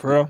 For real?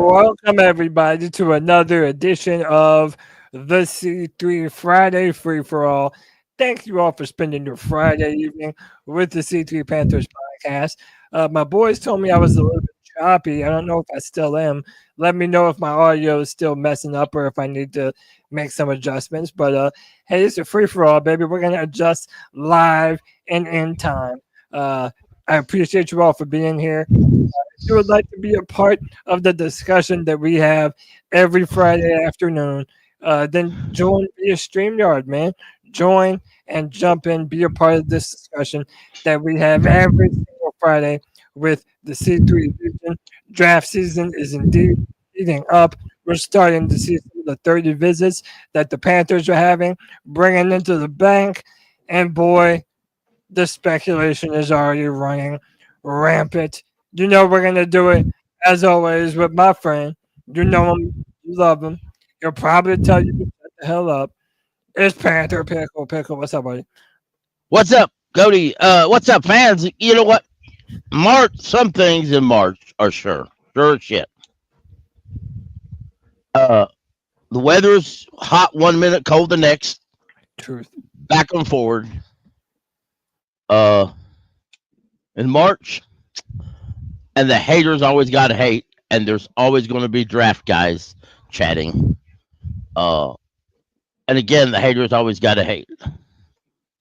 Welcome, everybody, to another edition of the C3 Friday Free for All. Thank you all for spending your Friday evening with the C3 Panthers Podcast. My boys told me I was a little bit choppy. I don't know if I still am. Let me know if my audio is still messing up or if I need to make some adjustments. But hey, it's a free for all, baby. We're going to adjust live and in time. I appreciate you all for being here. If you would like to be a part of the discussion that we have every Friday afternoon, then join via Streamyard, man. Join and jump in, be a part of this discussion that we have every single Friday with the C3 Vision. Draft season is indeed heating up. We're starting to see some of the 30 visits that the Panthers are having, bringing into the bank. And boy, the speculation is already running rampant. You know we're going to do it, as always, with my friend. You know him. You love him. He'll probably tell you to shut the hell up. It's Panther Pickle. Pickle, what's up, buddy? What's up, Cody? What's up, fans? You know what? Some things in March are sure as shit. The weather's hot 1 minute, cold the next. Truth. Back and forward. In March, and the haters always got to hate, and there's always going to be draft guys chatting. And again, the haters always got to hate.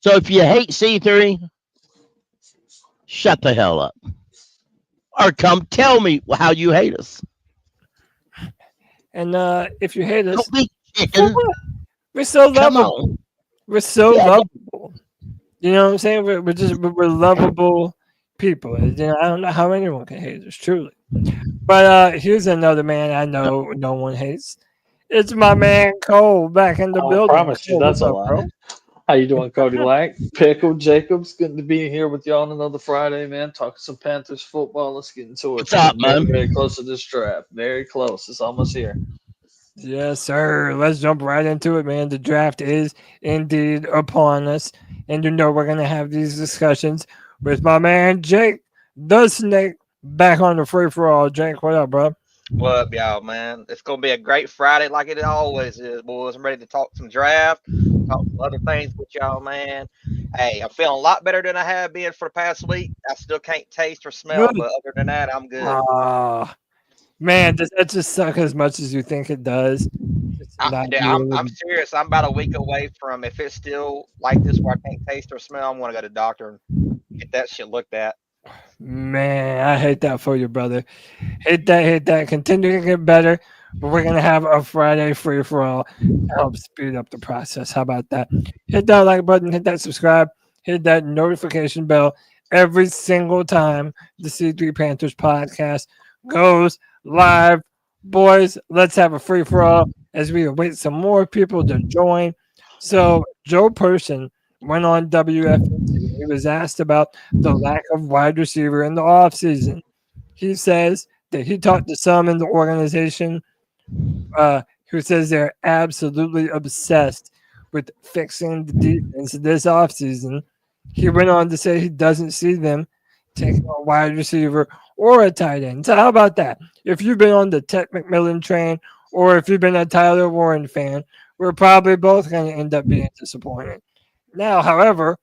So if you hate C3, shut the hell up. Or come tell me how you hate us. And if you hate us, Don't be chicken. We're so lovable. We're so lovable. You know what I'm saying? We're lovable people. You know, I don't know how anyone can hate us, truly. But here's another man I know no one hates. It's my man Cole back in the building. I promise you, that's a lie. Bro. How you doing, Cody Lack? Pickle Jacobs, good to be here with y'all on another Friday, man. Talking some Panthers football. Let's get into it. What's up, man? Very close to this draft. Very close. It's almost here. Yes, sir. Let's jump right into it, man. The draft is indeed upon us. And you know we're going to have these discussions with my man Jake, the Snake, back on the free for all. Jake, what up, bro? What up, y'all, man? It's going to be a great Friday like it always is, boys. I'm ready to talk some draft, talk some other things with y'all, man. Hey, I'm feeling a lot better than I have been for the past week. I still can't taste or smell, but other than that, I'm good. Man, does that just suck as much as you think it does? I'm serious. I'm about a week away from, if it's still like this where I can't taste or smell, I'm going to go to the doctor and get that shit looked at. Man, I hate that for you, brother. Hate that. Continue to get better, but we're going to have a Friday free for all to help speed up the process. How about that? Hit that like button, hit that subscribe, hit that notification bell every single time the C3 Panthers podcast goes live. Boys, let's have a free for all as we await some more people to join. So Joe Person went on WFNZ. He was asked about the lack of wide receiver in the offseason. He says that he talked to some in the organization who says they're absolutely obsessed with fixing the defense this offseason. He went on to say he doesn't see them taking a wide receiver or a tight end. So how about that? If you've been on the Ted McMillan train or if you've been a Tyler Warren fan, we're probably both going to end up being disappointed. Now, however,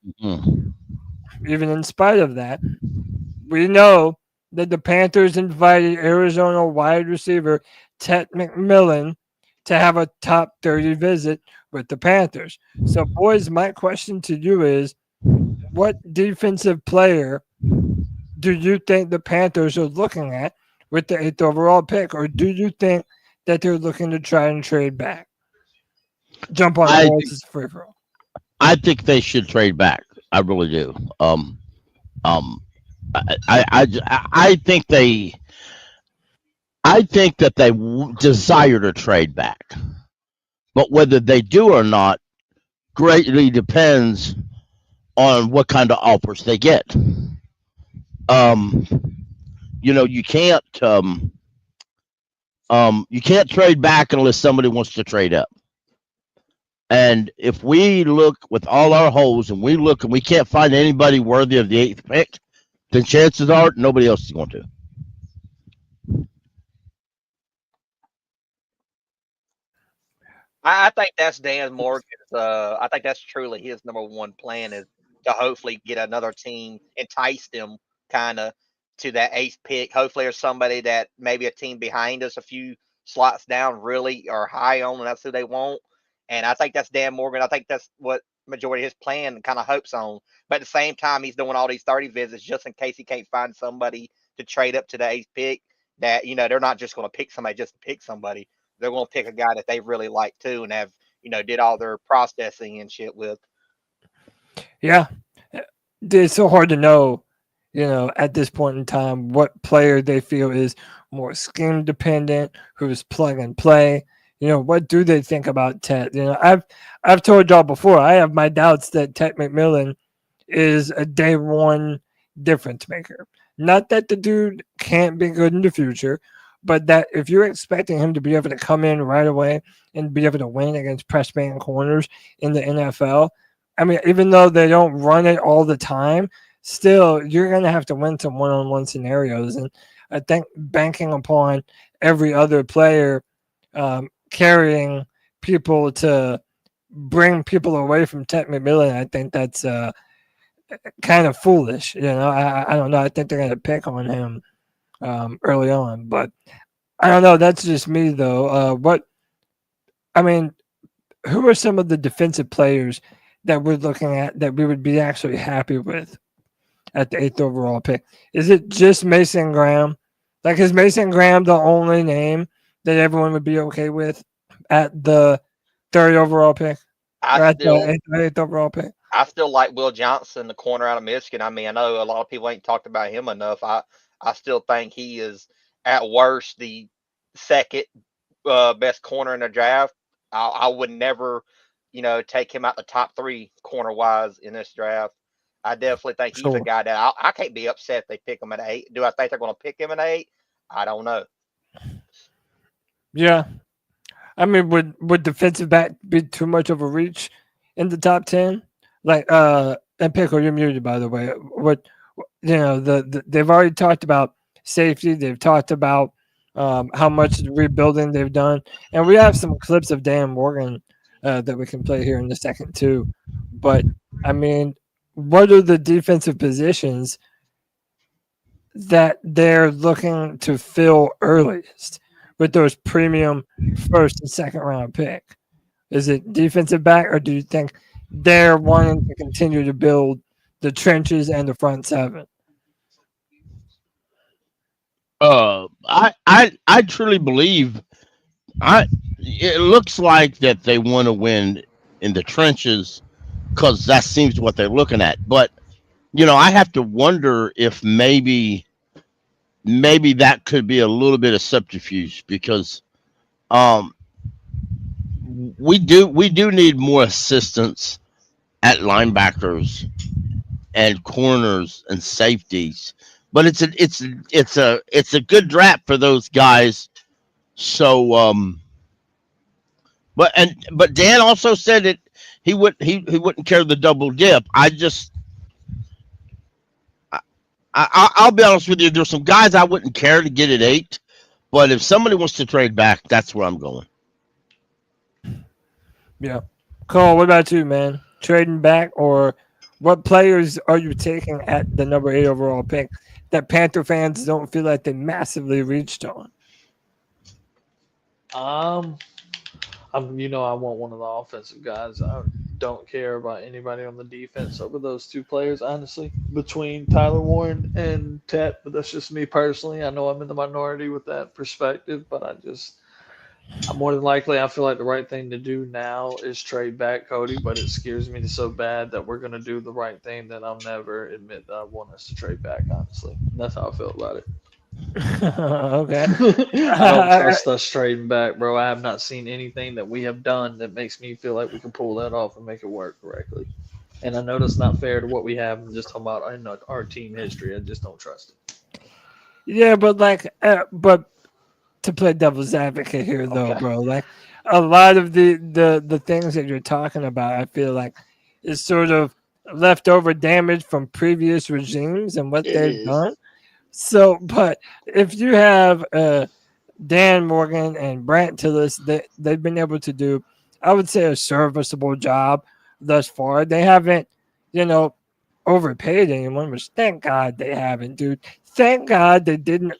even in spite of that, we know that the Panthers invited Arizona wide receiver Ted McMillan to have a top 30 visit with the Panthers. So, boys, my question to you is, what defensive player do you think the Panthers are looking at with the 8th overall pick, or do you think that they're looking to try and trade back? Jump on I all this is free for all. I think they should trade back. I really do. Um, I think that they desire to trade back, but whether they do or not greatly depends on what kind of offers they get. Um, you can't trade back unless somebody wants to trade up. And if we look with all our holes and we look and we can't find anybody worthy of the 8th pick, then chances are nobody else is going to. I think that's Dan Morgan's. I think that's truly his number one plan is to hopefully get another team, entice them kind of to that 8th pick. Hopefully, there's somebody that maybe a team behind us, a few slots down, really are high on, and that's who they want. And I think that's Dan Morgan. I think that's what majority of his plan kind of hopes on. But at the same time, he's doing all these 30 visits just in case he can't find somebody to trade up to the 8th pick. That they're not just going to pick somebody just to pick somebody. They're going to pick a guy that they really like too, and have did all their processing and shit with. Yeah, it's so hard to know, at this point in time, what player they feel is more scheme dependent, who's plug and play. What do they think about Ted? I've told y'all before, I have my doubts that Ted McMillan is a day one difference maker. Not that the dude can't be good in the future, but that if you're expecting him to be able to come in right away and be able to win against press man corners in the NFL, I mean, even though they don't run it all the time, still you're going to have to win some one-on-one scenarios. And I think banking upon every other player carrying people to bring people away from Ted McMillan, I think that's kind of foolish. I don't know. I think they're going to pick on him early on, but I don't know. That's just me, though. Who are some of the defensive players that we're looking at that we would be actually happy with at the 8th overall pick? Is it just Mason Graham? Like, is Mason Graham the only name that everyone would be okay with at the 3rd overall pick? The 8th overall pick? I still like Will Johnson, the corner out of Michigan. I mean, I know a lot of people ain't talked about him enough. I still think he is, at worst, the second best corner in the draft. I would never, take him out the top 3 corner-wise in this draft. I definitely think he's a guy that I can't be upset if they pick him at 8. Do I think they're going to pick him at 8? I don't know. Yeah. I mean, would defensive back be too much of a reach in the top 10? Like, and Pickle, you're muted, by the way. They've already talked about safety. They've talked about how much rebuilding they've done. And we have some clips of Dan Morgan that we can play here in a second, too. But, I mean, what are the defensive positions that they're looking to fill earliest with those premium 1st and 2nd round pick? Is it defensive back, or do you think they're wanting to continue to build the trenches and the front 7? I truly believe it looks like that they want to win in the trenches because that seems what they're looking at. But I have to wonder if maybe that could be a little bit of subterfuge because we do need more assistance at linebackers and corners and safeties, but it's a good draft for those guys. So but Dan also said that he wouldn't care the double dip. I'll be honest with you. There's some guys I wouldn't care to get at 8, but if somebody wants to trade back, that's where I'm going. Yeah, Cole, what about you, man? Trading back, or what players are you taking at the number 8 overall pick that Panther fans don't feel like they massively reached on? I want one of the offensive guys. don't care about anybody on the defense over those two players, honestly, between Tyler Warren and Tet. But that's just me personally. I know I'm in the minority with that perspective, but more than likely, I feel like the right thing to do now is trade back Cody, but it scares me so bad that we're going to do the right thing that I'll never admit that I want us to trade back, honestly. And that's how I feel about it. Okay. I don't trust us trading back, bro. I have not seen anything that we have done that makes me feel like we can pull that off and make it work correctly. And I know that's not fair to what we have. I'm just talking about in our team history. I just don't trust it. Yeah, but but to play devil's advocate here, though, Okay. bro, like a lot of the things that you're talking about, I feel like is sort of leftover damage from previous regimes and what they've done. So, but if you have Dan Morgan and Brant Tillis, they've been able to do, I would say, a serviceable job thus far. They haven't, overpaid anyone, which thank God they haven't, dude. Thank God they didn't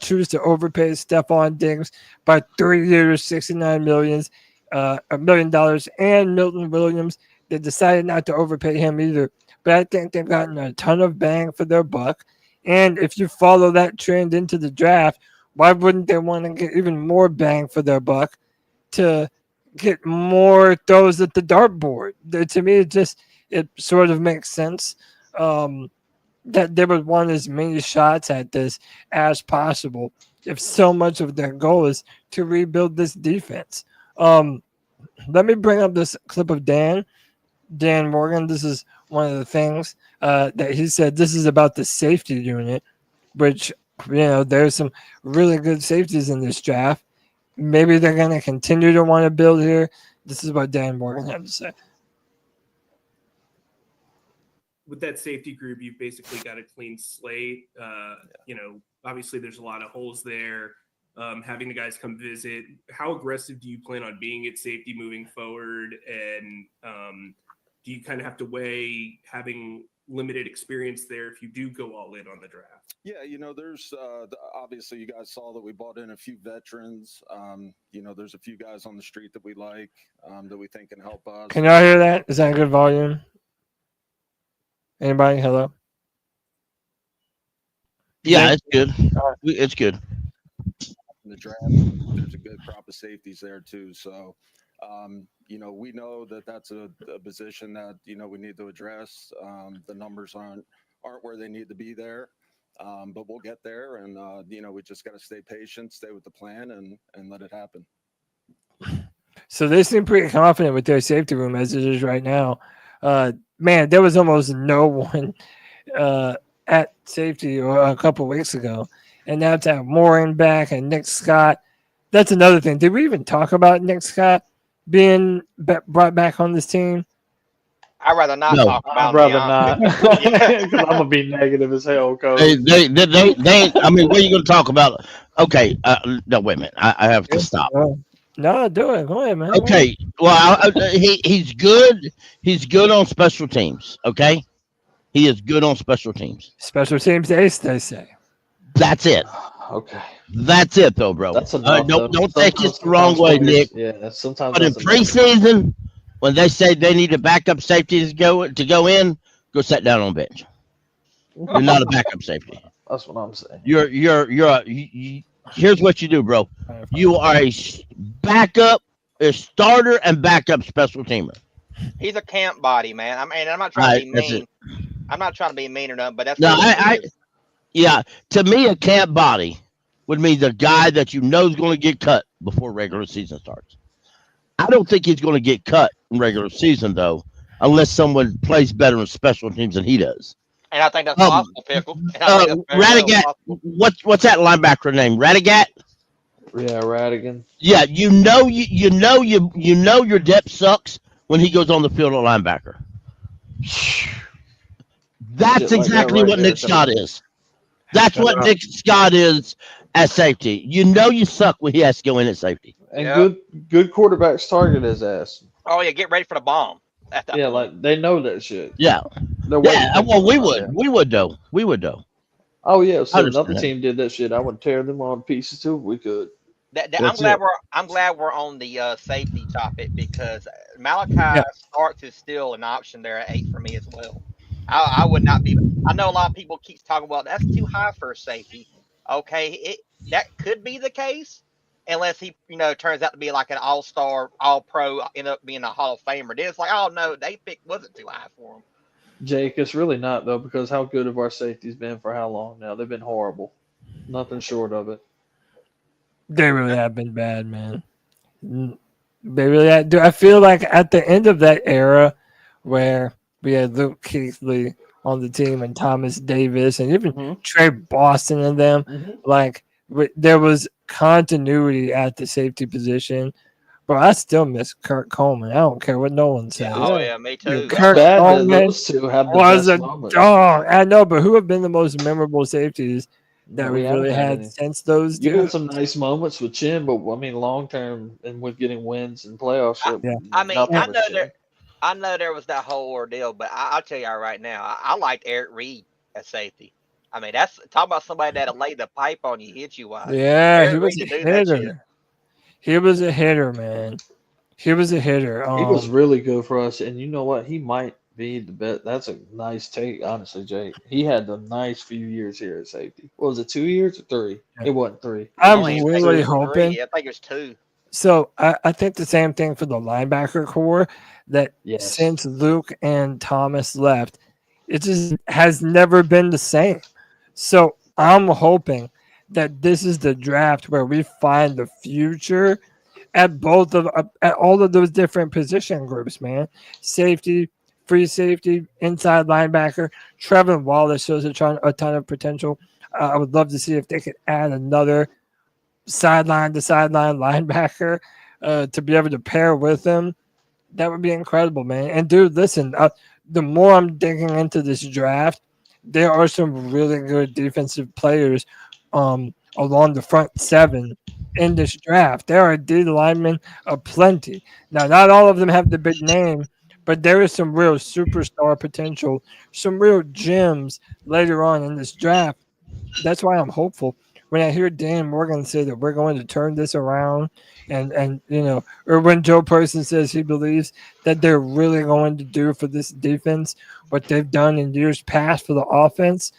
choose to overpay Stephon Diggs by 3 years, $69 million, $1 million, and Milton Williams. They decided not to overpay him either. But I think they've gotten a ton of bang for their buck. And if you follow that trend into the draft, why wouldn't they want to get even more bang for their buck to get more throws at the dartboard? To me, it sort of makes sense that they would want as many shots at this as possible if so much of their goal is to rebuild this defense. Let me bring up this clip of Dan Morgan. This is one of the things that he said. This is about the safety unit, which, there's some really good safeties in this draft. Maybe they're going to continue to want to build here. This is what Dan Morgan had to say. With that safety group, you've basically got a clean slate. Obviously there's a lot of holes there. Having the guys come visit, how aggressive do you plan on being at safety moving forward? And do you kind of have to weigh having limited experience there if you do go all in on the draft? Yeah, there's obviously you guys saw that we brought in a few veterans. There's a few guys on the street that we like, that we think can help us. Can y'all hear that? Is that a good volume? Anybody? Hello? Yeah, it's good. It's good. In the draft, there's a good crop of safeties there too. So, we know that that's a position that we need to address. The numbers aren't where they need to be there, but we'll get there. And we just got to stay patient, stay with the plan, and let it happen. So they seem pretty confident with their safety room as it is right now. Man, there was almost no one at safety a couple weeks ago. And now to have Morin back and Nick Scott. That's another thing. Did we even talk about Nick Scott being brought back on this team? I'd rather not talk about I'd rather not. Because I'm going to be negative as hell, Cody. They I mean, what are you going to talk about? Okay. No, wait a minute. I have to stop. No, do it. Go ahead, man. Okay. Well, he's good. He's good on special teams. Okay. He is good on special teams. Special teams ace, they say. That's it. Okay. That's it, though, bro. That's enough. Don't take this the wrong way, Nick. Yeah, sometimes. But in preseason, when they say they need a backup safety to go in, go sit down on the bench. You're not a backup safety. That's what I'm saying. Here's what you do, bro. You are a backup, a starter, and backup special teamer. He's a camp body, man. I'm not trying to be mean. I'm not trying to be mean or nothing, but that's yeah. To me, a camp body would mean the guy that you know is going to get cut before regular season starts. I don't think he's going to get cut in regular season though, unless someone plays better in special teams than he does. And I think that's possible, Pickle. Radigat, what's that linebacker name? Radigat? Yeah, Radigan. Yeah, you know your depth sucks when he goes on the field at linebacker. That's exactly what Nick Scott is. That's what Nick Scott is at safety. You know you suck when he has to go in at safety. And good quarterbacks target his ass. Oh yeah, get ready for the bomb. Yeah, like they know that shit. Yeah. Yeah, well, we would though. Oh yeah, so another team did that shit. I would tear them all to pieces too if we could. That's I'm glad we're on the safety topic because Malachi Yeah. Starks is still an option there at 8 for me as well. I would not be. I know a lot of people keep talking about that's too high for a safety. Okay, that could be the case unless he turns out to be like an all-star, all-pro, end up being a Hall of Famer. Then it's like, oh no, they pick wasn't too high for him. Jake, it's really not though, because how good have our safeties been for how long now? They've been horrible. Nothing short of it. They really have been bad, man. They really had. I feel like at the end of that era where we had Luke Kuechly on the team and Thomas Davis and even Trey Boston and them, like there was continuity at the safety position. But I still miss Kurt Coleman. I don't care what no one says. Oh yeah, me too. Kurt Bad that Coleman those two have the was best a moments. dog. I know, but who have been the most memorable safeties that We we haven't really had had any. since those You had dudes? some nice moments with Chin, but I mean, long term and with getting wins and playoffs. Yeah. I mean, nothing I with know Chin. I know there was that whole ordeal, but I'll tell y'all right now, I liked Eric Reed at safety. I mean, that's talk about somebody that'll lay the pipe on you, hit you wide. Yeah, Eric he was Reed a to do that shit. hitter. He was a hitter, man. He was a hitter. He was really good for us, and you know what? He might be the best. That's a nice take, honestly, Jake. He had a nice few years here at safety. What was it, 2 years or 3? Yeah. It wasn't 3. I'm Only really three. hoping. I think it was 2. So I think the same thing for the linebacker core, that Yes. since Luke and Thomas left, it just has never been the same. So I'm hoping that this is the draft where we find the future at at all of those different position groups, man. Safety, free safety, inside linebacker. Trevin Wallace shows a ton of potential. I would love to see if they could add another sideline to sideline linebacker to be able to pair with him. That would be incredible, man. And dude, listen, the more I'm digging into this draft, there are some really good defensive players along the front 7 in this draft. There are D linemen aplenty. Now, not all of them have the big name, but there is some real superstar potential, some real gems later on in this draft. That's why I'm hopeful. When I hear Dan Morgan say that we're going to turn this around, and or when Joe Person says he believes that they're really going to do for this defense what they've done in years past for the offense,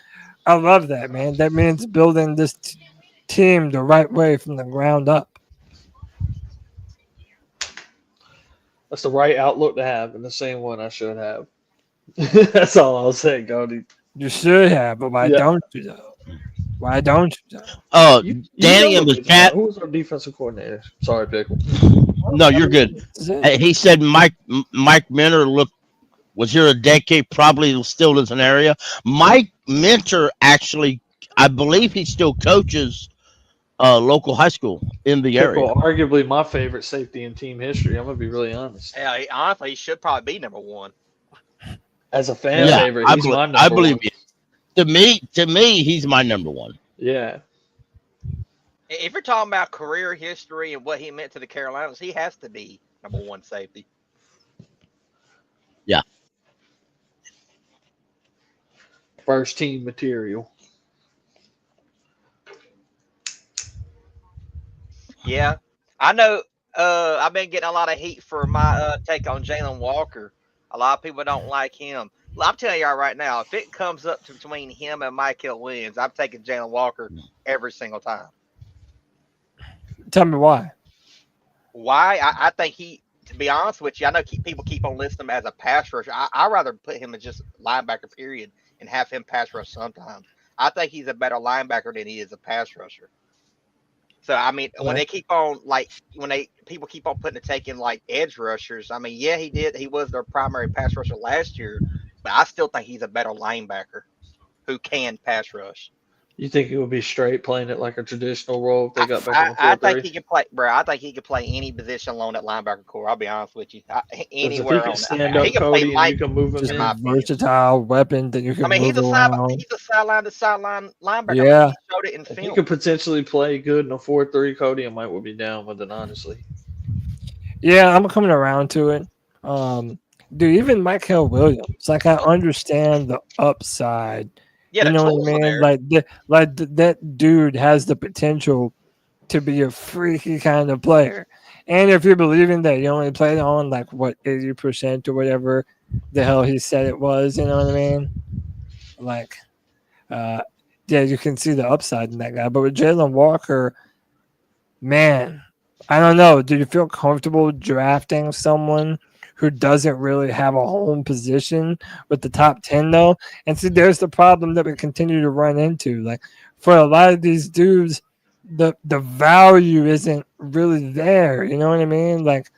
I love that, man. That means building this team the right way from the ground up. That's the right outlook to have, and the same one I should have. That's all I'll say, Cody. You should have, but why don't you though? Why don't you though? Oh, You Danny know in the what- chat. Who was our defensive coordinator? Sorry, Pickle. No, you're good. This is it. He said Mike Minter was here a decade, probably still is an area. Mike Minter actually, I believe he still coaches local high school in the area. Pickle, arguably my favorite safety in team history. I'm gonna be really honest. Yeah, honestly, he should probably be number 1. As a fan Yeah, favorite, I he's believe, my number I believe one. you. To me, he's my number 1. Yeah. If you're talking about career history and what he meant to the Carolinas, he has to be number 1 safety. Yeah. First team material. Yeah, I know. I've been getting a lot of heat for my take on Jalen Walker. A lot of people don't like him. I'm telling y'all right now, if it comes up to between him and Michael Williams, I'm taking Jalen Walker every single time. Tell me why. Why? I think to be honest with you, I know people keep on listing him as a pass rusher. I'd rather put him as just linebacker, period, and have him pass rush sometimes. I think he's a better linebacker than he is a pass rusher. So I mean, when they keep on people keep on putting taking like edge rushers. I mean, yeah, he did. He was their primary pass rusher last year, but I still think he's a better linebacker who can pass rush. You think he would be straight playing it like a traditional role if they got back on the I 4-3? think he can play, bro. I think he can play any position along that linebacker core. I'll be honest with you, anywhere If he on can stand that. up, He can Cody, play and Mike. you can move him Just in. my a opinion. versatile weapon that you can I mean, move he's a around. sideline to sideline linebacker. Yeah. I mean, he showed it in If he film. could potentially play good in a 4-3, Cody, I might would be down with it, honestly. Yeah, I'm coming around to it. Dude, even Michael Williams, like I understand the upside. Yeah, You the know tools what I are mean? there. That dude has the potential to be a freaky kind of player. And if you're believing that you only played on like what 80% or whatever the hell he said it was, you know what I mean? Like, yeah, you can see the upside in that guy. But with Jalen Walker, man, I don't know. Do you feel comfortable drafting someone who doesn't really have a home position with the top 10 though? And see, there's the problem that we continue to run into. Like for a lot of these dudes, the value isn't really there. You know what I mean? Like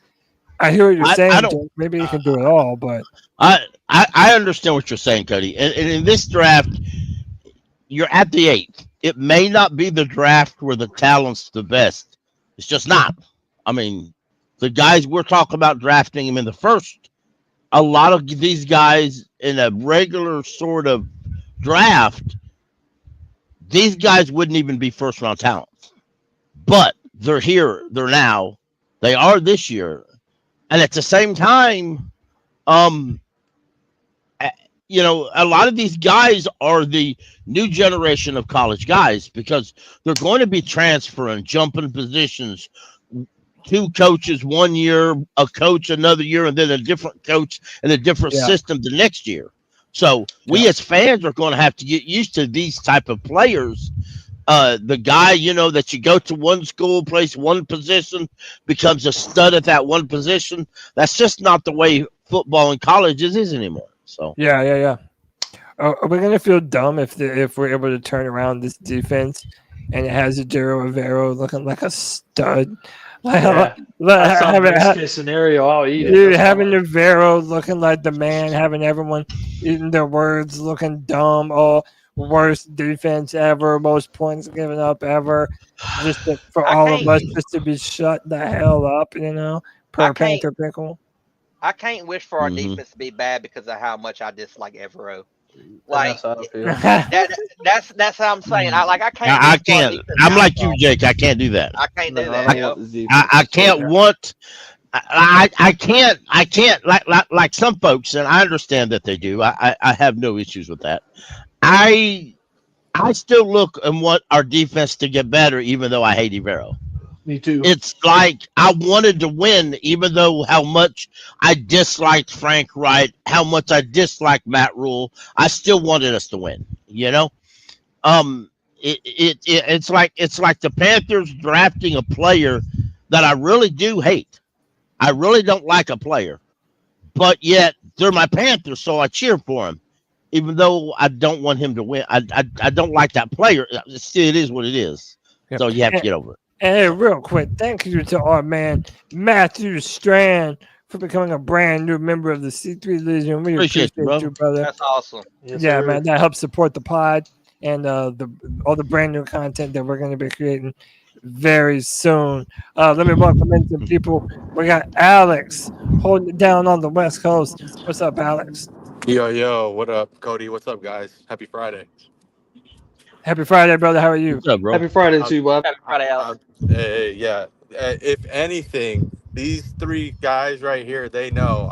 I hear what you're saying. I don't. Jake. Maybe you can do it all, but I understand what you're saying, Cody. And in this draft, you're at the 8th. It may not be the draft where the talent's the best. It's just not. I mean, the guys we're talking about drafting him in the first, a lot of these guys in a regular sort of draft, these guys wouldn't even be first round talents. But they're here, they're now, they are this year. And at the same time, you know, a lot of these guys are the new generation of college guys because they're going to be transferring, jumping positions, 2 coaches 1 year, a coach another year, and then a different coach and a different system the next year. So we as fans are going to have to get used to these type of players. The guy, you know, that you go to one school, plays one position, becomes a stud at that one position. That's just not the way football in colleges is anymore. So yeah. Are we gonna feel dumb if we're able to turn around this defense and it has a Evero looking like a stud? That's some best case scenario. I'll eat it. Dude, having Evero looking like the man, having everyone eating their words, looking dumb. Oh, worst defense ever, most points given up ever. Just for all of us, just to be shut the hell up, you know, per Panther pickle. I can't wish for our defense to be bad because of how much I dislike Evero. Like that's how I'm saying. I can't. I can't. I'm like you, Jake. I can't do that. I can't do that. I can't want. I can't like some folks, and I understand that they do. I have no issues with that. I still look and want our defense to get better, even though I hate Evero. Me too. It's like I wanted to win, even though how much I disliked Frank Wright, how much I disliked Matt Rule. I still wanted us to win. You know, it's like the Panthers drafting a player that I really do hate. I really don't like a player, but yet they're my Panthers, so I cheer for him, even though I don't want him to win. I don't like that player. It is what it is. So you have to get over it. Hey, real quick, thank you to our man Matthew Strand for becoming a brand new member of the C3 Legion. We appreciate you, brother. That's awesome. Yes, yeah, sir. man, that helps support the pod and all the brand new content that we're going to be creating very soon. Let me welcome in some people. We got Alex holding it down on the West Coast. What's up, Alex? Yo, what up, Cody? What's up, guys? Happy Friday. Happy Friday, brother. How are you? What's up, bro? Happy Friday to you, Bob. Happy Friday, Alex. Hey, yeah. If anything, these 3 guys right here, they know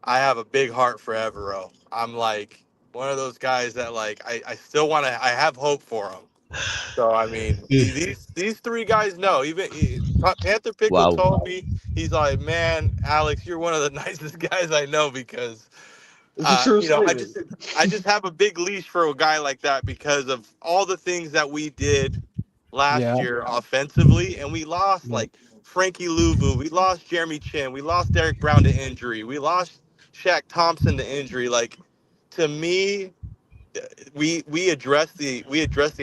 I have a big heart for Evero. I'm like one of those guys that like I still want to. I have hope for him. So I mean, these 3 guys know. Even Panther Pickle told me, he's like, man, Alex, you're one of the nicest guys I know because. You know, I just have a big leash for a guy like that because of all the things that we did last year offensively, and we lost like Frankie Louvu, we lost Jeremy Chin, we lost Derek Brown to injury, we lost Shaq Thompson to injury. Like, to me, we addressed the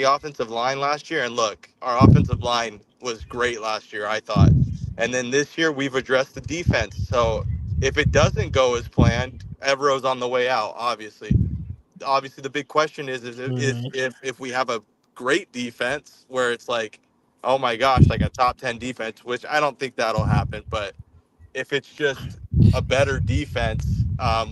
offensive line last year, and look, our offensive line was great last year, I thought, and then this year we've addressed the defense. So if it doesn't go as planned, Evero's on the way out. Obviously, the big question is if we have a great defense where it's like, oh my gosh, like a top 10 defense, which I don't think that'll happen. But if it's just a better defense,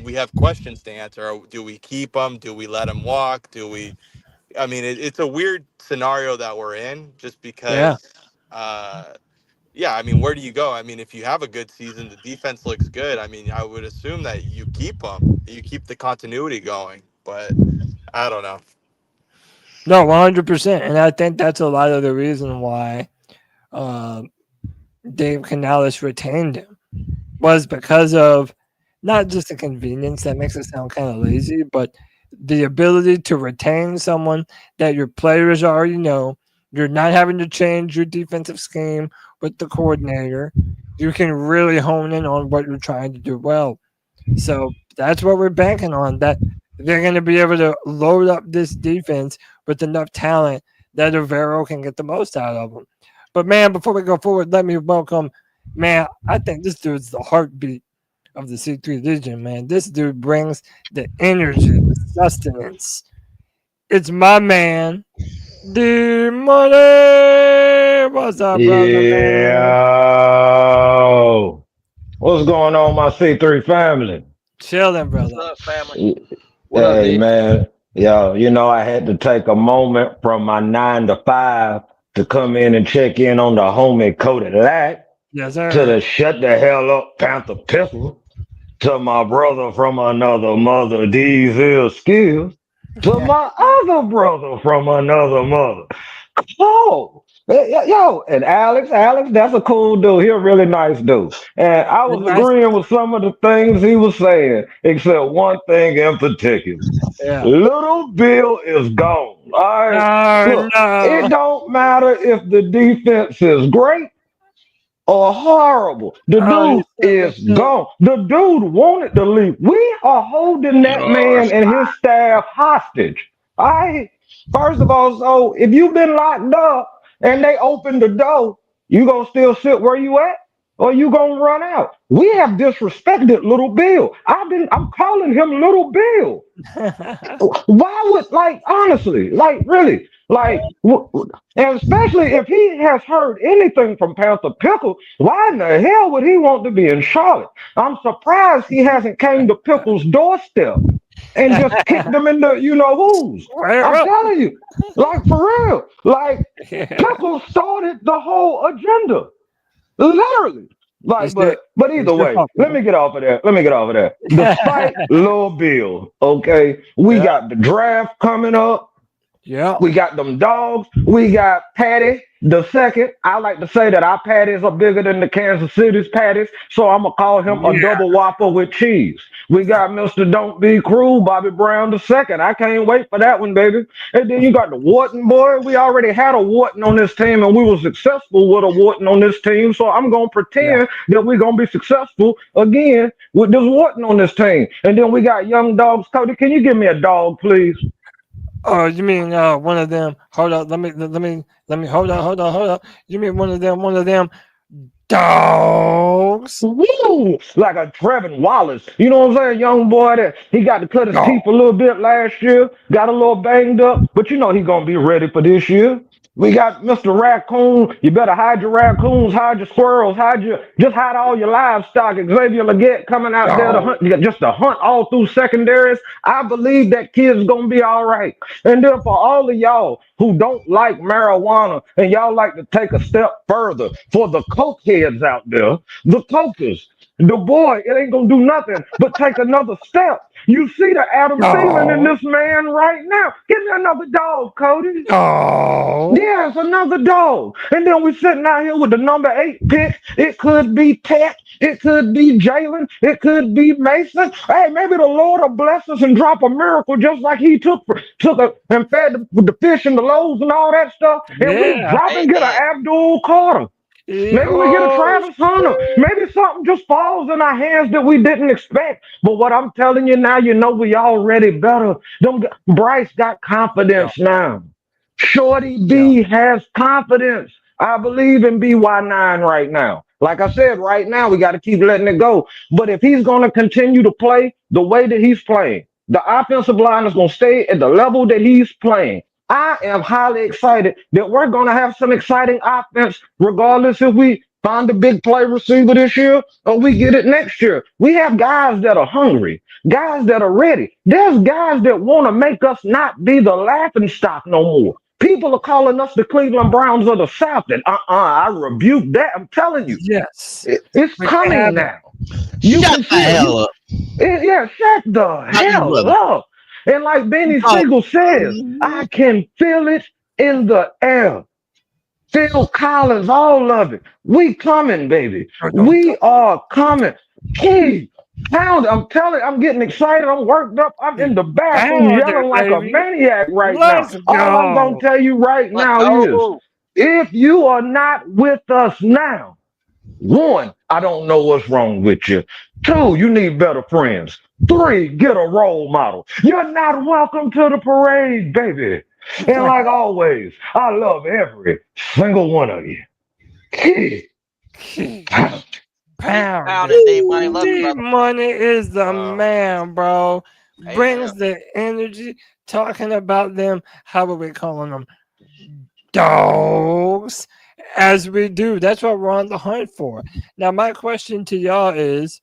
we have questions to answer. Do we keep them? Do we let them walk? I mean, it's a weird scenario that we're in just because. Yeah, I mean, where do you go? I mean, if you have a good season, the defense looks good. I mean, I would assume that you keep them. You keep the continuity going. But I don't know. No, 100%. And I think that's a lot of the reason why Dave Canales retained him was because of not just the convenience that makes it sound kind of lazy, but the ability to retain someone that your players already know. You're not having to change your defensive scheme with the coordinator. You can really hone in on what you're trying to do well. So that's what we're banking on, that they're going to be able to load up this defense with enough talent that Evero can get the most out of them. But, man, before we go forward, let me welcome, man, I think this dude's the heartbeat of the C3 Legion, man. This dude brings the energy, the sustenance. It's my man, D-Money. What's up, brother, man? Yo, what's going on, my C3 family? Chilling, What's brother. up, family? What up, Hey, D? man. Yo, I had to take a moment from my 9 to 5 to come in and check in on the homie Cody Lack, Yes, to sir. the shut the hell up Panther Pickle, to my brother from another mother, Diesel Skills, to my other brother from another mother. Oh, yo, and Alex, that's a cool dude. He a really nice dude. And I was Nice. agreeing with some of the things he was saying, except one thing in particular. Yeah. Little Bill is gone. All right. Oh, Look, no. it don't matter if the defense is great or horrible. The Oh, dude is gone. The dude wanted to leave. We are holding that man and his staff hostage. I first of all, so if you've been locked up and they open the door, you gonna still sit where you at? Or you gonna run out? We have disrespected Little Bill. I'm calling him Little Bill. Why would, like, honestly, like, really, like, and especially if he has heard anything from Panther Pickle, why in the hell would he want to be in Charlotte? I'm surprised he hasn't came to Pickle's doorstep and just kicked him in the who's. I'm telling you, like, for real, like, Pickle started the whole agenda, literally. Like, but either way, let me get off of that. Despite Lil Bill, okay, we got the draft coming up. Yeah. We got them dogs. We got Patty the second. I like to say that our patties are bigger than the Kansas City's patties, so I'm gonna call him a double whopper with cheese. We got Mr. Don't Be Cruel, Bobby Brown the second. I can't wait for that one, baby. And then you got the Wharton boy. We already had a Wharton on this team, and we were successful with a Wharton on this team. So I'm gonna pretend that we're gonna be successful again with this Wharton on this team. And then we got young dogs. Cody, can you give me a dog, please? Oh, you mean one of them? Hold up, let me hold up. You mean one of them dogs? Woo! Like a Trevin Wallace. You know what I'm saying? Young boy that he got to cut his teeth a little bit last year, got a little banged up, but he gonna be ready for this year. We got Mr. Raccoon. You better hide your raccoons, hide your squirrels, just hide all your livestock. Xavier Leggett coming out there to hunt, just to hunt all through secondaries. I believe that kid's gonna be all right. And then for all of y'all who don't like marijuana and y'all like to take a step further, for the coke heads out there, the cokers, the boy, it ain't gonna do nothing but take another step. You see the Adam Thielen in this man right now. Give me another dog, Cody. Oh. Yeah, it's another dog. And then we sitting out here with the number 8 pick. It could be Tech. It could be Jalen. It could be Mason. Hey, maybe the Lord will bless us and drop a miracle just like he took and fed the fish and the loaves and all that stuff. And we drop and get an Abdul Carter. Maybe we get a Travis Hunter. Maybe something just falls in our hands that we didn't expect. But what I'm telling you now, we already better. Bryce got confidence now. Shorty B has confidence. I believe in BY9 right now. Like I said, right now, we got to keep letting it go. But if he's going to continue to play the way that he's playing, the offensive line is going to stay at the level that he's playing. I am highly excited that we're going to have some exciting offense, regardless if we find a big play receiver this year or we get it next year. We have guys that are hungry, guys that are ready. There's guys that want to make us not be the laughing stock no more. People are calling us the Cleveland Browns of the South, and I rebuke that. I'm telling you. Yes. It's coming now. Shut the hell up. Shut the hell up. And like Benny Siegel says, I can feel it in the air. Phil Collins, all of it. We coming, baby. Don't We are coming. Key, pound. I'm telling you, I'm getting excited. I'm worked up. I'm in the bathroom pound it, yelling like a baby. maniac right now. Let's All I'm going go. to tell you right Let's now is, go. if you are not with us now, one, I don't know what's wrong with you. Two, you need better friends. Three, get a role model. You're not welcome to the parade, baby. And like always, I love every single one of you. Pound. Pound it, D Money. Love you, D brother. Money is the Oh. man, bro. Brings Amen. the energy. Talking about them. How are we calling them? Dogs. As we do. That's what we're on the hunt for. Now, my question to y'all is,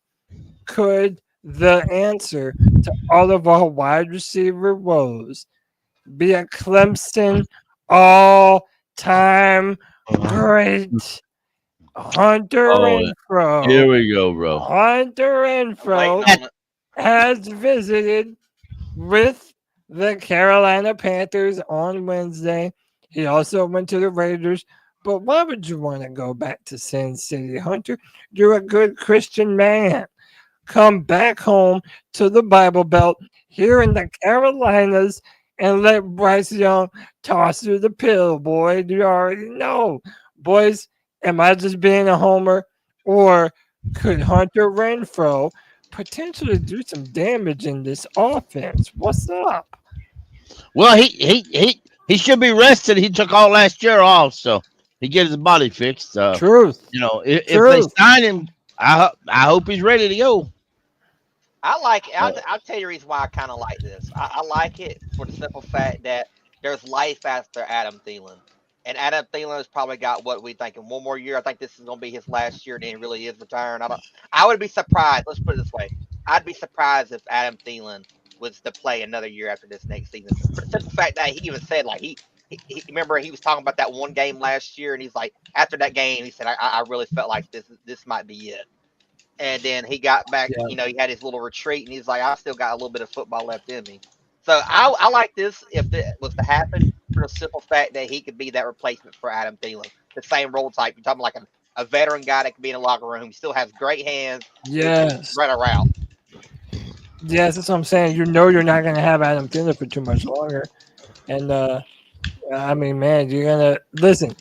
could the answer to all of our wide receiver woes be a Clemson all-time great Hunter Oh, Renfrow? Here we go, bro. Hunter Waiting Renfrow on it. has visited with the Carolina Panthers on Wednesday. He also went to the Raiders. But why would you want to go back to Sin City, Hunter? You're a good Christian man. Come back home to the Bible Belt here in the Carolinas and let Bryce Young toss you the pill, boy. You already know. Boys, am I just being a homer? Or could Hunter Renfrow potentially do some damage in this offense? What's up? Well, he should be rested. He took all last year off, so he get his body fixed. Truth. You know, if they Truth. sign him, I hope he's ready to go. I like it. I'll tell you the reason why I kind of like this. I like it for the simple fact that there's life after Adam Thielen. And Adam Thielen has probably got what we think in one more year. I think this is going to be his last year, and he really is retiring. I would be surprised. Let's put it this way. I'd be surprised if Adam Thielen was to play another year after this next season. For the simple fact that he even said, like, he remember he was talking about that one game last year, and he's like, after that game, he said, I really felt like this might be it. And then he got back, Yeah. you know, he had his little retreat, and he's like, I still got a little bit of football left in me. So I like this if it was to happen for the simple fact that he could be that replacement for Adam Thielen, the same role type. You're talking like a veteran guy that can be in a locker room. He still has great hands. Yes. Run around. Yes, that's what I'm saying. You know you're not going to have Adam Thielen for too much longer. And, I mean, man, you're going to... Listen,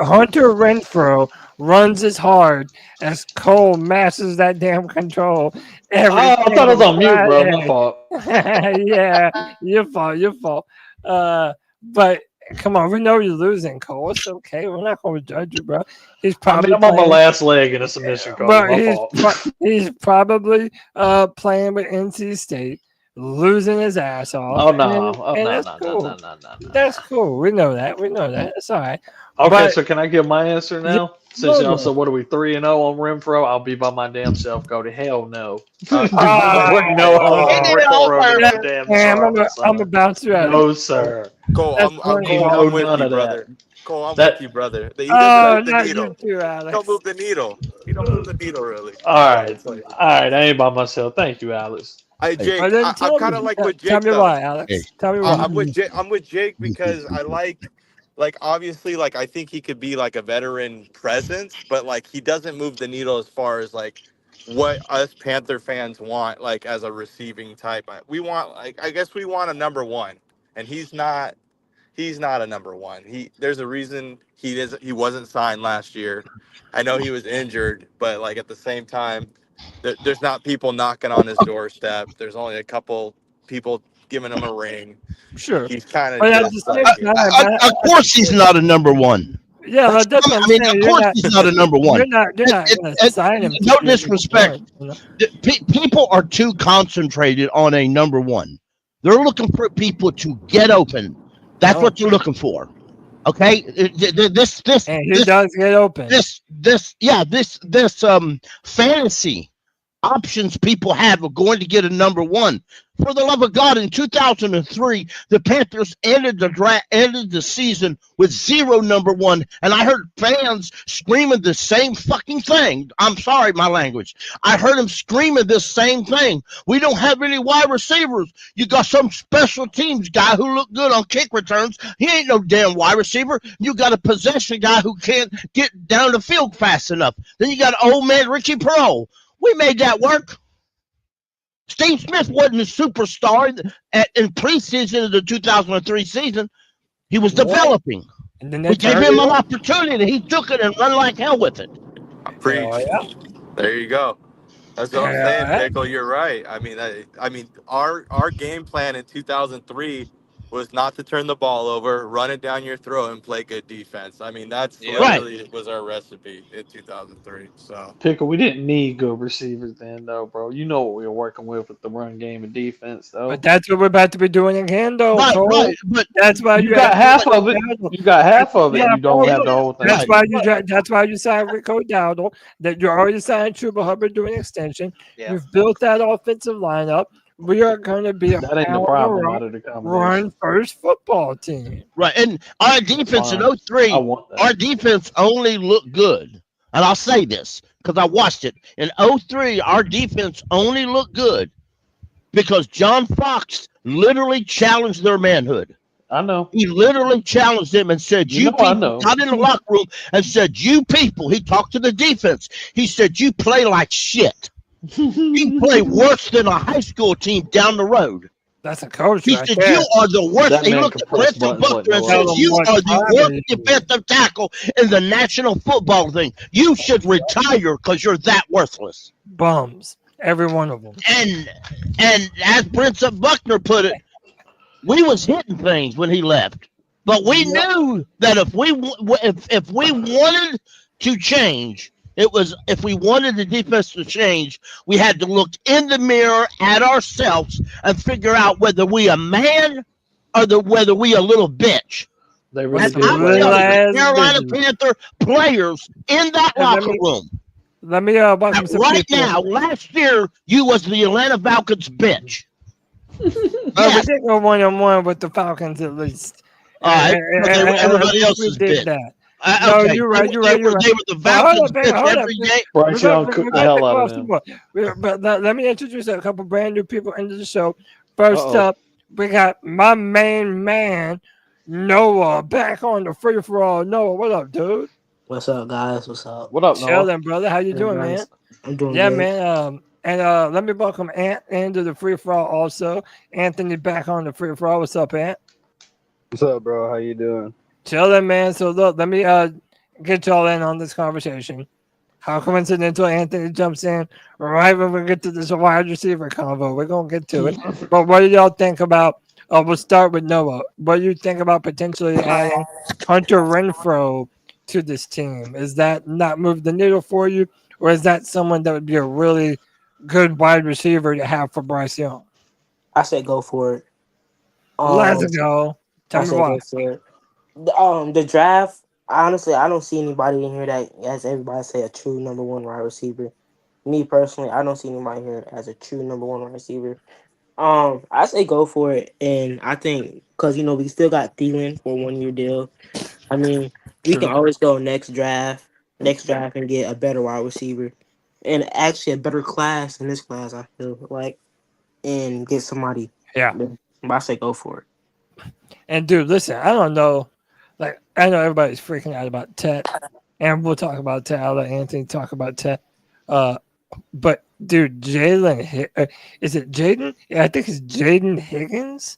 Hunter Renfrow runs as hard as Cole mashes that damn control. I thought I was on mute, bro. My fault. Yeah, your fault. But come on, we know you're losing, Cole. It's okay. We're not going to judge you, bro. He's probably I'm on my playing- last leg in a submission, Cody. but My fault. he's probably playing with NC State, losing his ass off. Oh no! and that's cool. No. That's cool. We know that. It's all right. Okay, But- so can I give my answer now? Since y'all said, what are we 3-0 on Renfrow? I'll be by my damn self, Cody. Hell no. No on Renfrow, Damn, damn Damn, sorry, I'm gonna bounce you out. No, sir. Cole, That's I'm funny. with None you, of that. brother. Cole, I'm That- with you, brother. He Oh, doesn't move the not needle. you too, He Alex. don't move the needle. He don't move the needle, really. All right. I ain't by myself. Thank you, Alex. Hey, Jake, Well, then I'm tell kind me. of like with Tell Jake, me though. why, Alex. Hey. Tell me why. I'm with Jake because I like obviously like I think he could be like a veteran presence, but like he doesn't move the needle as far as like what us Panther fans want like as a receiving type. We want like I guess we want a number one, and he's not a number one. There's a reason he wasn't signed last year. I know he was injured, but like at the same time, there's not people knocking on his doorstep. There's only a couple people giving him a ring. Sure. He's kind of But at just the like, same time, Of course, he's not a number one. yeah, that's what I'm I mean, saying. of course, he's not a number one. You're not going to sign him. No to be a disrespect. number one, you know? People are too concentrated on a number one. They're looking for people to get open. That's what you're looking for. Okay, this And he does get open. this fantasy options people have of going to get a number one. For the love of God, in 2003, the Panthers ended the season with 0 number one, and I heard fans screaming the same fucking thing. I'm sorry, my language. I heard them screaming this same thing. We don't have any wide receivers. You got some special teams guy who look good on kick returns. He ain't no damn wide receiver. You got a possession guy who can't get down the field fast enough. Then you got old man Richie Pearl. We made that work. Steve Smith wasn't a superstar in preseason of the 2003 season. He was developing. And then We gave him an opportunity. He took it and run like hell with it. Preach. yeah. There you go. That's what I'm saying, Pickle. You're right. I mean, our game plan in 2003 was not to turn the ball over, run it down your throat, and play good defense. I mean, that's literally was our recipe in 2003. So, Pickle, we didn't need good receivers then, though, bro. You know what we were working with the run game and defense, though. But that's what we're about to be doing again, though. Right. But that's why you got half of it. You got half of it. You don't have the whole thing. That's why you signed Rico Dowdle. That you already signed Chuba Hubbard doing extension. Yeah. You've built that offensive lineup. We are going to be a that ain't the problem out of the run first football team. Right. And our defense in 03, our defense only looked good. And I'll say this because I watched it. In 03, our defense only looked good because John Fox literally challenged their manhood. I know. He literally challenged them and said, you people, got in the locker room and said, you people, he talked to the defense. He said, you play like shit. You play worse than a high school team down the road. That's a coach. He said, you are the worst. He looked at Brentford Buckner and said, you are the worst defensive tackle in the National Football thing. You should retire because you're that worthless. Bums. Every one of them. And as Brentford Buckner put it, we was hitting things when he left. But we knew that if we wanted to change, it was if we wanted the defense to change, we had to look in the mirror at ourselves and figure out whether we a man or whether we a little bitch. They really did. Carolina Panther players in that locker room. Let me welcome some right people. now. Last year, you was the Atlanta Falcons bitch. We did go 1-on-1 with the Falcons at least. All right, everybody else is bitch. That. No, okay. You're right. They were the Falcons every day. Bryce Young cooked the hell out of them. But let me introduce a couple brand new people into the show. First up, we got my main man, Noah, back on the free for all. Noah, what up, dude? What's up, guys? What's up? What up, Noah? Chilling, brother. How you doing, man? I'm doing good. man. And let me welcome Ant into the free for all also. Anthony back on the free for all. What's up, Ant? What's up, bro? How you doing? Chilling, man. So look, let me get y'all in on this conversation. How coincidental Anthony jumps in right when we get to this wide receiver convo. We're gonna get to it. But what do y'all think about? We'll start with Noah. What do you think about potentially adding Hunter Renfrow to this team? Is that not move the needle for you, or is that someone that would be a really good wide receiver to have for Bryce Young? I said go for it. Let's go. Tell me why. The draft, honestly, I don't see anybody in here that, as everybody say, a true number one wide receiver. Me personally, I don't see anybody here as a true number one wide receiver. I say go for it, and I think because we still got Thielen for a 1-year deal. I mean, we can always go next draft, and get a better wide receiver, and actually a better class in this class. I feel like, and get somebody. Yeah, but I say go for it. And dude, listen, I don't know. Like, I know everybody's freaking out about Tet, and we'll talk about Tet. I'll let Anthony talk about Tet. But, dude, Jalen, is it Jaden? Yeah, I think it's Jaden Higgins.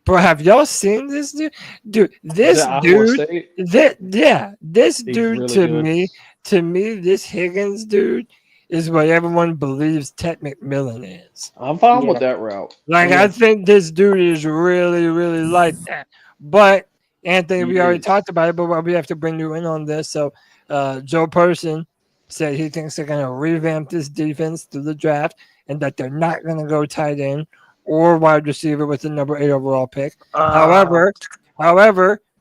Bro, have y'all seen this dude? Dude, this dude, this dude really to me, this Higgins dude is what everyone believes Tet McMillan is. I'm fine with that route. Like, I think this dude is really, really like that. But Anthony, we already talked about it, but we have to bring you in on this. So, Joe Person said he thinks they're going to revamp this defense through the draft and that they're not going to go tight end or wide receiver with the number 8 overall pick. However,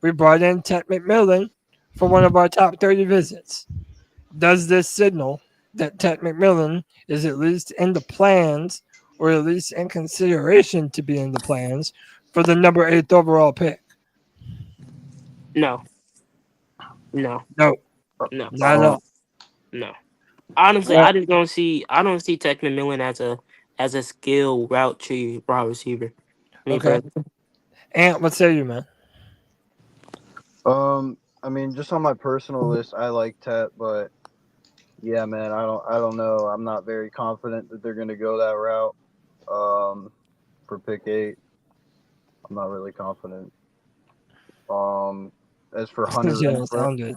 we brought in Tet McMillan for one of our top 30 visits. Does this signal that Ted McMillan is at least in the plans, or at least in consideration to be in the plans for the number 8 overall pick? No. No. No, No. not at all. No. Honestly, Well, I don't see Tech McMillan as a skill route tree wide receiver. Me okay. personally. Ant, what say you, man? I mean, just on my personal list, I like Tet, but yeah, man, I don't know. I'm not very confident that they're gonna go that route. For pick 8, I'm not really confident. As for Hunter You don't Renfrow, sound good.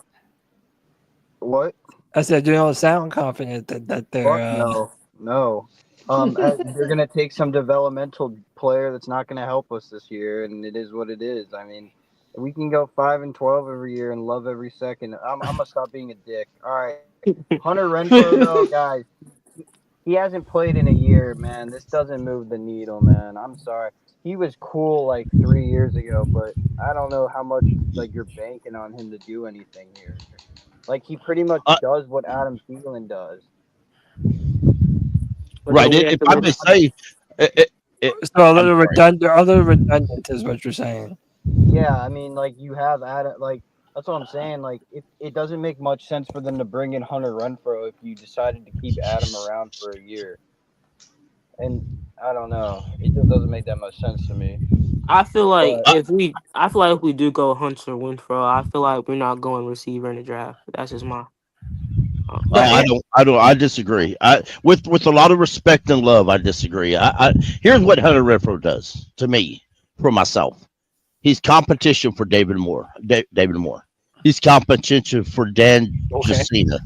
what? I said you don't sound confident that they're. Fuck no. They're gonna take some developmental player that's not gonna help us this year, and it is what it is. I mean, we can go 5-12 every year and love every second. I'm gonna stop being a dick. All right, Hunter Renfrow, though, guys, he hasn't played in a year, man. This doesn't move the needle, man. I'm sorry. He was cool like 3 years ago, but I don't know how much like you're banking on him to do anything here. Like, he pretty much does what Adam Thielen does. Right. If I may say, so a little redundant is what you're saying. Yeah, I mean, like, you have Adam, like, that's what I'm saying. Like, it doesn't make much sense for them to bring in Hunter Renfrow if you decided to keep Adam around for a year. And I don't know, it just doesn't make that much sense to me. I feel like if we do go Hunter Renfrow, I feel like we're not going receiver in the draft. That's just my. I disagree. With a lot of respect and love, I disagree. Here's what Hunter Renfrow does to me, for myself. He's competition for David Moore. David Moore. He's competition for Dan Jacina.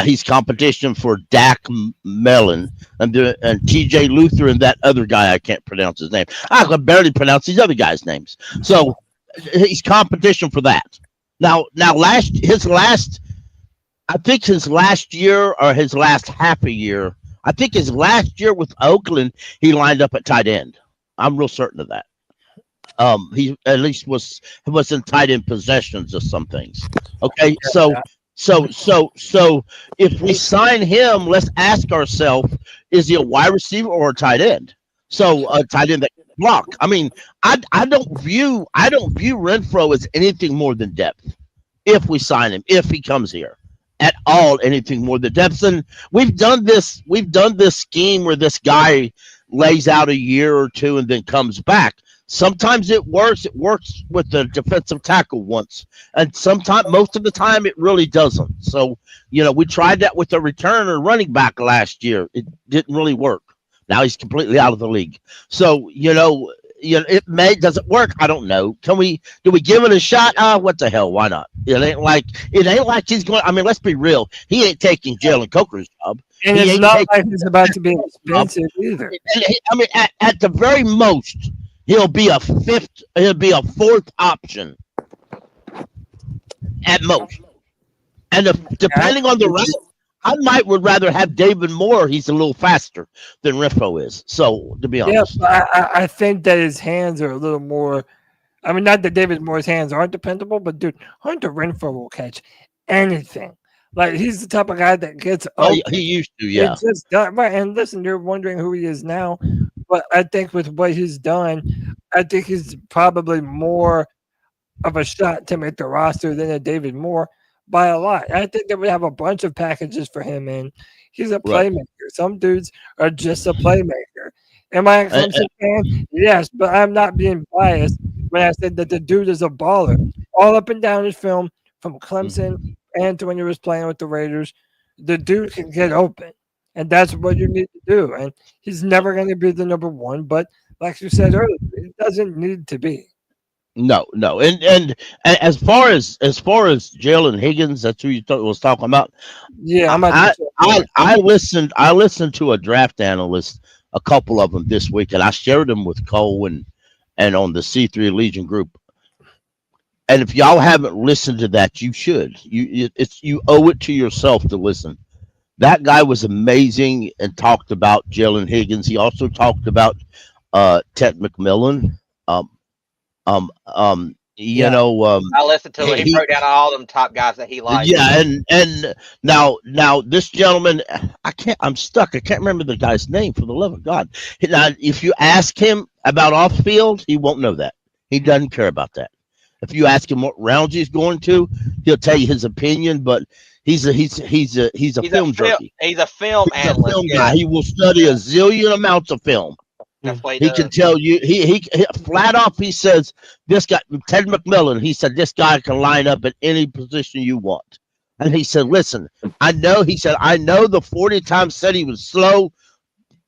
He's competition for Dak Mellon and TJ Luther and that other guy. I can't pronounce his name. I can barely pronounce these other guys' names. So he's competition for that. Now, his last year or his last half a year, I think his last year with Oakland, he lined up at tight end. I'm real certain of that. He at least was in tight end possessions of some things. Okay, so if we sign him, let's ask ourselves: is he a wide receiver or a tight end? So a tight end that can block. I mean, I don't view Renfrow as anything more than depth. If we sign him, if he comes here at all, anything more than depth. And we've done this scheme where this guy lays out a year or two and then comes back. Sometimes it works. It works with the defensive tackle once, and most of the time, it really doesn't. So, we tried that with the returner running back last year. It didn't really work. Now he's completely out of the league. So, does it work? I don't know. Do we give it a shot? What the hell? Why not? It ain't like he's going. I mean, let's be real. He ain't taking Jalen Coker's job. And it's not like he's about to be expensive either. I mean, at the very most, he'll be a fourth option at most. And depending on the route, I would rather have David Moore. He's a little faster than Renfrow is. So, to be honest. Yeah, I think that his hands are a little more. I mean, not that David Moore's hands aren't dependable, but, dude, Hunter Renfrow will catch anything. Like, he's the type of guy that gets open. He used to, yeah. Right, and listen, you're wondering who he is now. But I think with what he's done, I think he's probably more of a shot to make the roster than a David Moore by a lot. I think that we have a bunch of packages for him, and he's a playmaker. Right. Some dudes are just a playmaker. Am I a Clemson fan? Yes, but I'm not being biased when I said that the dude is a baller. All up and down his film, from Clemson and to when he was playing with the Raiders, the dude can get open. And that's what you need to do. And he's never going to be the number one, but like you said earlier, it doesn't need to be. No. And as far as Jalen Higgins, that's who you was talking about. Yeah, I listened to a draft analyst, a couple of them this week, and I shared them with Cole and on the C3 Legion group. And if y'all haven't listened to that, you should. You owe it to yourself to listen. That guy was amazing and talked about Jalen Higgins. He also talked about Ted McMillan. You know, I listened to it. He broke down all them top guys that he liked. yeah, and now this gentleman, I'm stuck. I can't remember the guy's name for the love of God. Now, if you ask him about off field, he won't know that. He doesn't care about that. If you ask him what rounds he's going to, he'll tell you his opinion. But he's a film junkie. He's a film analyst. A film guy. He will study a zillion amounts of film. That's what He can tell you. He flat off. He says this guy, Ted McMillan. He said this guy can line up at any position you want. And he said, listen, I know. He said I know the 40 times said he was slow.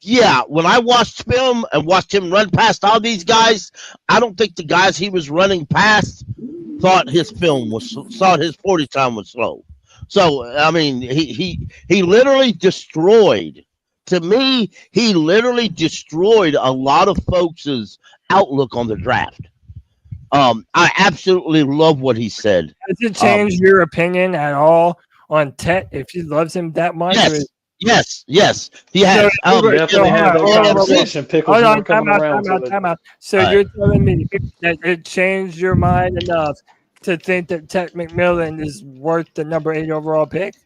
Yeah, when I watched film and watched him run past all these guys, I don't think the guys he was running past thought his 40 time was slow. So I mean, he literally destroyed. To me, he literally destroyed a lot of folks' outlook on the draft. I absolutely love what he said. Does it change your opinion at all on Tet if he loves him that much? Yes. He has. Definitely have that conversation. Pickles are coming around. Time out. So you're telling me that it changed your mind enough to think that Tet McMillan is worth the number 8 overall pick?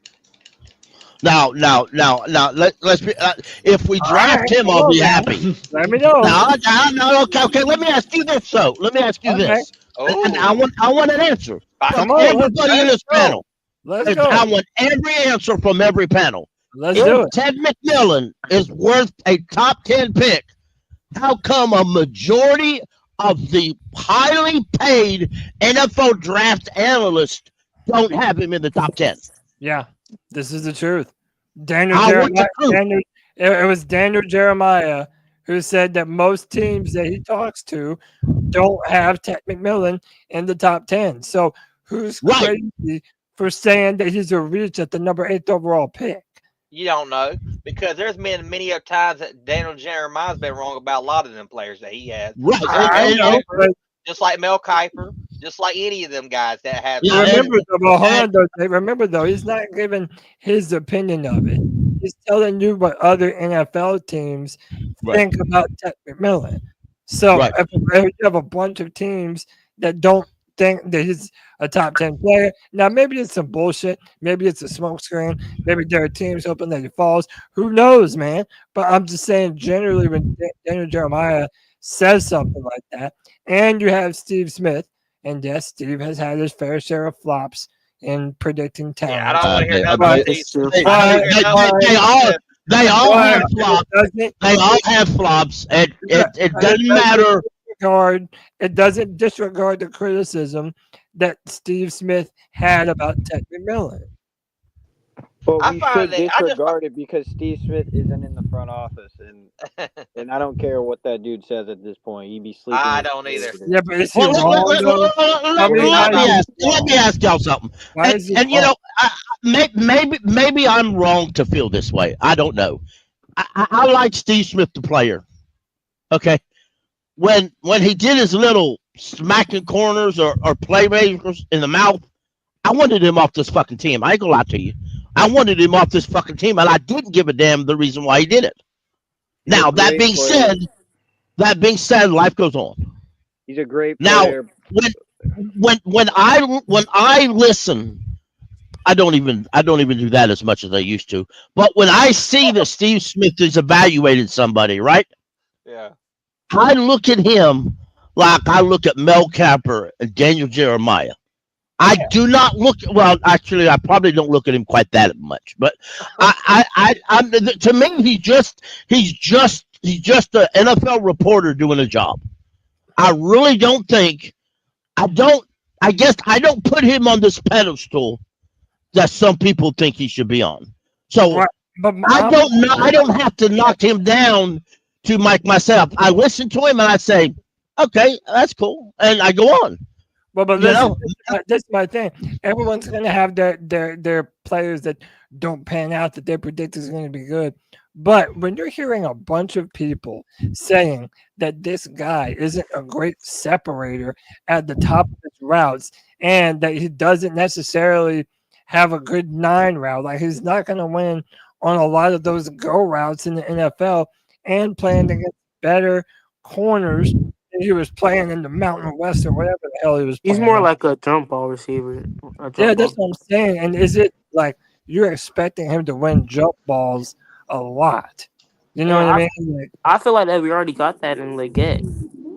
Now, let's be. If we draft him, I'll be happy. Let me know. No. Okay. Let me ask you this, though. Let me ask you this. And I want an answer from everybody in this panel. Let's go. I want every answer from every panel. Let's do it. If Ted McMillan is worth a top 10 pick, how come a majority of the highly paid NFL draft analysts don't have him in the top 10? Yeah, this is the truth. It was Daniel Jeremiah who said that most teams that he talks to don't have Ted McMillan in the top 10. So who's crazy for saying that he's a reach at the number 8 overall pick? You don't know, because there's been many of times that Daniel Jeremiah's been wrong about a lot of them players that he has. Right. Just like Mel Kiper, just like any of them guys that have. Remember though, he's not giving his opinion of it. He's telling you what other NFL teams think about Ted McMillan. So if you have a bunch of teams that don't think that he's a top 10 player, now maybe it's some bullshit, maybe it's a smokescreen, maybe there are teams hoping that he falls. Who knows, man? But I'm just saying, generally, when Daniel Jeremiah says something like that, and you have Steve Smith, and yes, Steve has had his fair share of flops in predicting talent. Yeah, I don't want to hear that. They all have flops. They all have flops. It doesn't matter. It doesn't disregard the criticism that Steve Smith had about Ted McMillan. But we should disregard it because Steve Smith isn't in the front office, and I don't care what that dude says at this point. He'd be sleeping. I don't either. Yeah, but is he wrong? Let me ask y'all something. And you know, maybe I'm wrong to feel this way. I don't know. I like Steve Smith, the player. Okay, when he did his little smacking corners or playmakers in the mouth, I wanted him off this fucking team. I ain't gonna lie to you. I wanted him off this fucking team, and I didn't give a damn the reason why he did it. Now, that being said, life goes on. He's a great player. Now, when I listen, I don't even do that as much as I used to. But when I see that Steve Smith has evaluated somebody, right? Yeah. I look at him like I look at Mel Kiper and Daniel Jeremiah. I do not look. Well, actually, I probably don't look at him quite that much. But I'm to me, he's just an NFL reporter doing a job. I really don't think. I guess I don't put him on this pedestal that some people think he should be on. So I don't know. I don't have to knock him down to myself. I listen to him and I say, okay, that's cool, and I go on. Well, but listen, this is my thing. Everyone's going to have their players that don't pan out that they predict is going to be good. But when you're hearing a bunch of people saying that this guy isn't a great separator at the top of his routes and that he doesn't necessarily have a good 9 route, like he's not going to win on a lot of those go routes in the NFL and playing against better corners he was playing in the Mountain West or whatever the hell he was playing. He's more like a jump ball receiver. Yeah, that's what I'm saying. And is it like you're expecting him to win jump balls a lot? You know what I mean? Like, I feel like that we already got that in Leggett,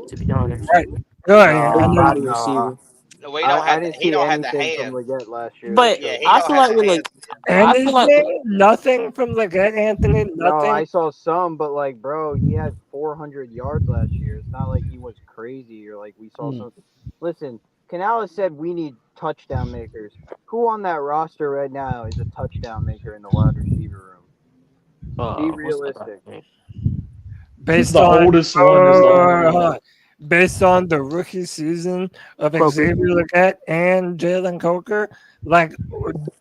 to be honest. right. Good. Body receiver. We don't I have didn't he see don't have the anything hand. from Leggett last year. But Yeah, he I don't feel have like the with hands. And I feel like nothing from Leggett, Anthony. No, Nothing. I saw some, but like, bro, he had 400 yards last year. It's not like he was crazy or like we saw some. Listen, Canales said we need touchdown makers. Who on that roster right now is a touchdown maker in the wide receiver room? Be realistic. Based The on oldest one is based on the rookie season of Xavier Leggett and Jalen Coker, like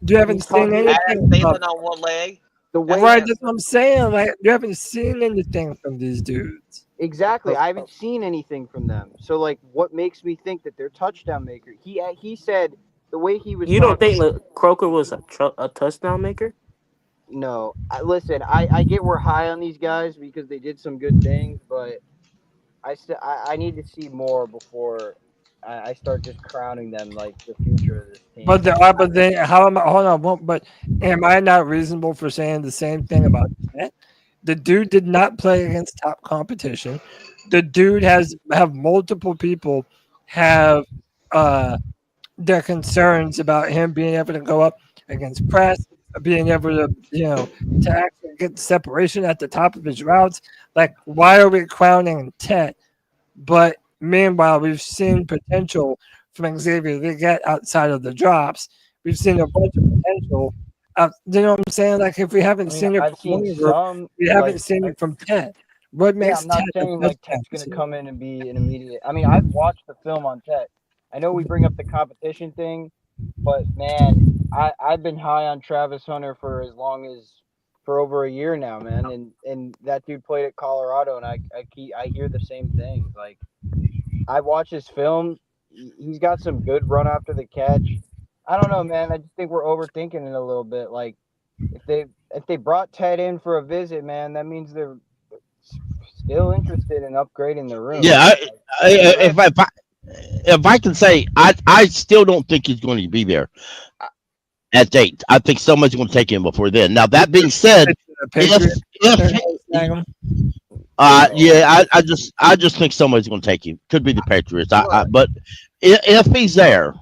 you haven't seen anything. Adam Thielen on one leg. The way Right, that's what I'm saying. Like you haven't seen anything from these dudes. Exactly, I haven't seen anything from them. So like, what makes me think that they're touchdown maker? He said the way he was. You don't think Croker was a touchdown maker? No, listen. I get we're high on these guys because they did some good things, but I need to see more before I start just crowning them like the future of this team. But then how am I? Hold on, but am I not reasonable for saying the same thing about that? The dude did not play against top competition. The dude have multiple people have their concerns about him being able to go up against press, being able to to actually get separation at the top of his routes. Like, why are we crowning Tet? But meanwhile, we've seen potential from Xavier Leggett outside of the drops. We've seen a bunch of potential. You know what I'm saying? Like, if we haven't seen it, I've seen some. we haven't seen it from Tet. What makes I'm not Tet saying like Tet's going to come in and be an immediate. I mean, I've watched the film on Tet. I know we bring up the competition thing, but man, I've been high on Travis Hunter for over a year now, man. And that dude played at Colorado, and I hear the same things. Like, I watch his film. He's got some good run after the catch. I don't know, man. I just think we're overthinking it a little bit. Like, if they brought Ted in for a visit, man, that means they're still interested in upgrading the room. Yeah, if I can say, I still don't think he's going to be there at 8. I think someone's going to take him before then. Now, that being said, I just think somebody's going to take him. Could be the Patriots. But if he's there,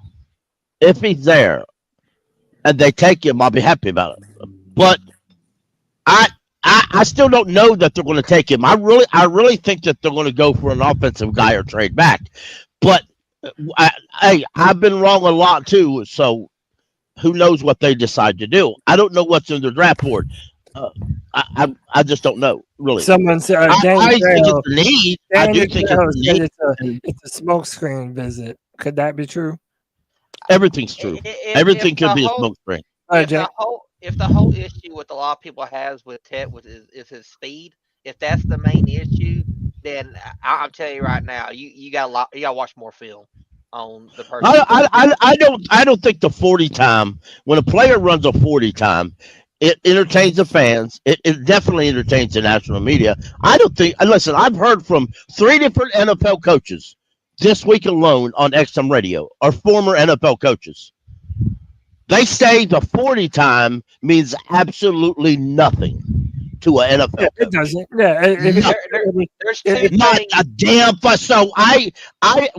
and they take him, I'll be happy about it. But I still don't know that they're going to take him. I really think that they're going to go for an offensive guy or trade back. But I've been wrong a lot too. So who knows what they decide to do? I don't know what's in their draft board. I just don't know, really. Someone said, I think it's a need. I do think it's a need. It's a smokescreen visit. Could that be true? Everything's true. Everything could be a smokescreen. If the whole issue with a lot of people has with Tet is his speed, if that's the main issue, then I'm telling you right now, you got to watch more film on the person. I don't think the 40 time, when a player runs a 40 time, it entertains the fans. It definitely entertains the national media. I don't think. Listen, I've heard from 3 different NFL coaches this week alone on XM Radio, are former NFL coaches. They say the 40 time means absolutely nothing to an NFL coach. It doesn't. Yeah, there's not a damn fuss. So I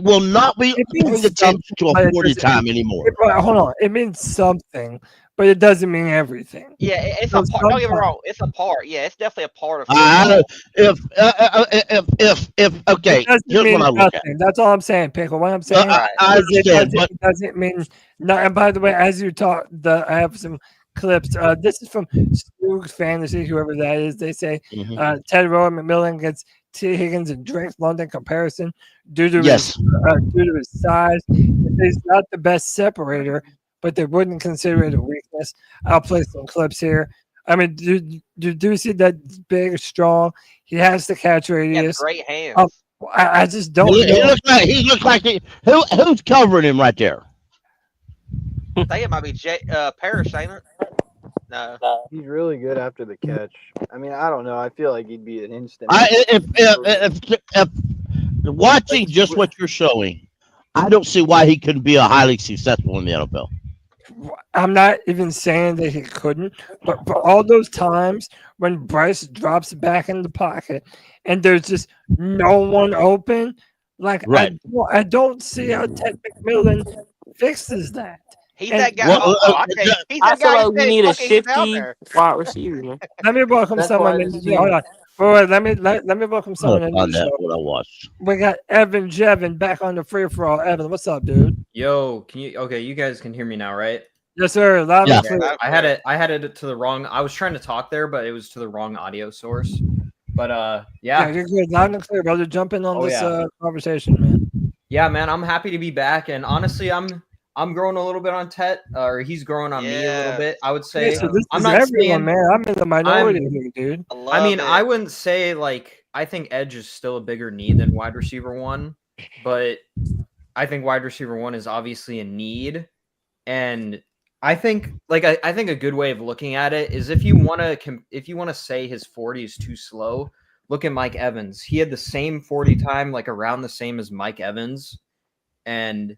will not be paying attention to a 40 time anymore. Hold on. It means something, but it doesn't mean everything. Yeah, it's a part. Don't get me wrong. It's a part. Yeah, it's definitely a part of. If okay, here's what I look at. That's all I'm saying, Pickle. What I'm saying it doesn't mean. No, and by the way, as you talk, I have some clips. This is from Spook's Fantasy, whoever that is. They say Ted Rowan McMillan gets T. Higgins and Drake London comparison due to his size. He's not the best separator, but they wouldn't consider it a weakness. I'll play some clips here. I mean, do you see that big, strong? He has the catch radius. Great hands. I just don't. He looks like who's covering him right there? I think it might be Parrish, ain't it? No. He's really good after the catch. I mean, I don't know. I feel like he'd be an instant. watching just what you're showing, I don't see why he couldn't be a highly successful in the NFL. I'm not even saying that he couldn't, but for all those times when Bryce drops back in the pocket and there's just no one open, like Right. I don't see how Ted McMillan fixes that. He's And- that guy. Well, He's I that feel guy like we that need a fucking he's out shifty there. wide receiver, man. Let me welcome That's someone. why In, this hold on. Wait, let me welcome I'll someone in find the that show. what I watched. We got Evan Jevin back on the free for all. Evan, what's up, dude? Yo, can you? Okay, you guys can hear me now, right? Yes, sir. Loud Yeah. and clear. I had it to the wrong. I was trying to talk there, but it was to the wrong audio source. But Yeah, yeah, you're good. Loud and clear, brother. Jump in on Oh, this yeah. conversation, man. yeah, man, I'm happy to be back, and honestly, I'm growing a little bit on Tet, or he's growing on me a little Yeah. bit. I would say Yeah, so this I'm is not everyone, saying. man. I'm in the minority here, dude. I mean, I would. wouldn't say like I think edge is still a bigger need than wide receiver one, but I think wide receiver one is obviously a need, and I think I think a good way of looking at it is if you want to say his 40 is too slow, look at Mike Evans. He had the same 40 time, like around the same as Mike Evans, and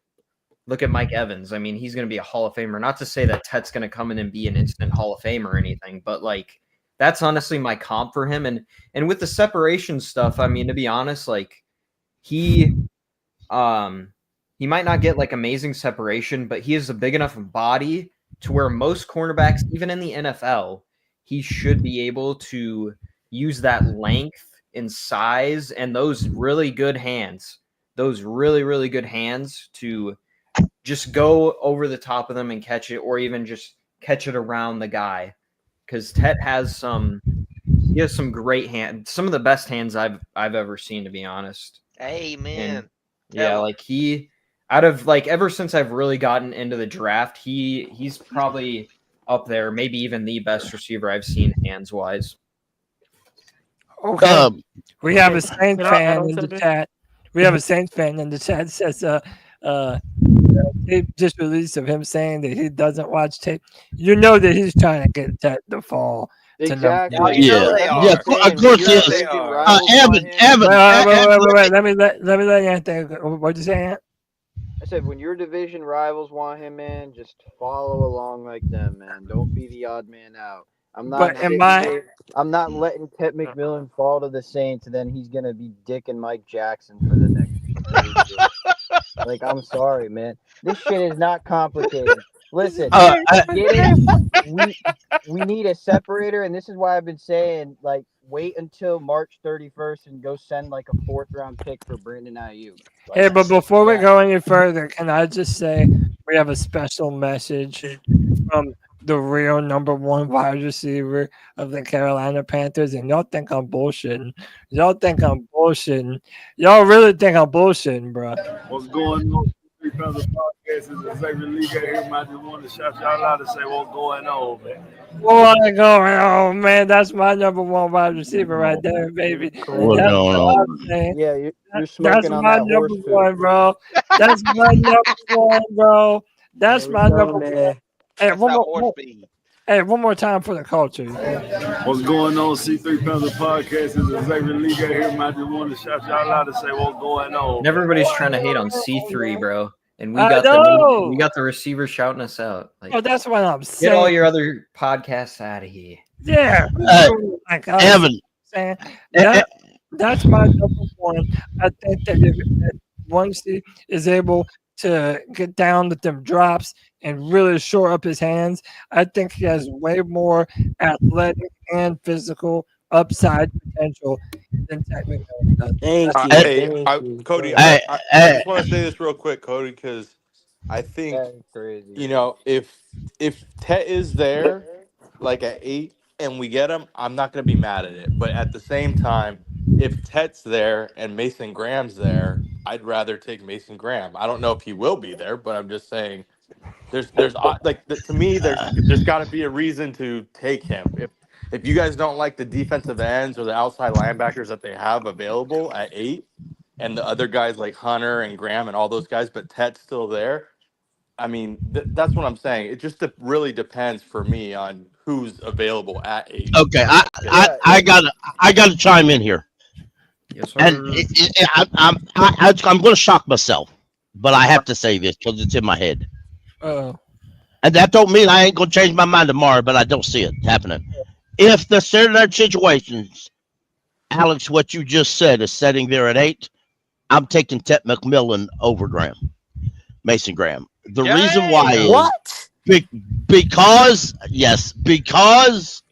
look at Mike Evans. I mean, he's going to be a Hall of Famer. Not to say that Tet's going to come in and be an instant Hall of Fame or anything, but like that's honestly my comp for him. And with the separation stuff, I mean, to be honest, like he might not get like amazing separation, but he has a big enough body to where most cornerbacks, even in the NFL, he should be able to use that length and size and those really good hands, those really, really good hands to just go over the top of them and catch it, or even just catch it around the guy. Because Tet has some great hands, some of the best hands I've ever seen, to be honest. Amen. And yeah, like he out of like ever since I've really gotten into the draft, he's probably up there, maybe even the best receiver I've seen hands wise. Okay. We have a Saints Can I add fan on in the something? chat. We have a Saints fan in the chat says tape just released of him saying that he doesn't watch tape. You know that he's trying to get that to fall to number Exactly. Oh, you know they Yeah, are. of course he is. Evan, Wait, let me let Anthony. What'd you say, Ant? I said, when your division rivals want him, man, just follow along like them, man. Don't be the odd man out. I'm not. I'm not letting Ted McMillan fall to the Saints, and then he's gonna be Dick and Mike Jackson for the next 30 years. Like, I'm sorry, man. This shit is not complicated. Listen, we need a separator, and this is why I've been saying, like, wait until March 31st and go send like a 4th-round pick for Brandon Ayuk. Like, Hey, but before we go any further, can I just say we have a special message from the real number one wide receiver of the Carolina Panthers, and y'all think I'm bullshitting. Y'all think I'm bullshitting. Y'all really think I'm bullshitting, bro. What's going on? C3 Panthers Podcast is a favorite league out here. I just want to shout y'all out and say what's going on, man. What's going on, man? That's my number one wide receiver right there, baby. That's what I'm saying. Yeah, you're That's smoking on my that number horse one, bro. That's my number one, bro. That's my number one. Hey, one more time for the culture. What's going on? C3 Panthers Podcast is a favorite league out here. I just want to shout y'all out and say what's going on. And everybody's trying to hate on C3, bro. And we I got know. we got the receiver shouting us out. Like, Oh, that's what I'm saying. get all your other podcasts out of here. Yeah. Like, Evan. That's my number one. I think that if once he is able to get down with them drops and really shore up his hands, I think he has way more athletic and physical upside potential than technical does. Cody, I just want to say this real quick, Cody, because I think if Tet is there, like at 8, and we get him, I'm not going to be mad at it. But at the same time, if Tet's there and Mason Graham's there, I'd rather take Mason Graham. I don't know if he will be there, but I'm just saying, there's like to me, there's got to be a reason to take him. If you guys don't like the defensive ends or the outside linebackers that they have available at 8, and the other guys like Hunter and Graham and all those guys, but Tet's still there, I mean, that's what I'm saying. It just really depends for me on who's available at 8. Okay, I gotta chime in here. Yes, sir. And I'm going to shock myself, but I have to say this because it's in my head. And that don't mean I ain't going to change my mind tomorrow, but I don't see it happening. If the certain situations, Alex, what you just said is sitting there at 8, I'm taking Ted McMillan over Mason Graham. The reason why is because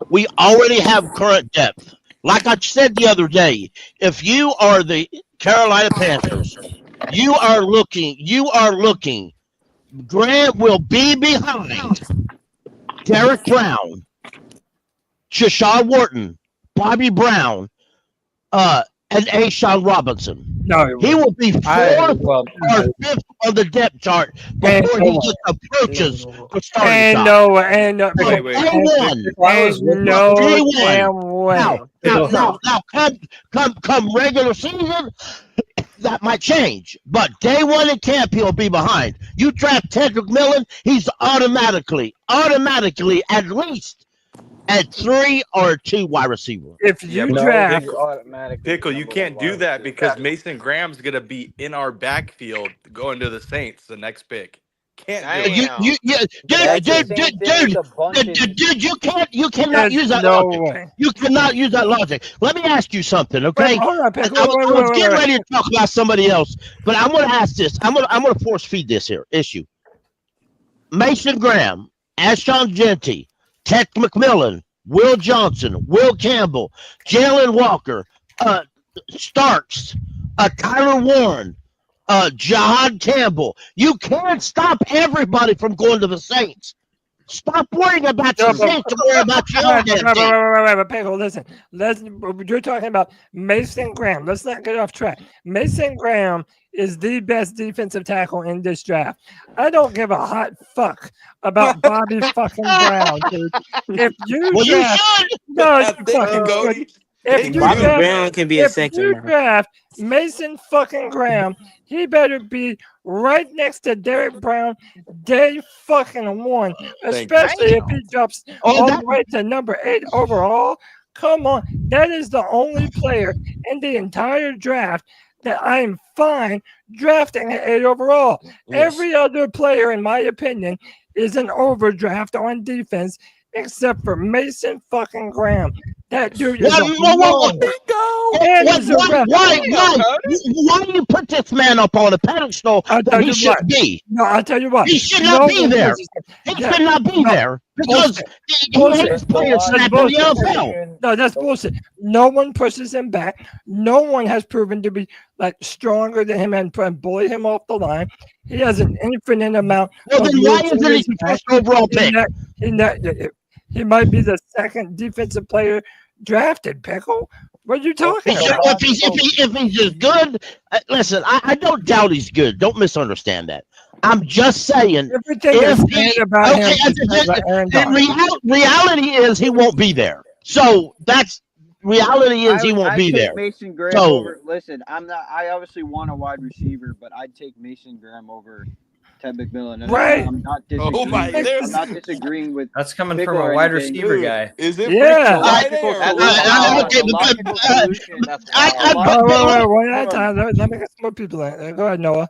we already have current depth. Like I said the other day, if you are the Carolina Panthers, you are looking. Grant will be behind Derek Brown, Shashawn Wharton, Bobby Brown, and Ashawn Robinson. No, he will be fourth or fifth on the depth chart before he just approaches the starting shot. Now, come regular season, that might change. But day one in camp, he'll be behind. You draft Ted McMillan, he's automatically at least at 3 or 2 wide receiver. If you draft Pickle, you can't do that because Mason Graham's gonna be in our backfield going to the Saints the next pick. Can't do dude, you cannot use that logic. You cannot use that logic. Let me ask you something, okay? I was getting ready to talk about somebody else, but I'm gonna ask this. I'm gonna force feed this here issue. Mason Graham, Ashton Genty, Ted McMillan, Will Johnson, Will Campbell, Jalen Walker, Starks, Tyler Warren, Jahad Campbell. You can't stop everybody from going to the Saints. Stop worrying about your Saints and worry about your own damn team. Listen, you're talking about Mason Graham. Let's not get off track. Mason Graham is the best defensive tackle in this draft. I don't give a hot fuck about Bobby fucking Brown, dude. If you draft Mason fucking Graham, he better be right next to Derek Brown day fucking 1, especially if he drops all the way to number 8 overall. Come on, that is the only player in the entire draft that I'm fine drafting at 8 overall. Yes. Every other player, in my opinion, is an overdraft on defense, except for Mason fucking Graham. That dude is why do you put this man up on a pedestal that he should be? No, I'll tell you what. He should not be there. He should not be there because he makes players snap in the NFL. No, that's bullshit. No one pushes him back. No one has proven to be like stronger than him and bully him off the line. He has an infinite amount. Well, then why isn't he the first overall pick? He might be the second defensive player drafted, Pickle. What are you talking about? If he's just good, listen, I don't doubt he's good. Don't misunderstand that. I'm just saying. Reality is he won't be there. So that's reality is he won't be there. Mason Graham over. Listen, I obviously want a wide receiver, but I'd take Mason Graham over Ted McMillan. Right. I'm not disagreeing. I'm not disagreeing with. That's coming from a wide receiver guy. Is it? Yeah. One at a time. Let me get some more people in. Go ahead, Noah.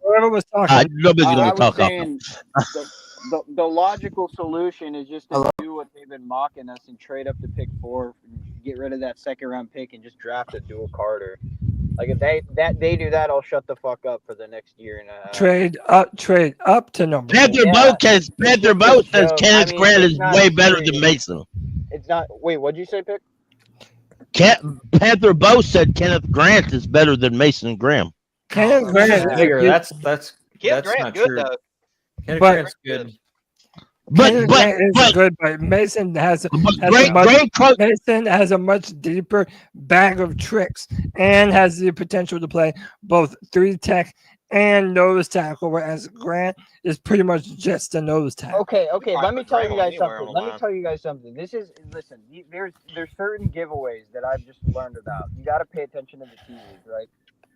Whoever was talking. Nobody's going to talk. The logical solution is just to do what they've been mocking us and trade up to pick 4, get rid of that second round pick, and just draft a dual Carter. Like if they do that, I'll shut the fuck up for the next year and a half. Trade up to number. Panther Boat says Kenneth Grant is way better than Mason. It's not. Wait, what'd you say, Pick? Panther Boat said Kenneth Grant is better than Mason Graham. Kenneth Grant is bigger. That's Kenneth Grant's not good true. though. Kenneth Grant's good. But Mason has a much deeper bag of tricks and has the potential to play both 3 tech and nose tackle, whereas Grant is pretty much just a nose tackle. Okay. Let me tell you guys something. There's certain giveaways that I've just learned about. You got to pay attention to the teams, right?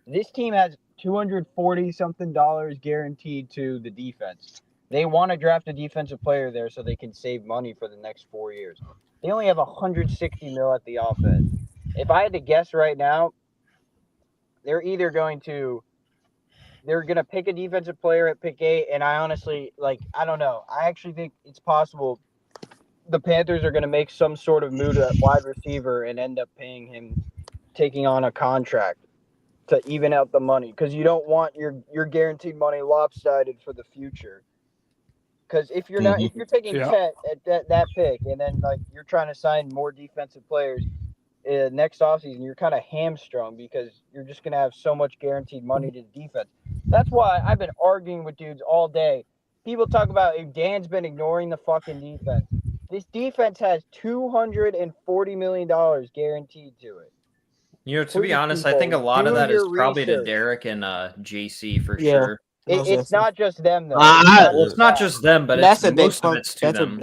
This team has $240 something guaranteed to the defense. They want to draft a defensive player there so they can save money for the next 4 years. They only have 160 mil at the offense. If I had to guess right now, they're either going to pick a defensive player at pick 8, and I honestly, I don't know. I actually think it's possible the Panthers are going to make some sort of move at wide receiver and end up paying him, taking on a contract to even out the money, because you don't want your guaranteed money lopsided for the future. Because if you're not, if you're taking Chet at that pick, and then you're trying to sign more defensive players next offseason, you're kind of hamstrung because you're just going to have so much guaranteed money to defense. That's why I've been arguing with dudes all day. People talk about Dan's been ignoring the fucking defense. This defense has $240 million guaranteed to it. To be honest, I think a lot of that is probably to Derek and JC for sure. It's not just them, though. It's not just them, but that's most of it's to them.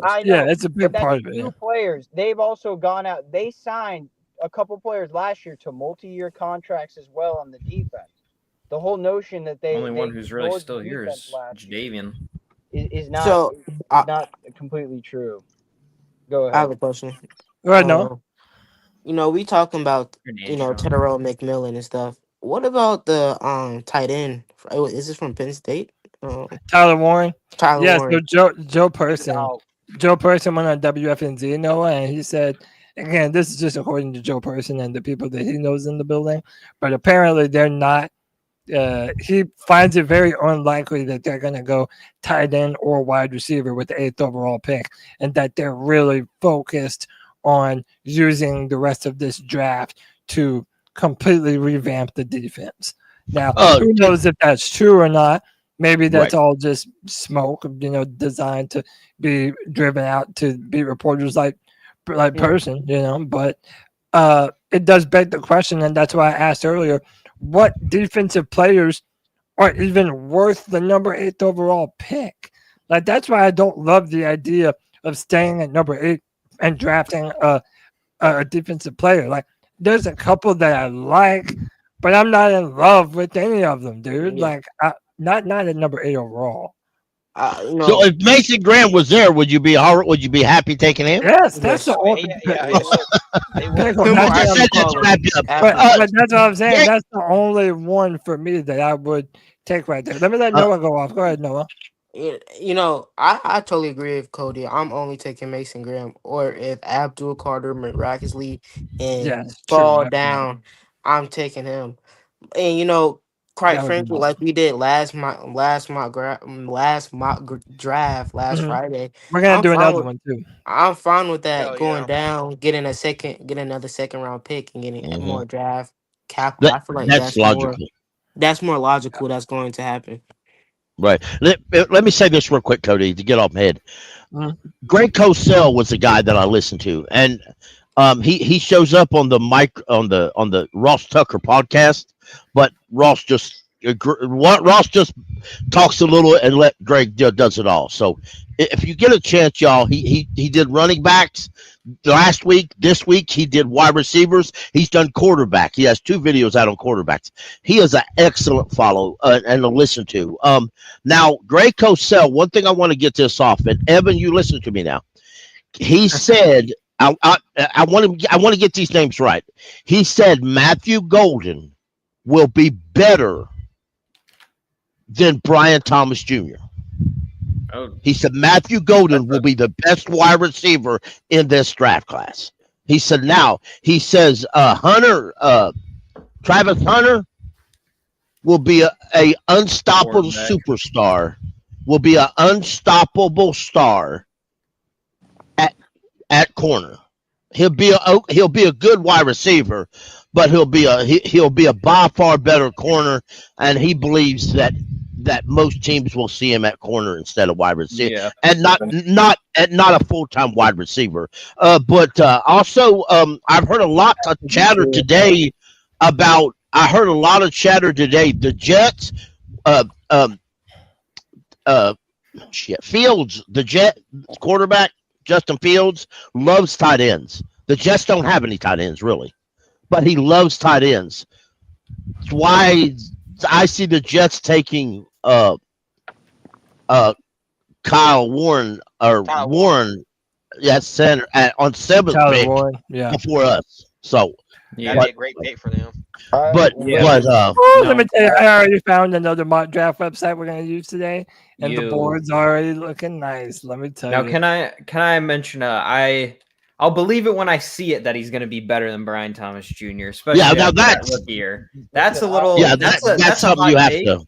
I know. It's a big part of it. Two players. They've also gone out. They signed a couple players last year to multi-year contracts as well on the defense. The whole notion that The only one who's really still here is Jadavian. Is not completely true. Go ahead. I have a question. Right now, we talking about Tedero McMillan and stuff. What about the tight end? Is this from Penn State? Tyler Warren. Warren. So Joe Person went on WFNZ, Noah, and he said, again, this is just according to Joe Person and the people that he knows in the building, but apparently they're not. He finds it very unlikely that they're going to go tight end or wide receiver with the 8th overall pick, and that they're really focused on using the rest of this draft to completely revamp the defense. Now, who knows if that's true or not? Maybe that's all just smoke, designed to be driven out to be reporters like Person, But it does beg the question, and that's why I asked earlier, what defensive players are even worth the number 8th overall pick? That's why I don't love the idea of staying at number 8 and drafting a defensive player. There's a couple that I like, but I'm not in love with any of them, dude. Not at number 8 overall. So if Mason Graham was there, would you be happy taking him? Yes, that's the only. But that's what I'm saying. That's the only one for me that I would take right there. Let me let Noah go off. Go ahead, Noah. I totally agree with Cody. I'm only taking Mason Graham, or if Abdul Carter miraculously fall down, I'm taking him. And quite frankly, like we did last mock draft last Friday, we're gonna do another one too. I'm fine with that. Going down, getting another second round pick, and getting more draft capital. I feel like that's logical. That's more logical. That's going to happen. Right. Let me say this real quick, Cody, to get off my head. Greg Cosell was the guy that I listened to, and he shows up on the mic on the Ross Tucker podcast, but Ross just talks a little and let Greg does it all. So if you get a chance, y'all, he did running backs last week. This week he did wide receivers. He's done quarterback. He has 2 videos out on quarterbacks. He is an excellent follow and to listen to. Now Greg Cosell, one thing I want to get this off, and Evan, you listen to me now. He said, I want to get these names right. He said Matthew Golden will be better than Brian Thomas Jr. He said Matthew Golden will be the best wide receiver in this draft class. He said Travis Hunter will be a unstoppable superstar, will be an unstoppable star at corner. He'll be a good wide receiver, but he'll be a by far better corner, and he believes that most teams will see him at corner instead of wide receiver, and not a full-time wide receiver. But also, I've heard a lot of chatter today about. I heard a lot of chatter today. The Jets, Fields, the Jet quarterback Justin Fields loves tight ends. The Jets don't have any tight ends really, but he loves tight ends. That's why I see the Jets taking Kyle Warren or Kyle Warren, center on 7th Tyler pick Warren, yeah. before us. So, Yeah. That'd be a great pick for them. but Oh, let me tell you, I already found another mock draft website we're going to use today, and the You- board's already looking nice. Let me tell Now, you. can I mention? I'll believe it when I see it that he's going to be better than Brian Thomas Jr. Especially Yeah, now after that that's- rookie year. That's a little. yeah, that's that's a something you hot have take. to.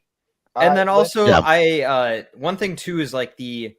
And then also, Yeah. one thing too is like the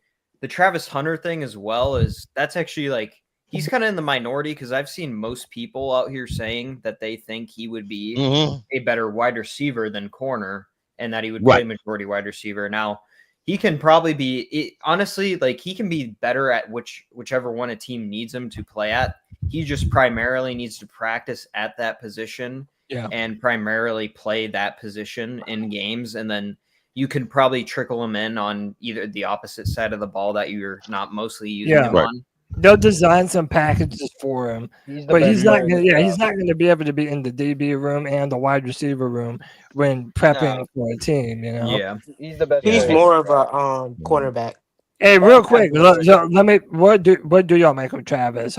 Travis Hunter thing as well. Is that's actually like he's kind of in the minority because I've seen most people out here saying that they think he would be Mhm. a better wide receiver than corner, and that he would Right. play majority wide receiver. Now he can probably be honestly like he can be better at whichever one a team needs him to play at. He just primarily needs to practice at that position and primarily play that position in games, and then you can probably trickle him in on either the opposite side of the ball that you're not mostly using him on. They'll design some packages for him, but he's not gonna. Yeah, he's not going to be able to be in the DB room and the wide receiver room when prepping for a team. You know. Yeah, he's the best. He's player. more of a cornerback. Hey, real quick, let me. What do y'all make of Travis?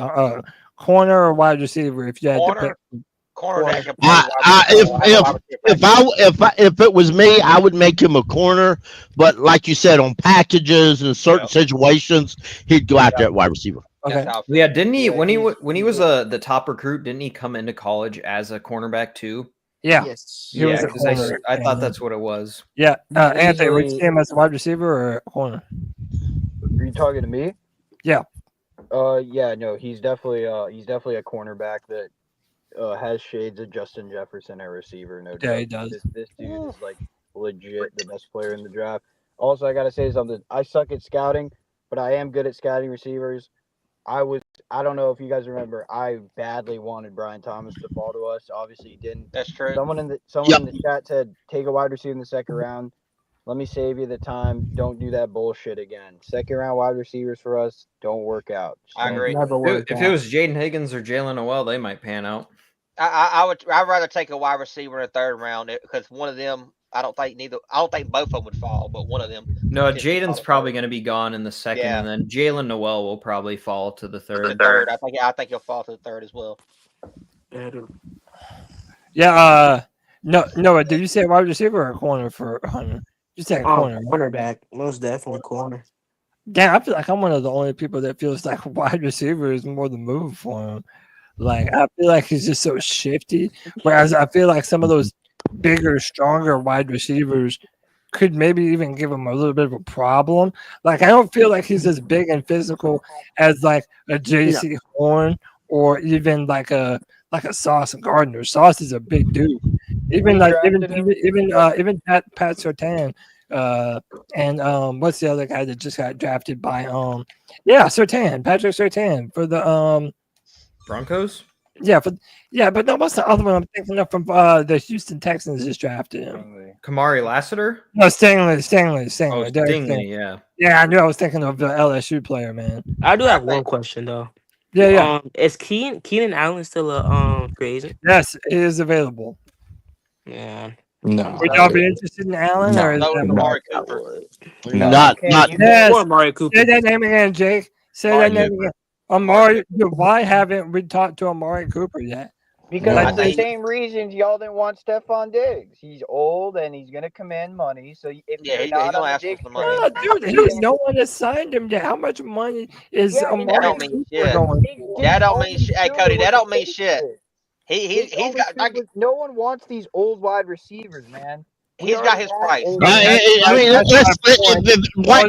Corner or wide receiver? If you had to pick. Corner that can play If it was me, I would make him a corner. But like you said, on packages and certain situations, he'd go out there at wide receiver. Okay. Yeah, didn't he when he was the top recruit? Didn't he come into college as a cornerback too? Yeah. Yes. He was a 'cause corner. I thought that's what it was. Yeah, Anthony, would you Usually- see him as a wide receiver or a corner? Are you talking to me? Yeah. Yeah, no, he's definitely a cornerback that has shades of Justin Jefferson at receiver. No doubt. Yeah, he does. This dude is like legit the best player in the draft. Also, I gotta say something. I suck at scouting, but I am good at scouting receivers. I don't know if you guys remember. I badly wanted Brian Thomas to fall to us. Obviously, he didn't. That's true. Someone in the chat said take a wide receiver in the second round. Let me save you the time. Don't do that bullshit again. Second round wide receivers for us don't work out. Just I don't agree. do it. If it was Jaden Higgins or Jalen Noel, they might pan out. I'd rather take a wide receiver in the third round because one of them I don't think both of them would fall, but one of them. No, Jaden's probably going to be gone in the second, Yeah. and then Jalen Noel will probably fall to the third. The third. I think he'll fall to the third as well. Yeah. No. Did you say wide receiver or a corner for Hunter? You said corner. Cornerback, most definitely corner. Damn, I feel like I'm one of the only people that feels like wide receiver is more the move for him. Like I feel like he's just so shifty. Whereas I feel like some of those bigger, stronger wide receivers could maybe even give him a little bit of a problem. Like I don't feel like he's as big and physical as like a JC Horn or even like a Sauce Gardner. Sauce is a big dude. Even Pat Surtain. And what's the other guy that just got drafted by Surtain, Patrick Surtain for the Broncos? But no, what's the other one I'm thinking of from the Houston Texans just drafted him? Kamari Lassiter? No, Stingley. Oh, Derek Stingley, yeah. Yeah, I knew I was thinking of the LSU player, man. I do have one question though. Yeah. Is Keenan Allen still a free agent? Yes, it is available. Yeah. No. Would y'all be interested in Allen? No. Or is No, that Amari Cooper. No. Not Yes. Or Amari Cooper. Say that name again, Jake. Say that name again. Amari. Why haven't we talked to Amari Cooper yet? Because No. it's the same reasons y'all didn't want Stephon Diggs. He's old and he's gonna command money. So if Yeah, you're he's not gonna on ask the for Diggs some money. train, No one has signed him yet. How much money is Yeah, I mean, that Amari don't mean Cooper shit. going? That don't mean shit. Hey, Cody, that don't mean shit. He's got no one wants these old wide receivers, man. he's got his price. Hold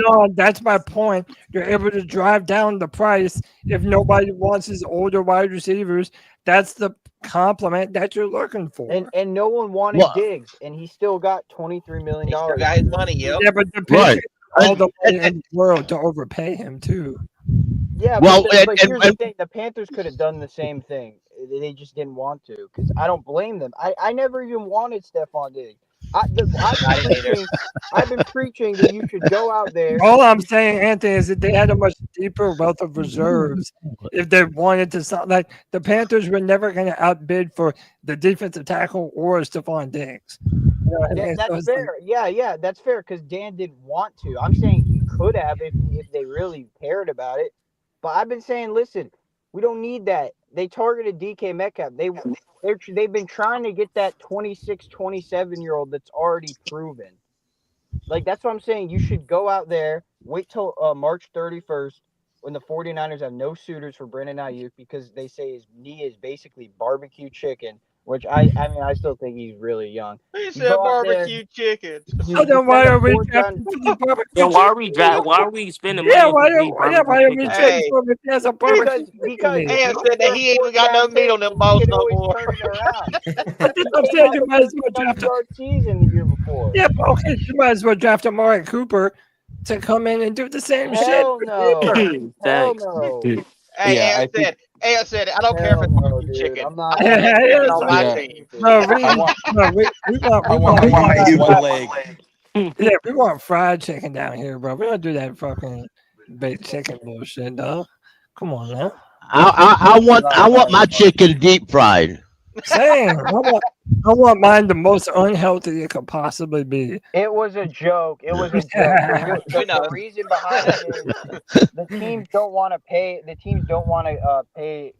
on, that's my point. You're able to drive down the price if nobody wants his older wide receivers. That's the compliment that you're looking for. And no one wanted Diggs, and he still got $23 million. He still got his money, yo. Yeah, but the Patriots all the money in the world to overpay him too. Yeah, Well, but here's the thing: the Panthers could have done the same thing. They just didn't want to, because I don't blame them. I never even wanted Stephon Diggs. I've been preaching that you should go out there. All I'm saying, Anthony, is that they had a much deeper wealth of reserves if they wanted to. Like the Panthers were never going to outbid for the defensive tackle or Stephon Diggs. You know what I mean? That's So it's fair. Yeah, that's fair because Dan didn't want to. I'm saying he could have if they really cared about it. But I've been saying, listen, we don't need that. They targeted DK Metcalf. They've been trying to get that 26, 27-year-old that's already proven. Like, that's what I'm saying. You should go out there, wait till March 31st when the 49ers have no suitors for Brandon Ayuk because they say his knee is basically barbecue chicken, which I mean, I still think he's really young. He You said go out there, barbecue chicken. So then why are we drafting for the barbecue? Yeah, chicken? why are we spending Yeah, money why on these are we barbecue chicken? trading Hey, for if there's a barbecue because chicken? Ant said that he ain't even got no meat on them balls no more. turn it around. But then I'm saying you might as well draft a Start season the year before. yeah, but okay, you might as well draft Amari Cooper to come in and do the same Hell shit. no. Hell Thanks. no. Hey, Yeah, Ant said, I don't care if it's Hell no, barbecue dude. chicken. I'm not. Yeah, I want yeah, it on my yeah. team. No, we I want want one leg. yeah, we want fried chicken down here, bro. We don't do that fucking baked chicken bullshit, dog. Come on now. I want my chicken deep fried. Same. I want mine the most unhealthy it could possibly be. It was a joke. It was a joke. The reason behind it is the teams don't want to pay. The teams don't want to pay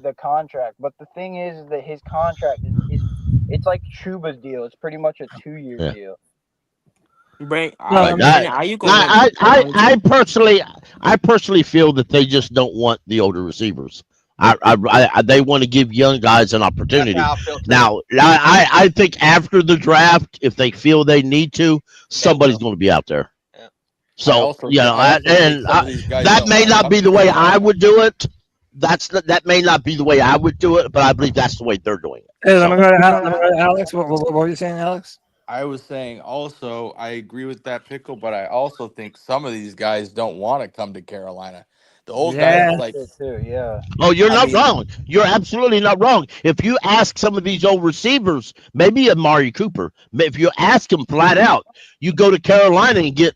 the contract. But the thing is that his contract is it's like Chuba's deal. It's pretty much a 2-year deal. Bring, I personally feel that they just don't want the older receivers. They want to give young guys an opportunity. Now, I think after the draft, if they feel they need to, somebody's going to be out there. Yeah. So that may not be the way I would do it. That may not be the way I would do it, but I believe that's the way they're doing it. Hey, let me go to Alex. What were you saying, Alex? I was saying also, I agree with that pickle, but I also think some of these guys don't want to come to Carolina. The old guys like Oh, you're not wrong. You're absolutely not wrong. If you ask some of these old receivers, maybe Amari Cooper, if you ask him flat out, you go to Carolina and get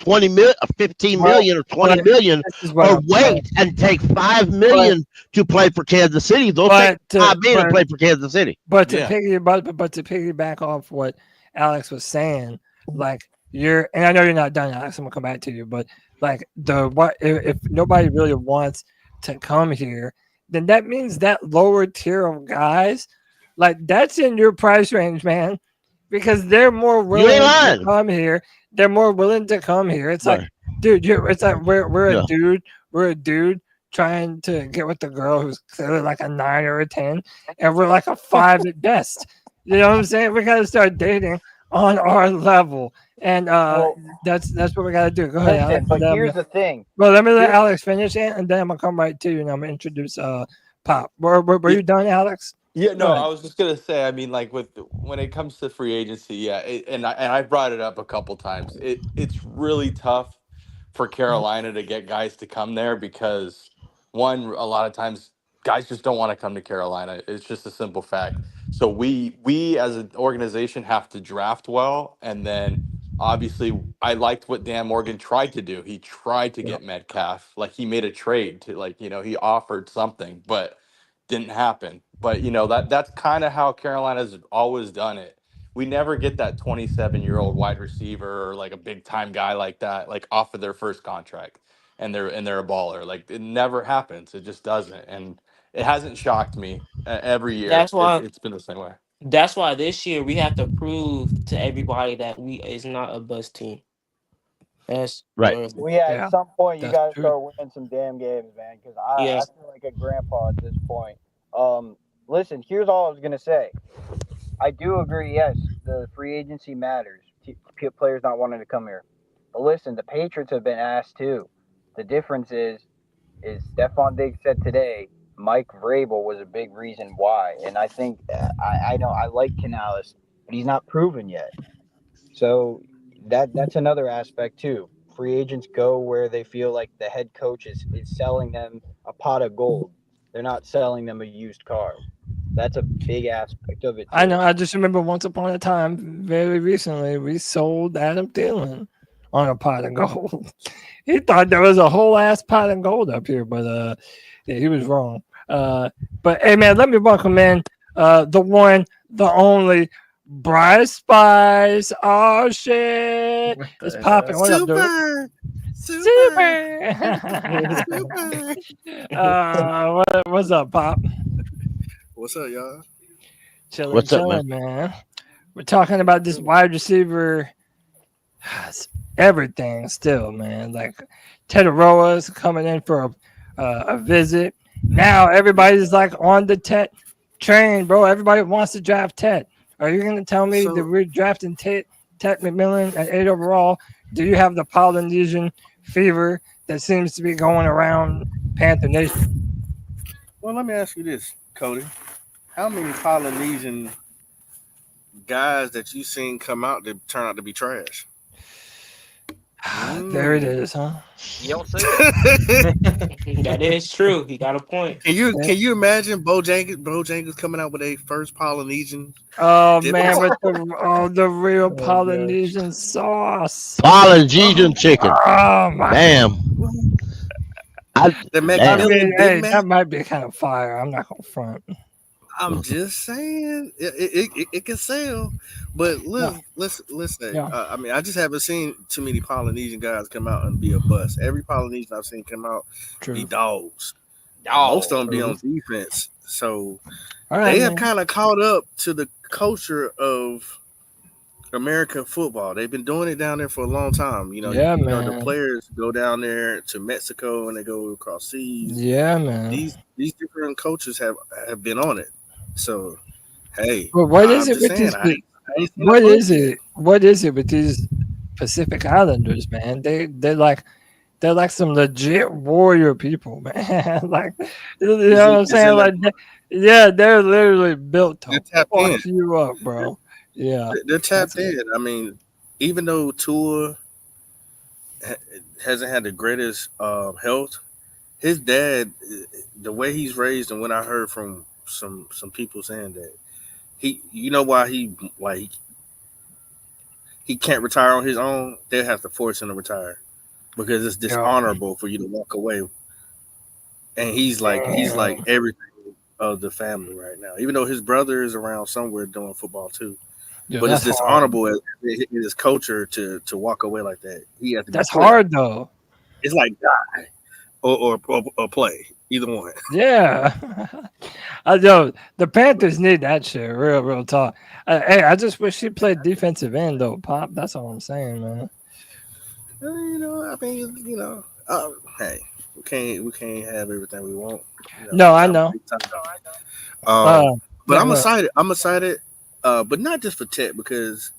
20 million, 15 million, or 20 million, or wait and take 5 million to play for Kansas City. They'll take 5 million to play for Kansas City. But to piggyback off what Alex was saying, like and I know you're not done, Alex. I'm gonna come back to you, but like if nobody really wants to come here, then that means that lower tier of guys, like that's in your price range, man, because they're more willing to come here. They're more willing to come here. It's like, dude, it's like we're a dude trying to get with the girl who's clearly like a 9 or a 10, and we're like a 5 at best. You know what I'm saying? We gotta start dating on our level, and that's what we gotta do. Go ahead, Alex. But here's the thing. Well, let me let Alex finish it, and then I'm gonna come right to you, and I'm gonna introduce Pop. Were you done, Alex? Yeah, no, I was just gonna say. I mean, like when it comes to free agency, and I brought it up a couple times. It's really tough for Carolina to get guys to come there because one, a lot of times guys just don't want to come to Carolina. It's just a simple fact. So we as an organization have to draft well, and then obviously I liked what Dan Morgan tried to do. He tried to get Metcalf, like he made a trade to he offered something, but didn't happen. But that's kind of how Carolina's always done it. We never get that 27-year-old wide receiver or like a big time guy like that, like off of their first contract, and they're a baller. Like it never happens. It just doesn't, and it hasn't shocked me every year. That's why it's been the same way. That's why this year we have to prove to everybody that it's not a bust team. That's right. At some point you got to start winning some damn games, man. Because I feel like a grandpa at this point. Listen, here's all I was gonna say. I do agree. Yes, the free agency matters. Players not wanting to come here. But listen, the Patriots have been asked too. The difference is Stephon Diggs said today, Mike Vrabel was a big reason why. And I think I know I like Canales, but he's not proven yet. So that's another aspect too. Free agents go where they feel like the head coach is selling them a pot of gold. They're not selling them a used car. That's a big aspect of it too. I know. I just remember once upon a time, very recently, we sold Adam Thielen on a pot of gold. He thought there was a whole ass pot of gold up here, but he was wrong. But hey, man, let me welcome in the one, the only Bright Spice. Oh shit! It's popping. What up, dude? Super. What's up, Pop? What's up, y'all? Chilling, man. We're talking about this wide receiver. Everything still, man. Like Teteroa's coming in for a visit. Now everybody's like on the Tet train, bro. Everybody wants to draft Tet. Are you going to tell me that we're drafting Tet McMillan at 8 overall? Do you have the Polynesian fever that seems to be going around Panther Nation? Well, let me ask you this, Cody. How many Polynesian guys that you seen come out that turn out to be trash? There it is, huh? You don't see it. That is true. He got a point. Can you imagine Bojangles coming out with a first Polynesian? Oh man, with the real Polynesian sauce. Polynesian chicken. Oh my damn. That might be kind of fire. I'm not gonna front. I'm just saying it can sell, but let's say I mean I just haven't seen too many Polynesian guys come out and be a bust. Every Polynesian I've seen come out be dogs. Most of them be on defense, so they have kind of caught up to the culture of American football. They've been doing it down there for a long time. You know, the players go down there to Mexico and they go across seas. Yeah, man. These different coaches have been on it. So, hey, well, what is it with these? What is it with these Pacific Islanders, man? They're like some legit warrior people, man. Like, you know what I'm saying? Like, they're literally built to fuck you up, bro. Yeah, they're tapped in. I mean, even though Tua hasn't had the greatest health, his dad, the way he's raised, and when I heard from some people saying that you know why he can't retire on his own, they have to force him to retire because it's dishonorable for you to walk away. And he's like everything of the family right now, even though his brother is around somewhere doing football too. Yeah, but it's dishonorable in his culture to walk away like that. He has to. That's hard though. It's like die or play. Either one. Yeah. I know the Panthers need that shit. Real talk. Hey, I just wish he played defensive end though, Pop. That's all I'm saying, man. You know, I mean, you know, hey, we can't have everything we want. You know, no, I know. But I'm excited. But not just for Tech because,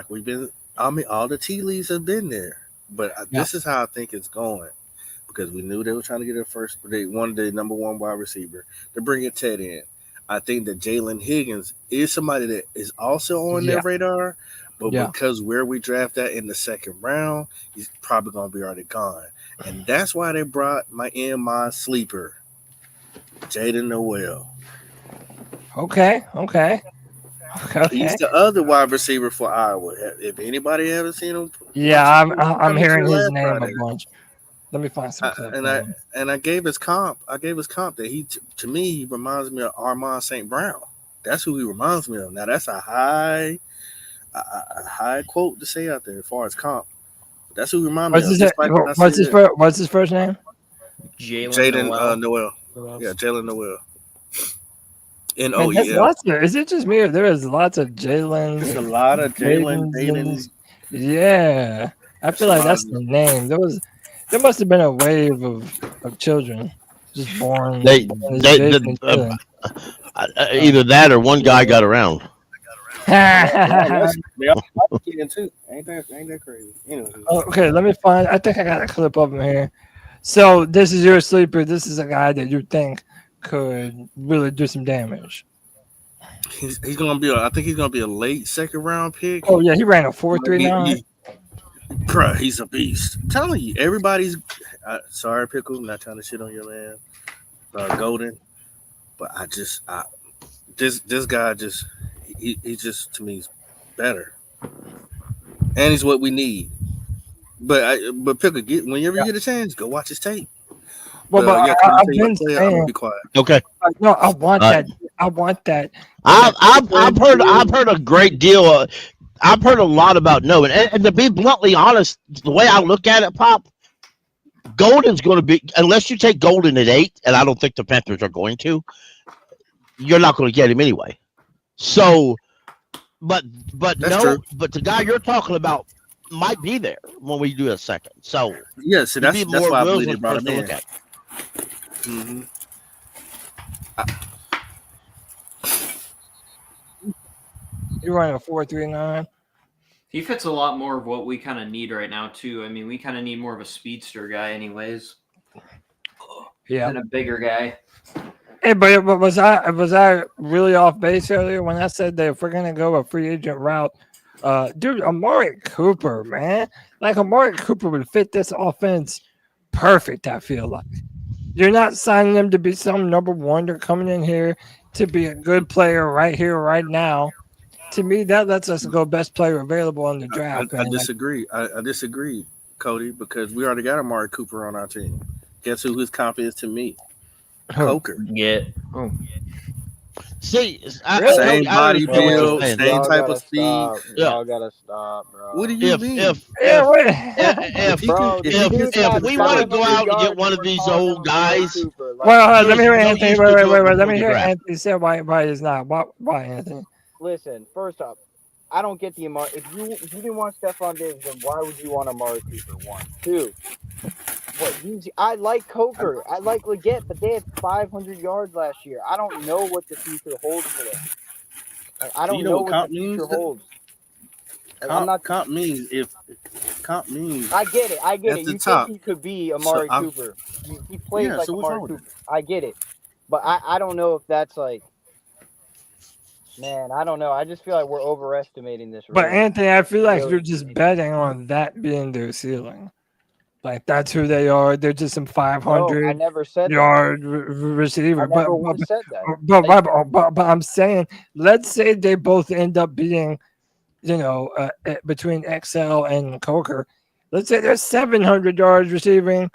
we've been. I mean, all the tea leaves have been there. But this is how I think it's going. Because we knew they were trying to get they wanted the number one wide receiver. They're bringing Ted in. I think that Jalen Higgins is somebody that is also on their radar, but because where we draft that in the second round, he's probably going to be already gone. And that's why they brought my sleeper, Jaden Noel. Okay. He's the other wide receiver for Iowa. If anybody haven't seen him, I'm hearing his name a bunch. Let me find some clip. And I gave his comp. That to me he reminds me of Armand St. Brown. That's who he reminds me of. Now that's a high quote to say out there as far as comp. That's who he reminds me of. What's his first name? Jaden Noel. Yeah, Jalen Noel. Is it just me or there is lots of Jalen? There's a lot of Jalen. Yeah, I feel like that's the name. There must have been a wave of children just born. Either that or one guy got around. They all too. Ain't that crazy? Anyway. Okay, let me find. I think I got a clip of him here. So this is your sleeper. This is a guy that you think could really do some damage. He's gonna be. I think he's gonna be a late second round pick. Oh yeah, he ran a 4.39. Bruh, he's a beast. I'm telling you, everybody's sorry, Pickle. I'm not trying to shit on your man, Golden. But this guy just he just to me is better, and he's what we need. But Pickle, whenever you get a chance, go watch his tape. Well, but I've been saying, okay. No, I want that. I want that. I've heard a great deal. I've heard a lot about Noah, and to be bluntly honest, the way I look at it, Pop, Golden's going to be, unless you take Golden at 8, and I don't think the Panthers are going to. You're not going to get him anyway. So, but the guy you're talking about might be there when we do a second. So yeah, so that's why I believe they brought him in. Mm-hmm. You're running a 4-3-9. He fits a lot more of what we kind of need right now too. I mean, we kind of need more of a speedster guy, anyways. Yeah, than a bigger guy. Hey, but was I really off base earlier when I said that if we're gonna go a free agent route, dude, Amari Cooper, man, like Amari Cooper would fit this offense perfect. I feel like you're not signing him to be some number one. They're coming in here to be a good player right here, right now. To me, that lets us go best player available on the draft. I disagree. I disagree, Cody, because we already got Amari Cooper on our team. Guess who his comp is to me? Coker. Yeah. Oh. See, same body build, same type of speed. Y'all gotta stop, bro. What do you mean? If we want to go out and get one of these old guys, well, let me hear Anthony. Wait. Let me hear Anthony say why he's not. Why Anthony? Listen, first off, I don't get the Amari. If you didn't want Stephon Diggs, then why would you want Amari Cooper? 1, 2. I like Coker. I like Leggett, but they had 500 yards last year. I don't know what the future holds for them. I don't know what the future holds. Comp means comp means. I get it. You think he could be Amari Cooper? He plays like Amari Cooper. I get it, but I don't know if that's like. Man, I don't know. I just feel like we're overestimating this. But Anthony, I feel like you're just betting on that being their ceiling. Like that's who they are. They're just some 500 I never said yard receiver. I never once said that. But I'm saying, let's say they both end up being, between XL and Coker. Let's say there's 700 yards receiving,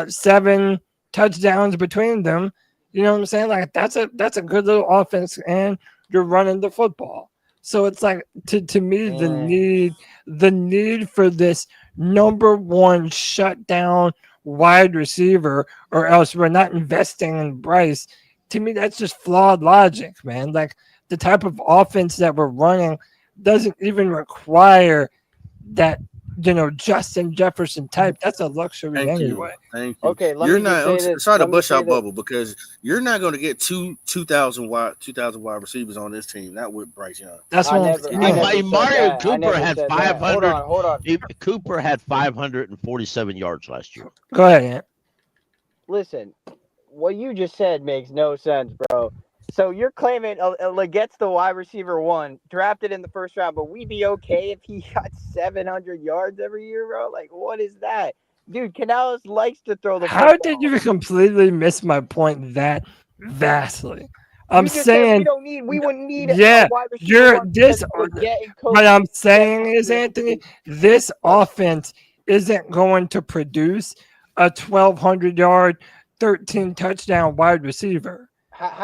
7 touchdowns between them. You know what I'm saying? Like that's a good little offense, and you're running the football. So it's like to me the need for this number one shutdown wide receiver, or else we're not investing in Bryce. To me, that's just flawed logic, man. Like the type of offense that we're running doesn't even require that Justin Jefferson type. That's a luxury anyway. Thank you. Okay, you're not. Sorry to bust out bubble, because you're not going to get 2,000 wide receivers on this team. Not with Bryce Young. That's what Mario Cooper had 500. Hold on. Cooper had 547 yards last year. Go ahead, Ant. Listen, what you just said makes no sense, bro. So you're claiming Leggett's the wide receiver 1, drafted in the first round, but we'd be okay if he got 700 yards every year, bro? Like, what is that? Dude, Canales likes to throw the football. How did you completely miss my point that vastly? I'm saying we wouldn't need a wide receiver. What I'm saying is, Anthony, this offense isn't going to produce a 1,200 yard, 13 touchdown wide receiver.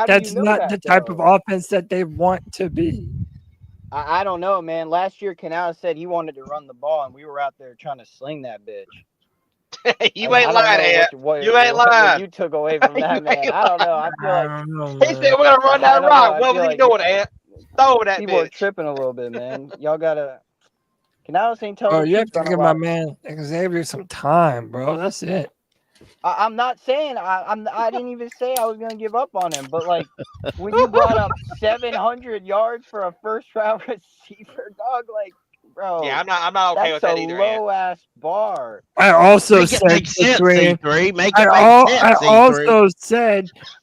That's not the type of offense that they want to be. I don't know, man. Last year, Canales said he wanted to run the ball, and we were out there trying to sling that bitch. You ain't lying, Ant. You ain't lying. You took away from that, man. I don't know. I feel like he said we're gonna run that rock. What was he doing, Ant? Throw that people bitch. Are tripping a little bit, man. Y'all gotta. Canales ain't telling. Bro, you have to give my man Xavier some time, bro. That's it. I'm not saying I didn't even say I was gonna give up on him, but like when you brought up 700 yards for a first round receiver, dog, like, bro. Yeah, I'm not okay with that either. That's a low ass bar. I also said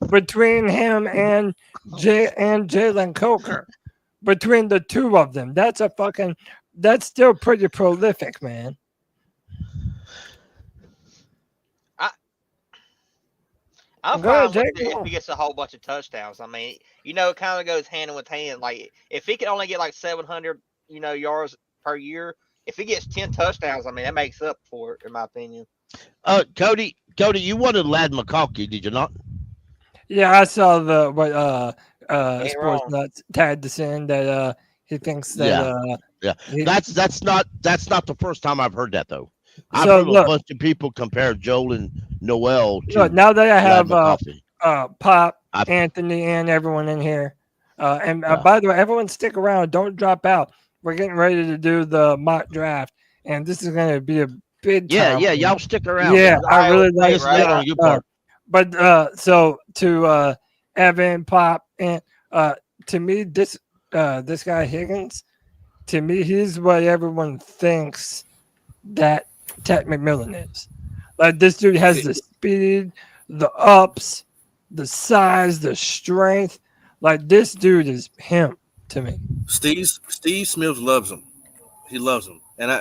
between him and Jalen Coker, between the two of them, that's still pretty prolific, man. I'm fine with it if he gets a whole bunch of touchdowns. I mean, it kind of goes hand in hand. Like, if he can only get like 700, yards per year, if he gets 10 touchdowns, I mean, that makes up for it, in my opinion. Cody, you wanted Lad McConkey, did you not? Yeah, I saw Ain't Sports wrong. Nuts tagged us in that he thinks that Yeah. That's not the first time I've heard that though. I've So heard a look, bunch of people compare Joel and Noel look. to Now that I Vlad have McCoffey. Pop, I- Anthony, and everyone in here, and Yeah. by the way, everyone stick around. Don't drop out. We're getting ready to do the mock draft, and this is going to be a big time. Yeah, y'all stick around. Yeah, man. I really like Just get on your part. But so to Evan, Pop, and to me, this guy Higgins, to me, he's what everyone thinks that Ted McMillan is. Like this dude has the speed, the ups, the size, the strength. Like this dude is him to me. Steve Smith loves him. He loves him. And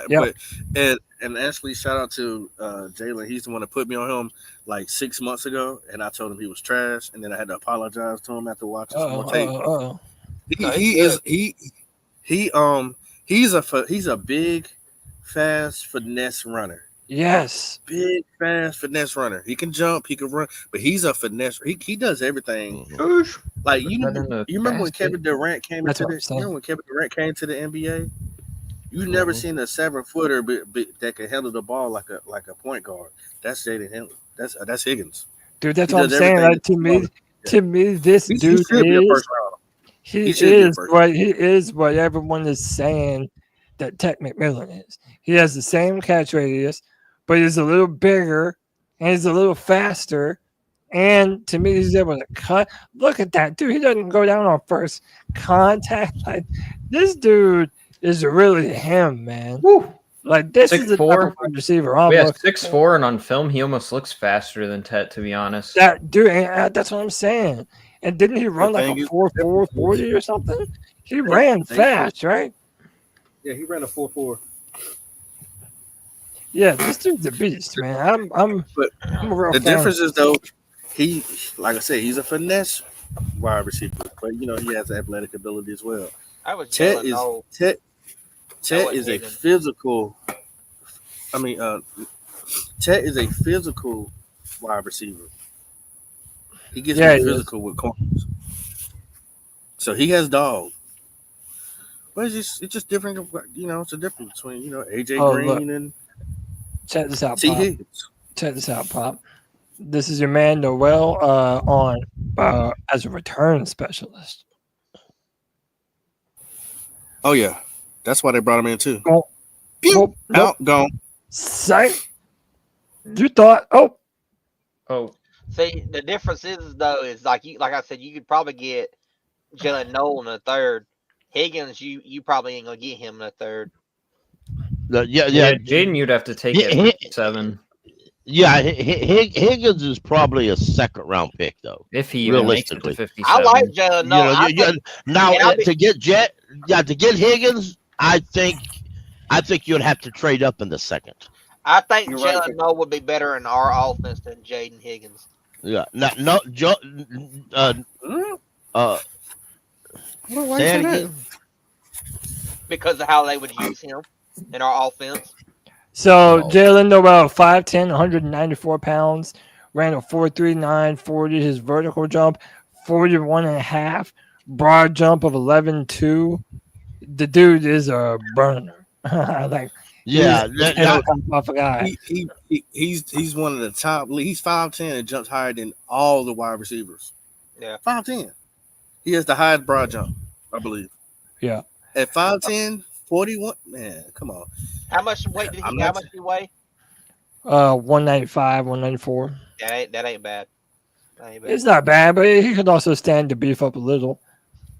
actually, shout out to Jalen. He's the one that put me on him like 6 months ago, and I told him he was trash, and then I had to apologize to him after watching some more tape. He's a big, fast finesse runner. Yes, big, fast finesse runner. He can jump, he can run, but he's a finesse. He does everything. Like you remember when Kevin Durant came into the NBA? You never seen a 7-footer that can handle the ball like a point guard. That's Jaden Henley. That's Higgins. Dude, that's what I'm saying. Like, to me, this dude is what everyone is saying that Ted McMillan is. He has the same catch radius, but he's a little bigger and he's a little faster. And to me, he's able to cut. Look at that, dude. He doesn't go down on first contact. Like this dude is really him, man. Woo. Like this is the type of receiver. Almost 6'4", and on film, he almost looks faster than Tet, to be honest. That dude, that's what I'm saying. And didn't he run like a 4.4 40 or something? He ran fast, right? Yeah, he ran a 4.4. Yeah, this dude's a beast, man. I'm a real the fan. difference is though, he, like I said, he's a finesse wide receiver, but you know he has athletic ability as well. Ted is a physical. Ted is a physical wide receiver. He gets more physical with corners, so he has dog. But it's just different. You know, it's a difference between AJ Green and check this out, T. Pop. Higgins. Check this out, Pop. This is your man Noel on as a return specialist. Oh yeah, that's why they brought him in too. Nope. Gone. Sight. You thought? See, the difference is though is like I said, you could probably get Jalen Noel in the third. Higgins, you probably ain't gonna get him in the third. Jaden, you'd have to take it at 7. Yeah, Higgins is probably a second-round pick, though. If he even makes it to 57. I like Jalen Noel. To get Higgins, I think you'd have to trade up in the second. I think Jalen Noel would be better in our offense than Jaden Higgins. Yeah, say it again. Because of how they would use him in our offense. So Jalen Noel, 5'10", 194 pounds, ran a 4.39 40. His vertical jump, 41.5. Broad jump of 11.2. The dude is a burner. He's a guy. He's one of the top. He's 5'10" and jumps higher than all the wide receivers. Yeah, 5'10". He has the highest broad jump, I believe. Yeah. At 5'10", 41. Man, come on. How much weight did he? How much did he weigh? 195, 194. That ain't bad. It's not bad, but he could also stand to beef up a little.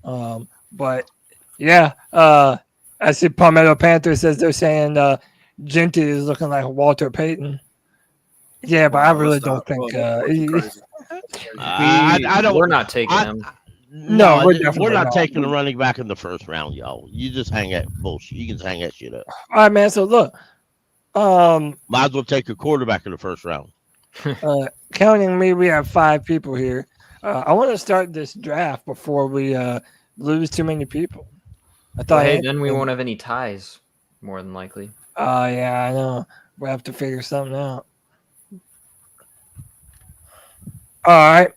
But yeah, I see Palmetto Panthers says they're saying Genty is looking like Walter Payton. Yeah, but I really don't think. We're not taking him. No, we're not taking the running back in the first round, y'all. You just hang that bullshit. You can hang that shit up. All right, man. So look, might as well take a quarterback in the first round. Counting me, we have 5 people here. I want to start this draft before we lose too many people. Then we won't have any ties, more than likely. Oh yeah, I know. We'll have to figure something out. All right.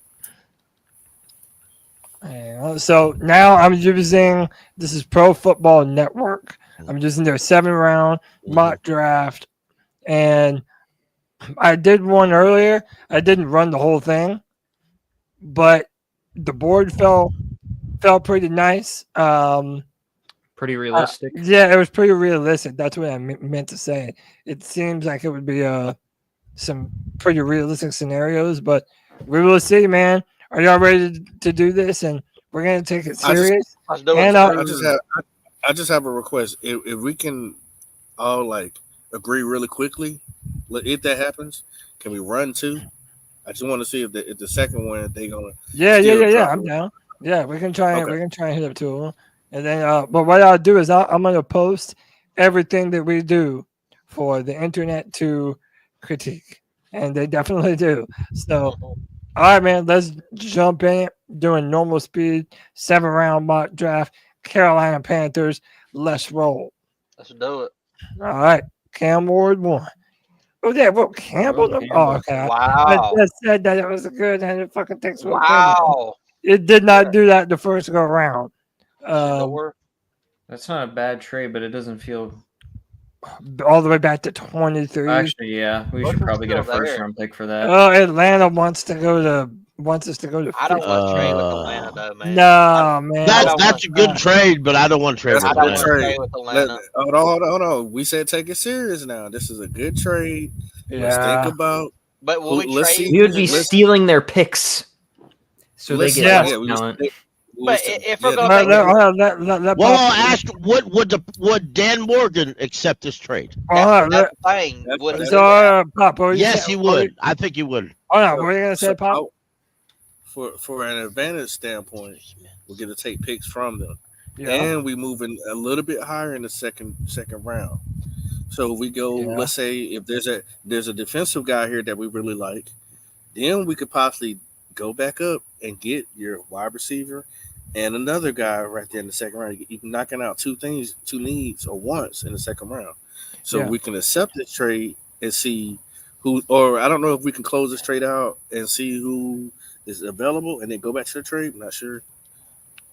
So now I'm using this is Pro Football Network. I'm using their 7-round mock draft, and I did one earlier. I didn't run the whole thing, but the board felt pretty nice. Pretty realistic. Yeah, it was pretty realistic. That's what I meant to say. It seems like it would be some pretty realistic scenarios, but we will see, man. Are y'all ready to do this? And we're gonna take it serious. I just have a request. If we can all like agree really quickly, if that happens, can we run two? I just want to see if the second one they gonna. Yeah. I'm down. Yeah, we can try. Okay. We can try and hit up two of them, and then. But what I'll do is I'm gonna post everything that we do for the internet to critique, and they definitely do. So, all right, man, let's jump in. Doing normal speed, 7-round mock draft. Carolina Panthers. Let's roll. Let's do it. All right, Cam Ward 1. Oh, yeah, well, Campbell. Oh, okay. Wow. I just said that it was good, and it fucking takes. Wow. It did not do that the first go round. That's not a bad trade, but it doesn't feel all the way back to 23. Actually, yeah, we should probably get a first-round pick for that. Oh, Atlanta wants us to go to. I don't want to trade with Atlanta, though, man. No, man. That's a good trade, but I don't want to trade with Atlanta. Hold on. We said take it serious now. This is a good trade. Yeah. Let's think about. But will we trade? We would be stealing their picks, so they get talent. But if we're gonna I'll ask, would Dan Morgan accept this trade? That's the thing. Pop, yes, he would. I think he would. Hold on, what are you gonna say, Pop? For an advantage standpoint, we're going to take picks from them, Yeah. and we move in a little bit higher in the second round. So we go. Let's say if there's a defensive guy here that we really like, then we could possibly go back up and get your wide receiver and another guy right there in the second round. You can knocking out two needs or wants in the second round. So we can accept this trade and see who, or I don't know if we can close this trade out and see who is available and then go back to the trade. I'm not sure.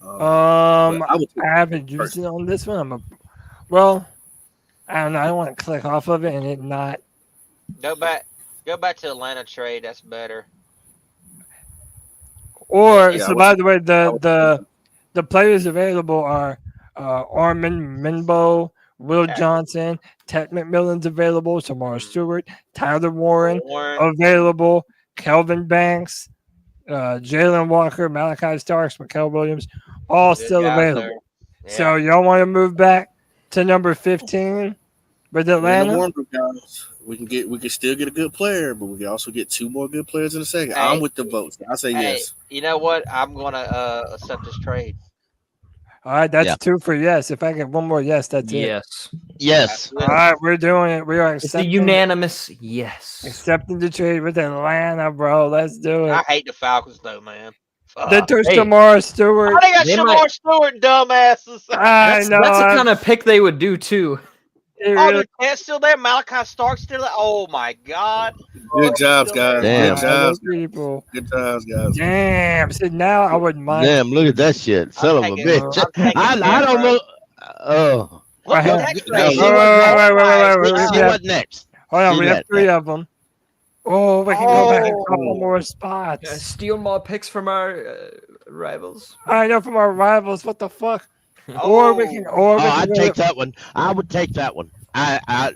I haven't used it on this one. I don't know. I don't want to click off of it and it not. Go back to Atlanta trade. That's better. Or by the way, the players available are Armin Minbo, Will Johnson, Ted McMillan's available, Samara Stewart, Tyler Warren available, Kelvin Banks, Jalen Walker, Malachi Starks, Mikael Williams, all still available. Yeah. So y'all want to move back to number 15 with Atlanta? We can still get a good player, but we can also get two more good players in a second. I'm with the votes. I say yes. You know what? I'm gonna accept this trade. All right, that's 2 for yes. If I get one more yes, that's it. Yes. All right, we're doing it. We are accepting. It's a unanimous yes. Accepting the trade with Atlanta, bro. Let's do it. I hate the Falcons, though, man. They took Samara Stewart. They got Samara Stewart, dumbasses. I know. That's the kind of pick they would do, too. The Ted's still there. Malachi Stark's still there. Oh, my God. Good jobs, guys. Damn. Good jobs. People. Good jobs, guys. Damn. See, now I wouldn't mind. Damn, look at that shit. Son of a bitch. I don't know. Oh. Wait. What next? Hold on. We have 3 of them. Oh, we can go back a couple more spots. Steal more picks from our rivals. I know, from our rivals. What the fuck? Or we can. I'd take that one. I would take that one. I'm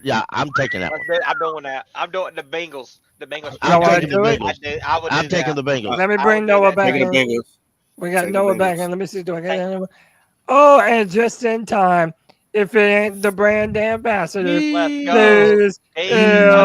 taking that one. I'm doing that. I'm doing the Bengals. The Bengals. I'm taking the Bengals. I'm taking the Bengals. Let me bring Noah back in. We got Noah back in. Let me see. Do I get anyone? Oh, and just in time. If it ain't the brand ambassador, let's go.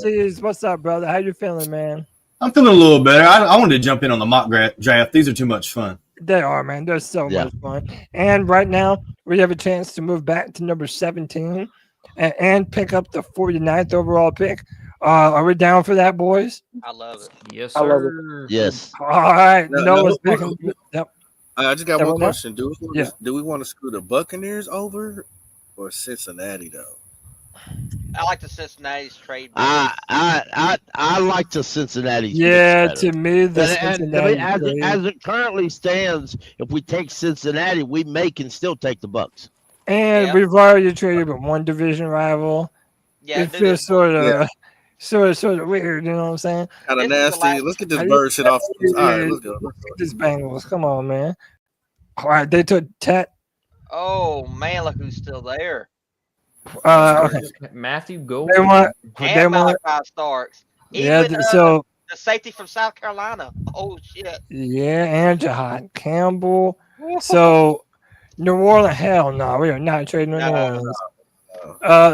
Jeez, what's up, brother? How you feeling, man? I'm feeling a little better. I wanted to jump in on the mock draft. These are too much fun. They are, man. They're so much fun. And right now, we have a chance to move back to number 17 and pick up the 49th overall pick. Are we down for that, boys? I love it. Yes, sir. I love it. Yes. All right. Noah's back. Yep. I just got one question. Do we want to screw the Buccaneers over or Cincinnati though? I like the Cincinnati's trade. I like the Cincinnati's Yeah, picks better. to me, the And to me, Cincinnati as trade. it currently stands, if we take Cincinnati, we can still take the Bucks. And we've already traded with one division rival. Yeah, It feels sort of weird, you know what I'm saying? Kind of nasty. Let's get this bird shit off. All right, let's go. Let's get this Bengals. Come on, man. All right, they took Tet. Oh man, look who's still there. Okay. Matthew Gold. They want. And Malachi Starks. Yeah, Even, so the safety from South Carolina. Oh shit. yeah, and Jahad Campbell. So New Orleans, hell no, we are not trading with New Orleans.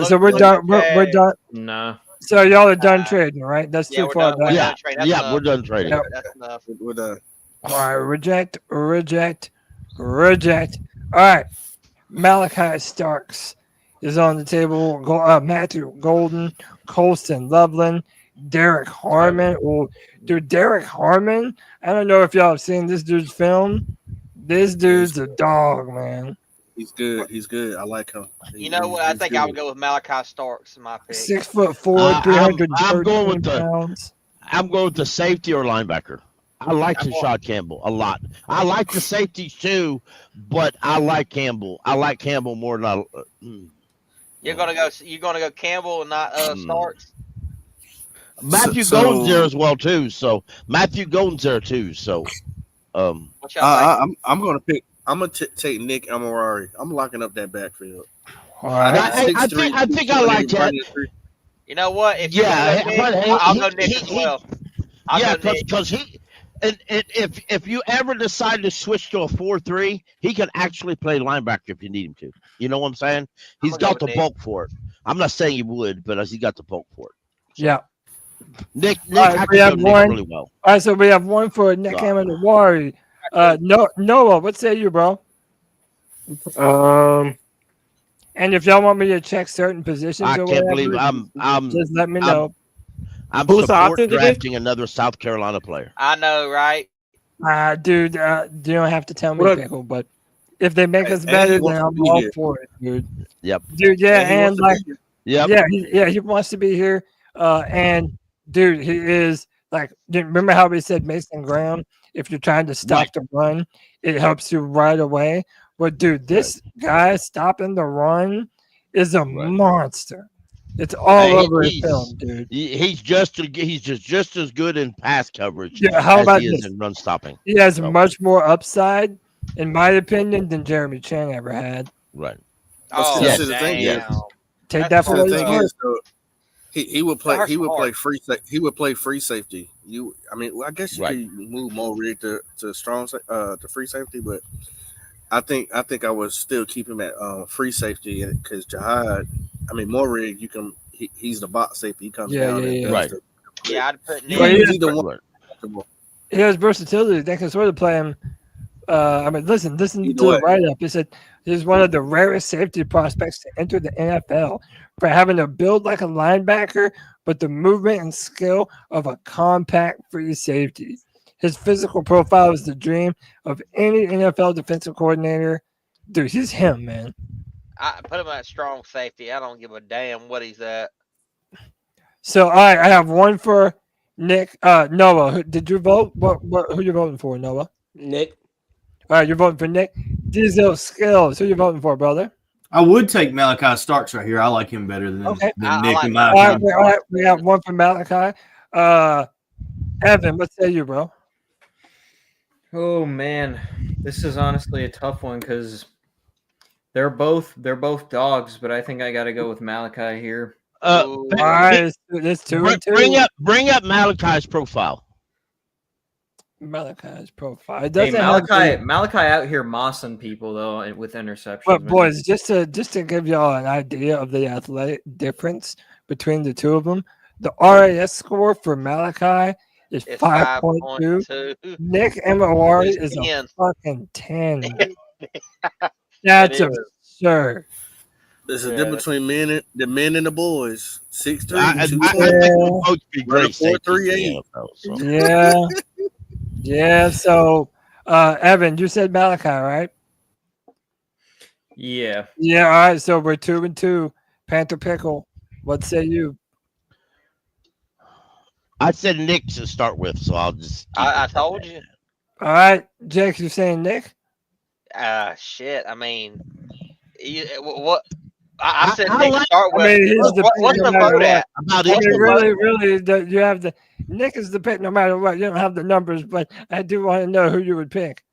So we're done. We're done. Nah. So y'all are done trading, right? That's too far back. Yeah, we're done trading. Yep. That's enough. We're done. All right, reject. All right, Malachi Starks is on the table. Matthew Golden, Colston Loveland, Derek Harmon. Oh, dude, Derek Harmon. I don't know if y'all have seen this dude's film. This dude's a dog, man. He's good. He's good. I like him. You know what? I think I would go with Malachi Starks in my pick. 6'4", 313 pounds. I'm going with the safety or linebacker. I like Rashad Campbell a lot. I like the safeties too, but I like Campbell. I like Campbell more than I. You're gonna go Campbell and not Starks. Matthew Golden's there as well too. So Matthew Golden's there too. So, I'm gonna pick. I'm gonna take Nick Amorari. I'm locking up that backfield. All right. I think I like that. You know what? If I'll go Nick as well. Because he. And if you ever decide to switch to a 4-3, he can actually play linebacker if you need him to. You know what I'm saying? He's got the bulk for it. I'm not saying he would, but he got the bulk for it. So. Yeah. Nick we have one really well. All right, so we have one for Nick Amorari. Noah, what say you, bro? And if y'all want me to check certain positions, I can't believe I'm just let me know. I'm drafting another South Carolina player. I know, right? Dude, you don't have to tell me, Pickle, but if they make us better, then I'm all for it, dude. Yep. Dude, yeah, and like, yep. he wants to be here. And dude, he is like, remember how we said Mason Graham? If you're trying to stop the run, it helps you right away. But dude, this guy stopping the run is a monster. It's all over his film, dude. He's just as good in pass coverage how about he is this? in run stopping. He has much more upside, in my opinion, than Jeremy Chang ever had. Right. The thing is, take that for what it is. He would play. He would play free. He would play free safety. I guess you could move Mo Rig to strong to free safety, but I think I would still keep him at free safety because Jahad. Mo Rig, he's the box safety. He comes down. Right. I'd put Nick. He has versatility. They can sort of play him. Listen to the write-up. It said he's one of the rarest safety prospects to enter the NFL for having a build like a linebacker, but the movement and skill of a compact free safety. His physical profile is the dream of any NFL defensive coordinator. Dude, he's him, man. I put him at strong safety. I don't give a damn what he's at. So, all right, I have one for Nick. Noah, did you vote? Who you voting for, Noah? Nick. All right, you're voting for Nick. Diesel Skills. Who you voting for, brother? I would take Malachi Starks right here. I like him better than Nick. In my opinion. All right, we have one for Malachi. Evan, what say you, bro? Oh man, this is honestly a tough one because they're both dogs, but I think I got to go with Malachi here. All right, it's 2-2. Bring up Malachi's profile. Malachi's profile. Malachi out here mossing people though with interceptions. But boys, just to give y'all an idea of the athletic difference between the two of them, the RAS score for Malachi is 5.2. Nick Amorari is a fucking 10. That's absurd. There's a difference between the men and the boys. 6'3", I think we'll both be great 4'3", 8. Yeah. So, Evan, you said Malachi, right? Yeah. Yeah. All right. So we're 2-2. Panther Pickle. What say you? I said Nick to start with, so I'll just. I told you. All right, Jake, you're saying Nick? Shit. I mean, what? I said I Nick like- to start I with. mean, he's the What's pick the no matter vote what. at? About I it. mean, really, you have the Nick is the pick no matter what. You don't have the numbers, but I do want to know who you would pick.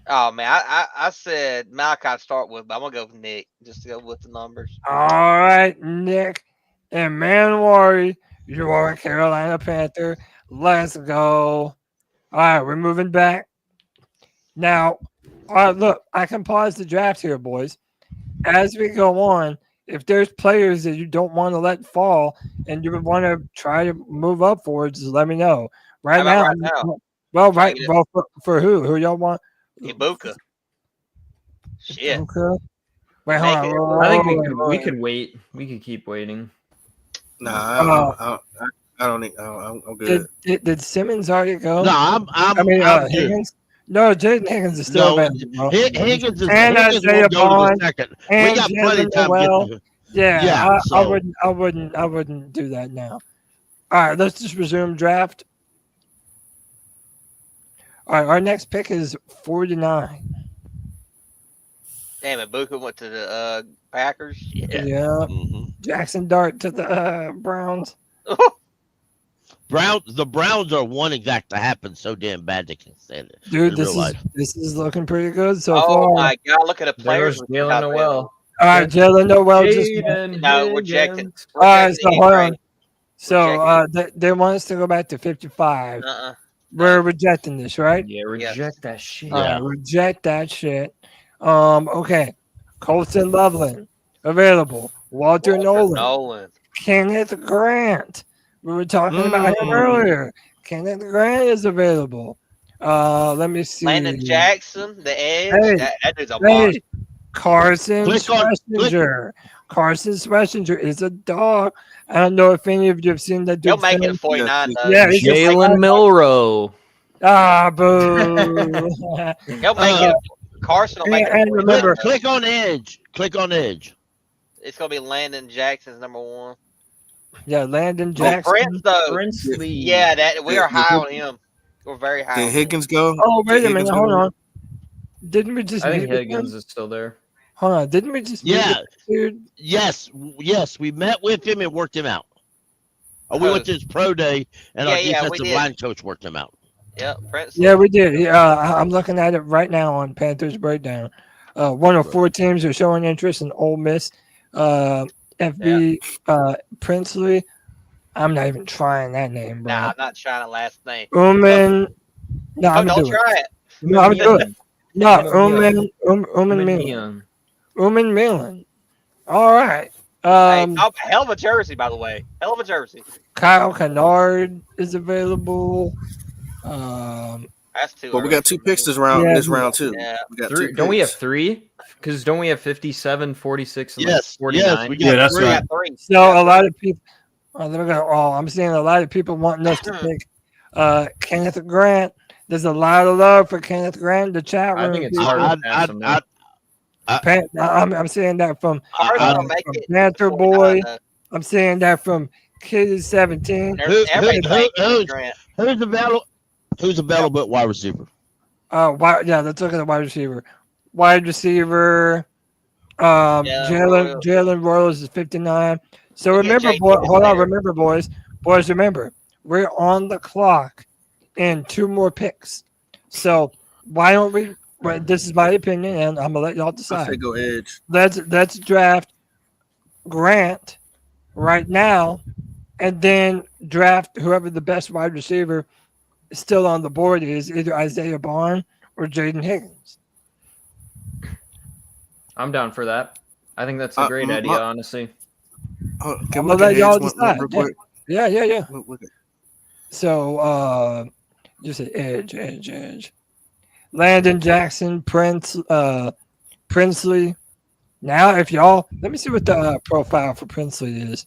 Oh man, I said Malachi to start with, but I'm gonna go with Nick just to go with the numbers. All right, Nick and Manwari, you are a Carolina Panther. Let's go. All right, we're moving back. Now, all right, look, I can pause the draft here, boys. As we go on, if there's players that you don't want to let fall and you would want to try to move up forwards, just let me know. Right How now, about right now? well, Try right, to get well, for who? Who y'all want? Ibuka. Shit. Okay. Wait, Make hold it. on. I think hold we on. could wait. We could keep waiting. Nah, I don't need. I'm good. Did Simmons already go? No, I'm good. Higgins. No, Jaden Higgins is still No, available. bro. Higgins is And Higgins Isaiah will go to the Bond second. We and got plenty of Jalen time Noel. to get Yeah, Yeah, I so- wouldn't do that now. All right, let's just resume draft. All right, our next pick is 49. Damn it, Ibuka went to the Packers. Yeah. Yeah. Mhm. Jackson Dart to the Browns. The Browns are one exact to happen so damn bad they can stand it. Dude, in real life. this is looking pretty good so Oh far. my God! Look at the players. There's we got Jalen available. Noel. All right, Jalen Noel just Jaden No, rejected. Higgins. all right, Rejected so the hold trade. on. So they want us to go back to 55. We're rejecting this, right? Yeah, reject that shit. All right, reject that shit. Okay. Colton Loveland, available. Walter Nolan. Kenneth Grant. We were talking about him earlier. Kenneth Grant is available. Let me see. Landon Jackson, the edge. Hey, that dude's a monster. Carson Click on- Schlesinger. Carson Schlesinger is a dog. I don't know if any of you have seen that dude. He'll make it film. a 49 though. Yeah, he's just Jalen like- Milrow. Ah, boo. He'll make it. Carson will make it. a and 49 remember- though. Click on Edge. Click on Edge. It's gonna be Landon Jackson's number one. Yeah, Landon Jackson. Prince though. Princely. Yeah, that we are Yeah, high yeah. on him. We're very high. Did on Higgins go? Oh, wait Did a minute. Higgins Hold go? on. Didn't we just I think meet with Higgins him? is still there. Hold on. Didn't we just meet Yeah. with this dude? Yes. We met with him and worked him out. We went to his pro day, and our we defensive did. line coach worked him out. Yeah, Prince. Yeah, we did. I'm looking at it right now on Panthers Breakdown. One of 4 teams are showing interest in Ole Miss. FB Princely. I'm not even trying that name, bro. Nah, I'm not trying to last name. Uman. No, Oh, I'm don't doing try it. No, I'm doing No, Uman Milan. Milan. Uman Milan. All right. Hey, hell of a jersey, by the way. Hell of a jersey. Kyle Kennard is available. That's two. But we got 2 picks this round. Yeah, this round too. yeah. We got Three, 2 don't we have picks. 3? Because don't we have 57, 46, and Yes, 49? we got Yeah, that's We right. got 3. So a lot of people. I'm seeing a lot of people wanting us to pick Kenneth Grant. There's a lot of love for Kenneth Grant in the chat room. I think it's people. hard to pass him now. I'm seeing that from Carson will make it. Panther 49 Boy. though. I'm seeing that from Kid 17. Everybody's making Grant. Who's available? Who's available at wide receiver? Let's look at the wide receiver. Wide receiver. Jalen Royals is 59. So Look at remember, Jake hold on. there. Remember, boys, remember, we're on the clock in 2 more picks. So why don't we? Well, this is my opinion, and I'm gonna let y'all I say decide. go edge. Let's draft Grant right now, and then draft whoever the best wide receiver still on the board is, either Isaiah Bond or Jaden Higgins. I'm down for that. I think that's a great idea, honestly. Can I'm we gonna look let at y'all edge decide. real quick? Yeah. Look at- So just say edge. Landon Jackson, Princely. Now, if y'all let me see what the profile for Princely is.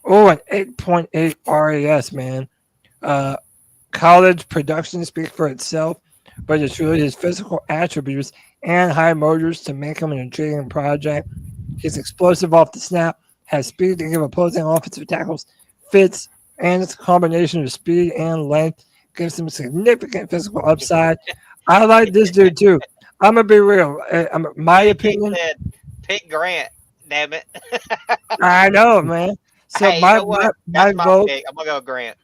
Oh, an 8.8 RAS, man. College production speaks for itself, but it's really his physical attributes and high motors to make him an intriguing project. He's explosive off the snap, has speed to give opposing offensive tackles fits, and its combination of speed and length gives him significant physical upside. I like this dude too. I'm gonna be real. My opinion. He said, pick Grant. Damn it. I know, man. So Hey, my you know what? my That's my vote. pick. I'm gonna go Grant.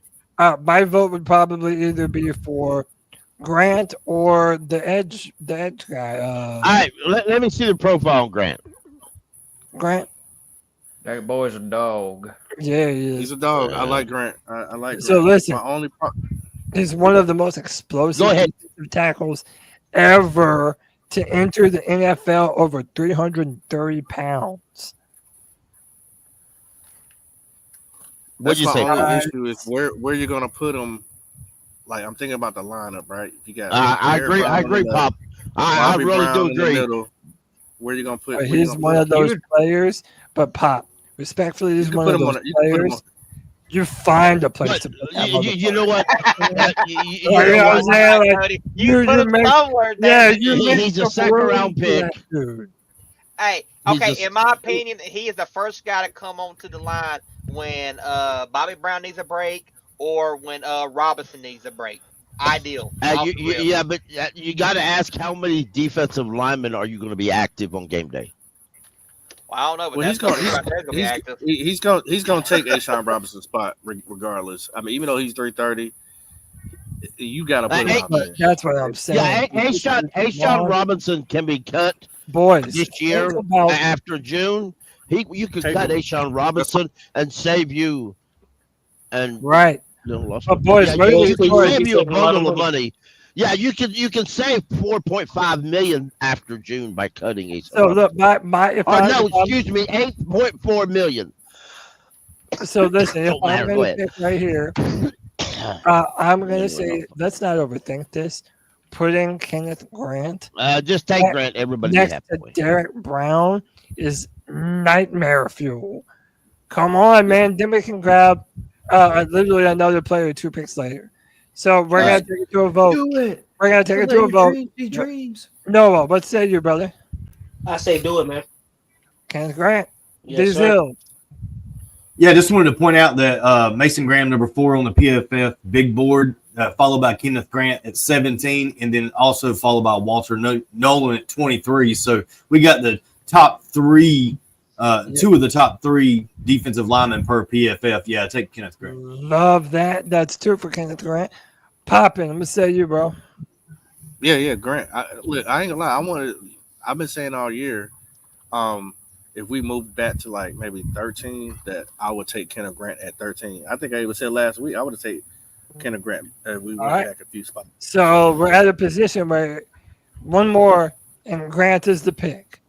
My vote would probably either be for Grant or the edge guy. All right, let me see the profile on Grant. Grant. That boy's a dog. Yeah, he is. He's a dog. I like Grant. I like. So Grant. listen, My only he's one of the most explosive Go ahead. defensive tackles ever to enter the NFL over 330 pounds. What'd you That's say? my only issue is where you're gonna put him. Like I'm thinking about the lineup, right? You got. I agree. I agree, Pop. I really do agree. Where you gonna put? He's one of those players, but Pop, respectfully, he's one of those players. You find a place to put that you know what? You know what I'm saying? Like, You put him somewhere. yeah, he's a second-round pick. Hey, okay. In my opinion, he is the first guy to come onto the line when Bobby Brown needs a break or when Robinson needs a break. Ideal. Yeah, but you got to ask how many defensive linemen are you going to be active on game day? Well, I don't know, but Well, he's going to take Ashawn Robinson's spot regardless. I mean, even though he's 330, you got to put him out there. That's what I'm saying. Yeah, Ashawn Robinson can be cut this year after June. You could cut Ashawn Robinson and save you. And right. But boys, you can save you a bundle of money. Yeah, you can save $4.5 million after June by cutting Ashawn. So look, excuse me, $8.4 million. So listen, if I'm going to pick right here, I'm going to say let's not overthink this. Putting Kenneth Grant, just take Grant. Everybody next to Derek Brown is nightmare fuel. Come on, man. Then we can grab literally another player 2 picks later. So we're gonna take it to a vote. Do it. We're gonna take it to a vote. Dreams. Noah, what say you, brother? I say do it, man. Kenneth Grant. Yes, sir. Yeah, just wanted to point out that Mason Graham, number 4 on the PFF big board, followed by Kenneth Grant at 17, and then also followed by Walter Nolan at 23. So we got the top 3, 2 of the top 3 defensive linemen per PFF. Yeah, take Kenneth Grant. Love that. That's 2 for Kenneth Grant. Popping. I'm gonna say you, bro. Yeah, Grant. I ain't gonna lie. I've been saying all year, if we moved back to like maybe 13, that I would take Kenneth Grant at 13. I think I even said last week I would have taken Kenneth Grant if we went back a few spots. So we're at a position where one more and Grant is the pick.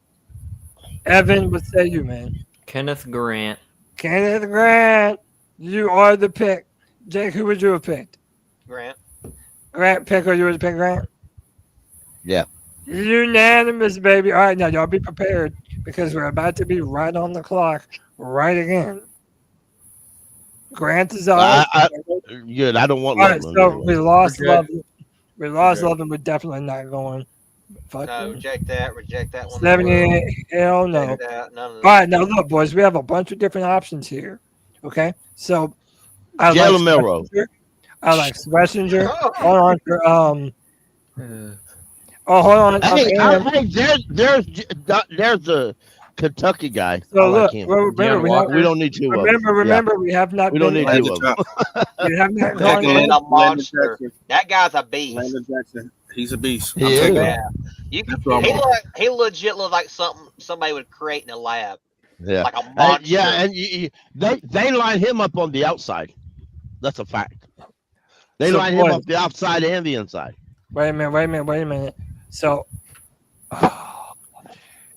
Evan, what say you, man? Kenneth Grant. Kenneth Grant, you are the pick. Jake, who would you have picked? Grant. Grant pick, or you would pick Grant? Yeah. Unanimous, baby. All right, now y'all be prepared because we're about to be right on the clock, right again. Grant is out. Good. I don't want. All right, so we lost Lovin. We lost Lovin. We're definitely not going. Fuck no, reject that one. 78. Hell no. All right, now look, boys, we have a bunch of different options here. Okay, so I like Schlesinger. Hold on for hold on. There's a Kentucky guy. So look, remember, we don't need 2 of them. Remember, we have not. We don't need 2 of them. We have not gone in. A monster. That guy's a beast. Landon Jackson. He's a beast. Yeah. He legit looks like somebody would create in a lab. Yeah. Like a monster. And they line him up on the outside. That's a fact. They line him up the outside and the inside. Wait a minute. So,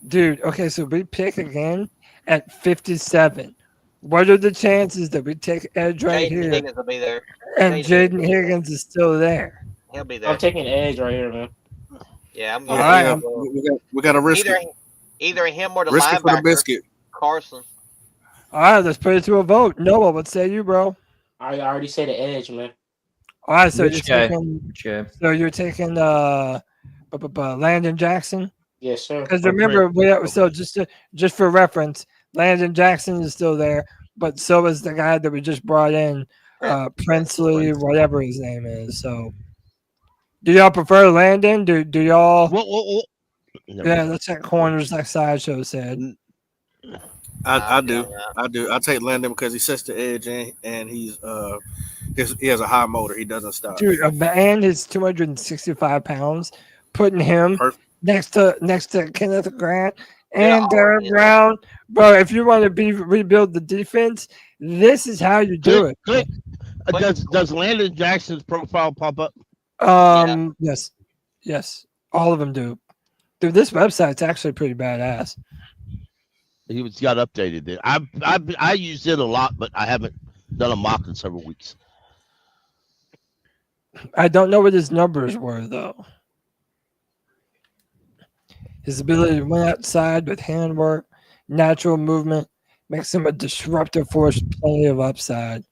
dude, okay, so we pick again at 57. What are the chances that we take edge right here? Higgins will be there. And Jaden Higgins is still there. He'll be there. I'm taking edge right here, man. Yeah, I'm going. We got to risk it. Either him or the risk linebacker. It for the biscuit. Carson. All right, let's put it to a vote. Noah, what say you, bro? I already say the edge, man. All right, so you're taking Landon Jackson. Yes, sir. Because remember, just for reference, Landon Jackson is still there, but so is the guy that we just brought in, Princely, whatever his name is. So, do y'all prefer Landon? Do y'all? Yeah, that's that corners like Sideshow said. I do. I take Landon because he sets the edge and he has a high motor. He doesn't stop. Dude, a man is 265 pounds. Putting him next to Kenneth Grant and Derek Brown, bro. If you want to rebuild the defense, this is how you do it. Does Landon Jackson's profile pop up? Yes, all of them do. Dude, this website's actually pretty badass. He got updated there. I used it a lot, but I haven't done a mock in several weeks. I don't know what his numbers were though. His ability to win outside with handwork, natural movement, makes him a disruptive force, plenty of upside.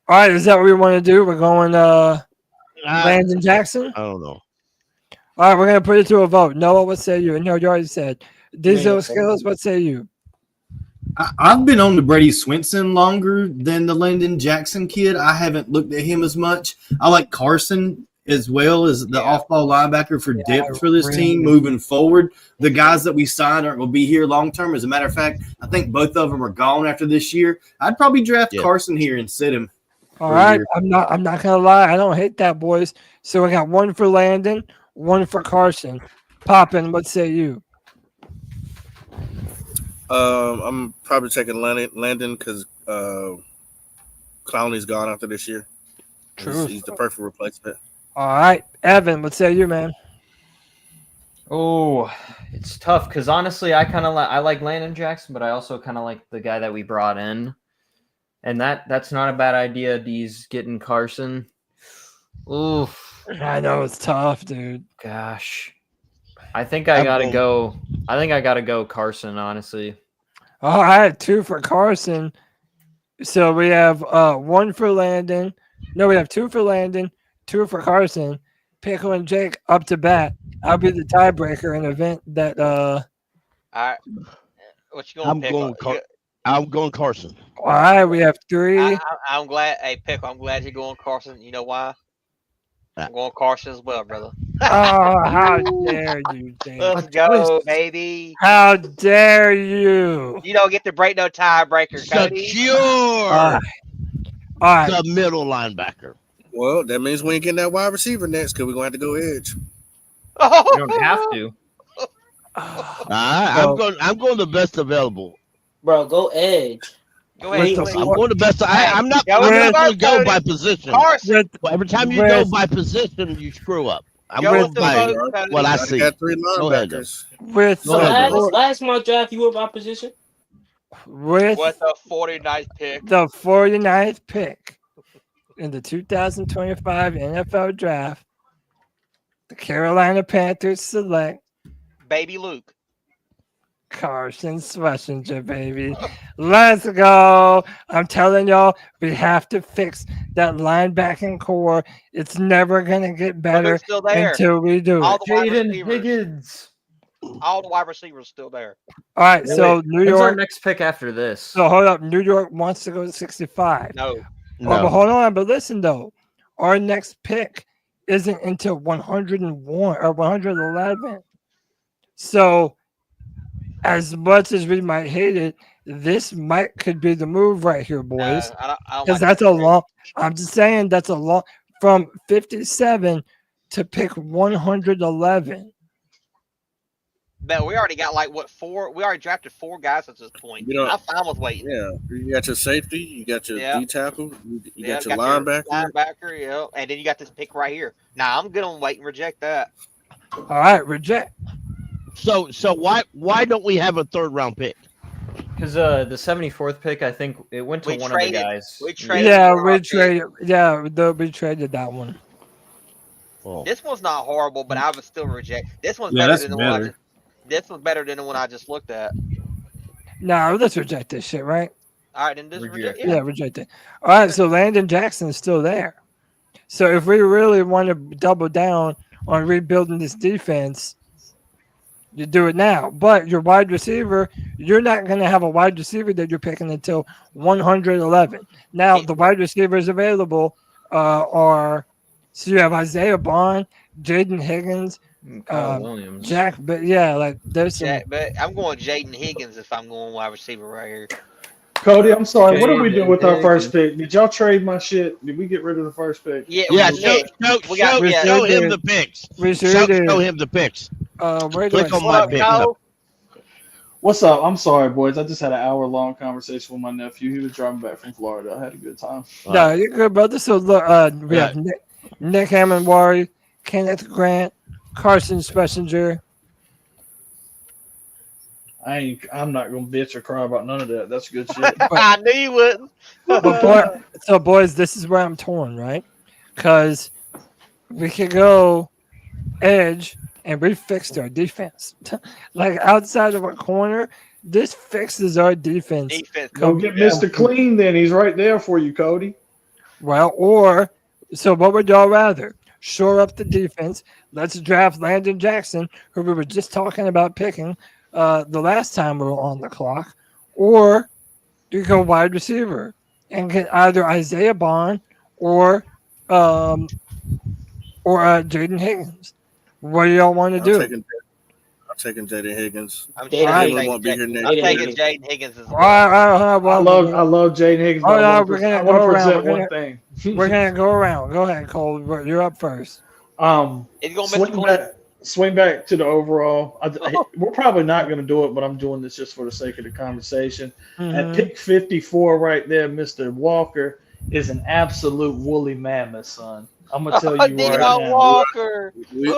All right, is that what we want to do? We're going Landon Jackson? I don't know. All right, we're going to put it to a vote. Noah, what say you? No, you already said. Digital Skills, what say you? I've been on the Brady Swinson longer than the Landon Jackson kid. I haven't looked at him as much. I like Carson as well as the off-ball linebacker for depth for this team moving forward. The guys that we signed aren't going to be here long-term. As a matter of fact, I think both of them are gone after this year. I'd probably draft Carson here and sit him. All right, I'm not gonna lie, I don't hate that, boys. So we got one for Landon, one for Carson. Poppin, what say you? I'm probably taking Landon because Clowney's gone after this year. He's the perfect replacement. All right, Evan, what say you, man? Oh, it's tough because honestly, I like Landon Jackson, but I also kind of like the guy that we brought in. And that's not a bad idea. D's getting Carson. Oof. I know it's tough, dude. Gosh. I think I gotta go Carson, honestly. All right, 2 for Carson. So we have 1 for Landon. No, we have 2 for Landon, 2 for Carson. Pickle and Jake up to bat. I'll be the tiebreaker in an event that All right. What you going, Pickle? I'm going Carson. All right, we have 3. I'm glad. Hey, Pickle, I'm glad you're going Carson. You know why? I'm going Carson as well, brother. Oh, how dare you, James. Let's go, baby. How dare you? You don't get to break no tiebreaker, Cody. Secure. All right. The middle linebacker. Well, that means we ain't getting that wide receiver next because we're going to have to go edge. You don't have to. I'm going the best available. Bro, go edge. Go ahead. I'm going the best. I'm not going to go by position. Every time you go by position, you screw up. I'm going by what I see. Got 3 linebackers. Last month draft, you were by position? With the 49th pick. The 49th pick in the 2025 NFL Draft, the Carolina Panthers select Baby Luke. Carson Schlesinger, baby. Let's go. I'm telling y'all, we have to fix that linebacking core. It's never going to get better until we do it. Jaden Higgins. All the wide receivers still there. All right, so New York. Our next pick after this. So hold up. New York wants to go to 65. No. Oh, but hold on. But listen, though. Our next pick isn't until 101 or 111. So as much as we might hate it, this could be the move right here, boys. Because that's a long. I'm just saying that's a long from 57 to pick 111. Man, we already got 4. We already drafted 4 guys at this point. I'm fine with waiting. Yeah, you got your safety, you got your D tackle, you got your linebacker, and then you got this pick right here. Now I'm gonna wait and reject that. All right, reject. So why don't we have a 3rd round pick? Because the 74th pick, I think it went to one of the guys. We traded. We traded that one. Oh. This one's not horrible, but I would still reject. This one's better than the one. This one's better than the one I just looked at. No, let's reject this shit, right? All right, then just reject it. Yeah, reject it. All right, so Landon Jackson is still there. So if we really want to double down on rebuilding this defense, you do it now. But your wide receiver, you're not going to have a wide receiver that you're picking until 111. Now, the wide receivers available are, so you have Isaiah Bond, Jaden Higgins, Kyle Williams. Jack, but yeah, like there's some. Jack, but I'm going Jaden Higgins if I'm going wide receiver right here. Cody, I'm sorry. What did we do with our Jaden first pick? Did y'all trade my shit? Did we get rid of the first pick? Yeah, Show him the picks. Show him the picks. Click on my pick. What's up? I'm sorry, boys. I just had an hour-long conversation with my nephew. He was driving back from Florida. I had a good time. No, you're good, brother. So look, we have Nick Hammond-Wari, Kenneth Grant, Carson Spessinger. I'm not gonna bitch or cry about none of that. That's good shit. I knew you wouldn't. So boys, this is where I'm torn, right? Because we could go edge, and we fixed our defense. Like outside of a corner, this fixes our defense. Go get Mr. Clean then. He's right there for you, Cody. Well, so what would y'all rather? Shore up the defense. Let's draft Landon Jackson, who we were just talking about picking the last time we were on the clock. Or you go wide receiver and get either Isaiah Bond or Jaden Higgins. What do y'all want to do? I'm taking Jaden Higgins. I'm taking Jaden Higgins as well. I love Jaden Higgins. Oh, no, we're I gonna want go to present around. one thing. We're gonna go around. Go ahead, Cole. You're up first. Swing back to the overall. We're probably not going to do it, but I'm doing this just for the sake of the conversation. At pick 54 right there, Mr. Walker is an absolute woolly mammoth, son. I'm going to tell you right now. Walker. We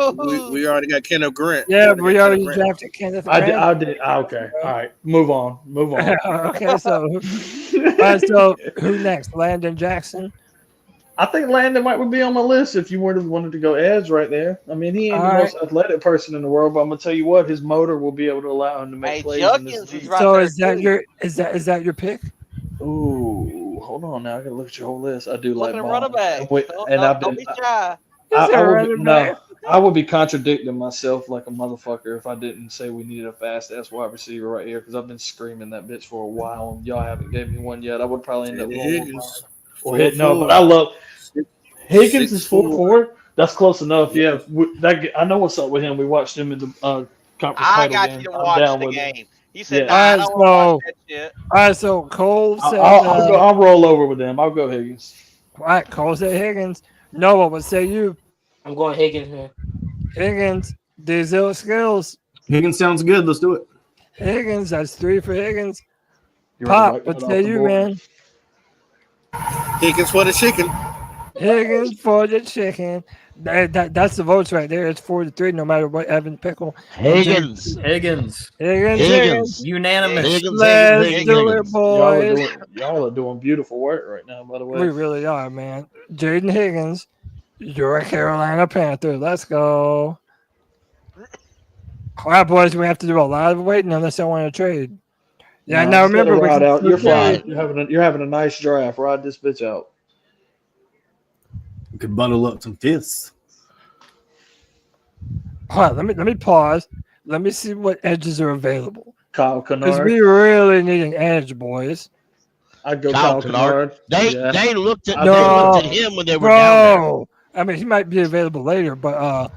already got Kenneth Grant. Yeah, we already drafted Kenneth Grant. I did. Okay. All right. Move on. Okay, so who next? Landon Jackson? I think Landon might be on my list if you wanted to go edge right there. I mean, he ain't the most athletic person in the world, but I'm gonna tell you what, his motor will be able to allow him to make plays. So is that your pick? Ooh, hold on now. I gotta look at your whole list. I do like running back. Don't be shy. I would be contradicting myself like a motherfucker if I didn't say we needed a fast ass wide receiver right here because I've been screaming that bitch for a while and y'all haven't gave me one yet. I would probably end up Higgins. but I love Higgins is 4'4". That's close enough. Yeah, I know what's up with him. We watched him in the conference I title got game. you to I'm watch down the with game. it. He said, Yeah. I don't want to watch that shit. All right, so Cole said I'll roll over with them. I'll go Higgins. All right, Cole said Higgins. Noah, what say you? I'm going Higgins here. Higgins, Diesel skills. Higgins sounds good. Let's do it. Higgins, that's 3 for Higgins. You Pop, ready to what bite say off the you, board? man? Higgins for the chicken. Higgins for the chicken. That's the votes right there. It's 4-3, no matter what Evan Pickle. Higgins. Unanimous. Let's do it, boys. Y'all are doing beautiful work right now, by the way. We really are, man. Jaden Higgins, you're a Carolina Panther. Let's go. All right, boys, we have to do a lot of waiting unless I want to trade. Yeah, now remember, you're fine. You're having a nice draft. Ride this bitch out. We could bundle up some fifths. All right, let me pause. Let me see what edges are available. Kyle Because Kennard. we really need an edge, boys. I'd go Kyle Kennard. They looked at him when they were down down there. I mean, he might be available later, but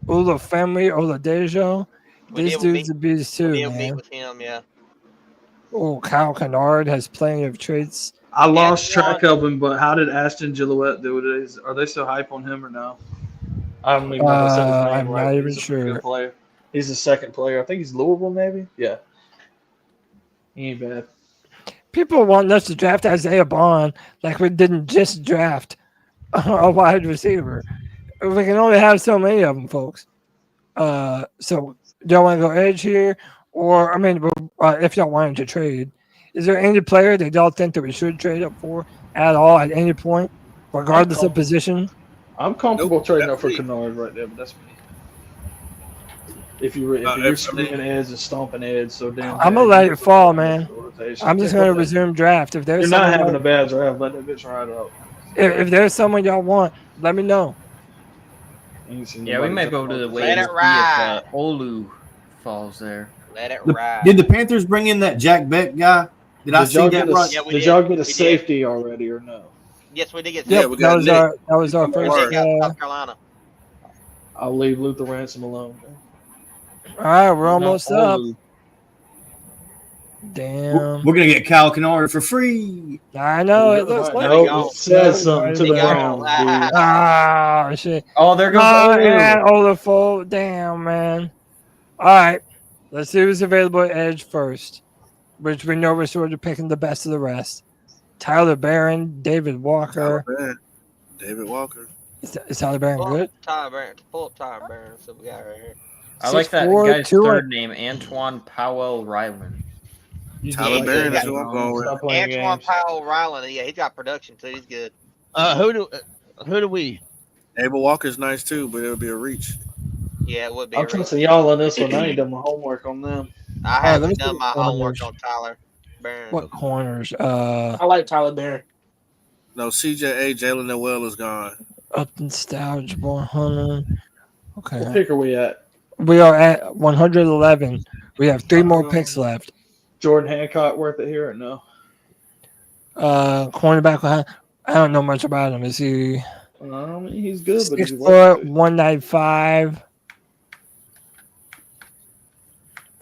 Oladejo, these dudes are bees too, He'll man. meet with him, yeah. Oh, Kyle Kennard has plenty of traits. I lost track of him, but how did Ashton Gillette do it? Are they still hype on him or no? I don't even know if I said his name I'm right. not even He's a sure. good player. He's the second player. I think he's Louisville, maybe. Yeah, he ain't bad. People want us to draft Isaiah Bond like we didn't just draft a wide receiver. We can only have so many of them, folks. So do y'all want to go edge here? Or, I mean, if y'all wanted to trade, is there any player that y'all think that we should trade up for at all at any point, regardless of position? I'm comfortable trading up for Kennard right there, but that's me. If you're swinging edge and stomping edge, so damn. I'm gonna let it fall, man. I'm just gonna resume draft. If there's You're not having a bad draft, let that bitch ride out. If there's someone y'all want, let me know. Yeah, we might go to the way Let it ride. Olu. falls there. Let it ride. Did the Panthers bring in that Jack Beck guy? Did I see that right? Yeah, did y'all get a safety already or no? Yes, we did get. Yep, we got that was our We first. got South Carolina. I'll leave Luther Ransom alone. All right, we're almost Not up. only- Damn. We're gonna get Kyle Kennard for free. I know it looks like. Nope, it says something to the Browns, dude. Ah, shit. Oh, there goes and Olafo. Damn, man. All right, let's see who's available at edge first, which we know we're sort of picking the best of the rest. Tyler Barron, David Walker. David Walker. Is Tyler Barron good? Tyler Barron. Pull up Tyler Barron. So we got right here. I like that 6'4", guy's 200. third name, Antoine Powell Ryland. Tyler Barron is who I'm going with. Antoine Powell Ryland. Yeah, he's got production too. He's good. Who do we? David Walker's nice too, but it'll be a reach. Yeah, it would be. I'm trusting y'all on this one. I ain't done my homework on them. I let me haven't see done my the homework corners. on Tyler Barron. What corners? I like Tyler Barron. No, CJA Jalen Noel is gone. Upton Stouch, 100. What Okay. pick are we at? We are at 111. We have 3 more picks left. Jordan Hancock worth it here or no? Cornerback, I don't know much about him. Is he I mean, he's good, but 6 he's foot, 195?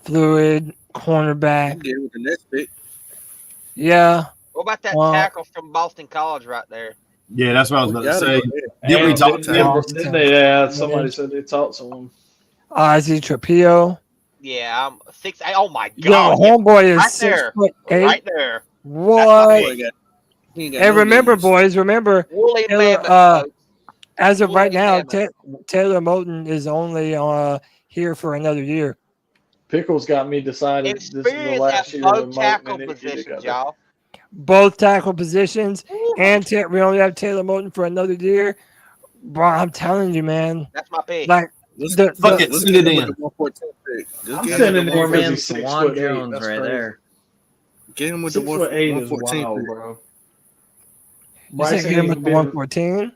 Fluid, cornerback. Get with the next pick. Yeah. What about that Well- tackle from Boston College right there? Yeah, that's what I was about to Gotta say. go ahead. Didn't we And talk to him? Didn't they? Yeah, somebody said they talked to him. Ozzy Trapillo. Yeah, I'm 6'8". Oh my Yo, god! homeboy is right 6'8". there, right there. What? Boy, he ain't got And no remember, knees. boys, remember, Woolly Taylor, mammoth, folks. as of right Woolly now, mammoth. Taylor Moton is only here for another year. Pickles got me decided this is the Experience last at year. when both Moton tackle and Nick get positions, together. y'all. Both tackle positions, and we only have Taylor Moton for another year. Bro, I'm telling you, man. That's my pick. Like, Let's Fuck it, let's send get it him in. with the 114 pick. Just I'm get him sending with him the because man, he's 6'8". Swan Jones That's right crazy. there. Get him with the 6'8" is 114 wild, pick. bro. you Bryce said ain't get him even with the be able- 114?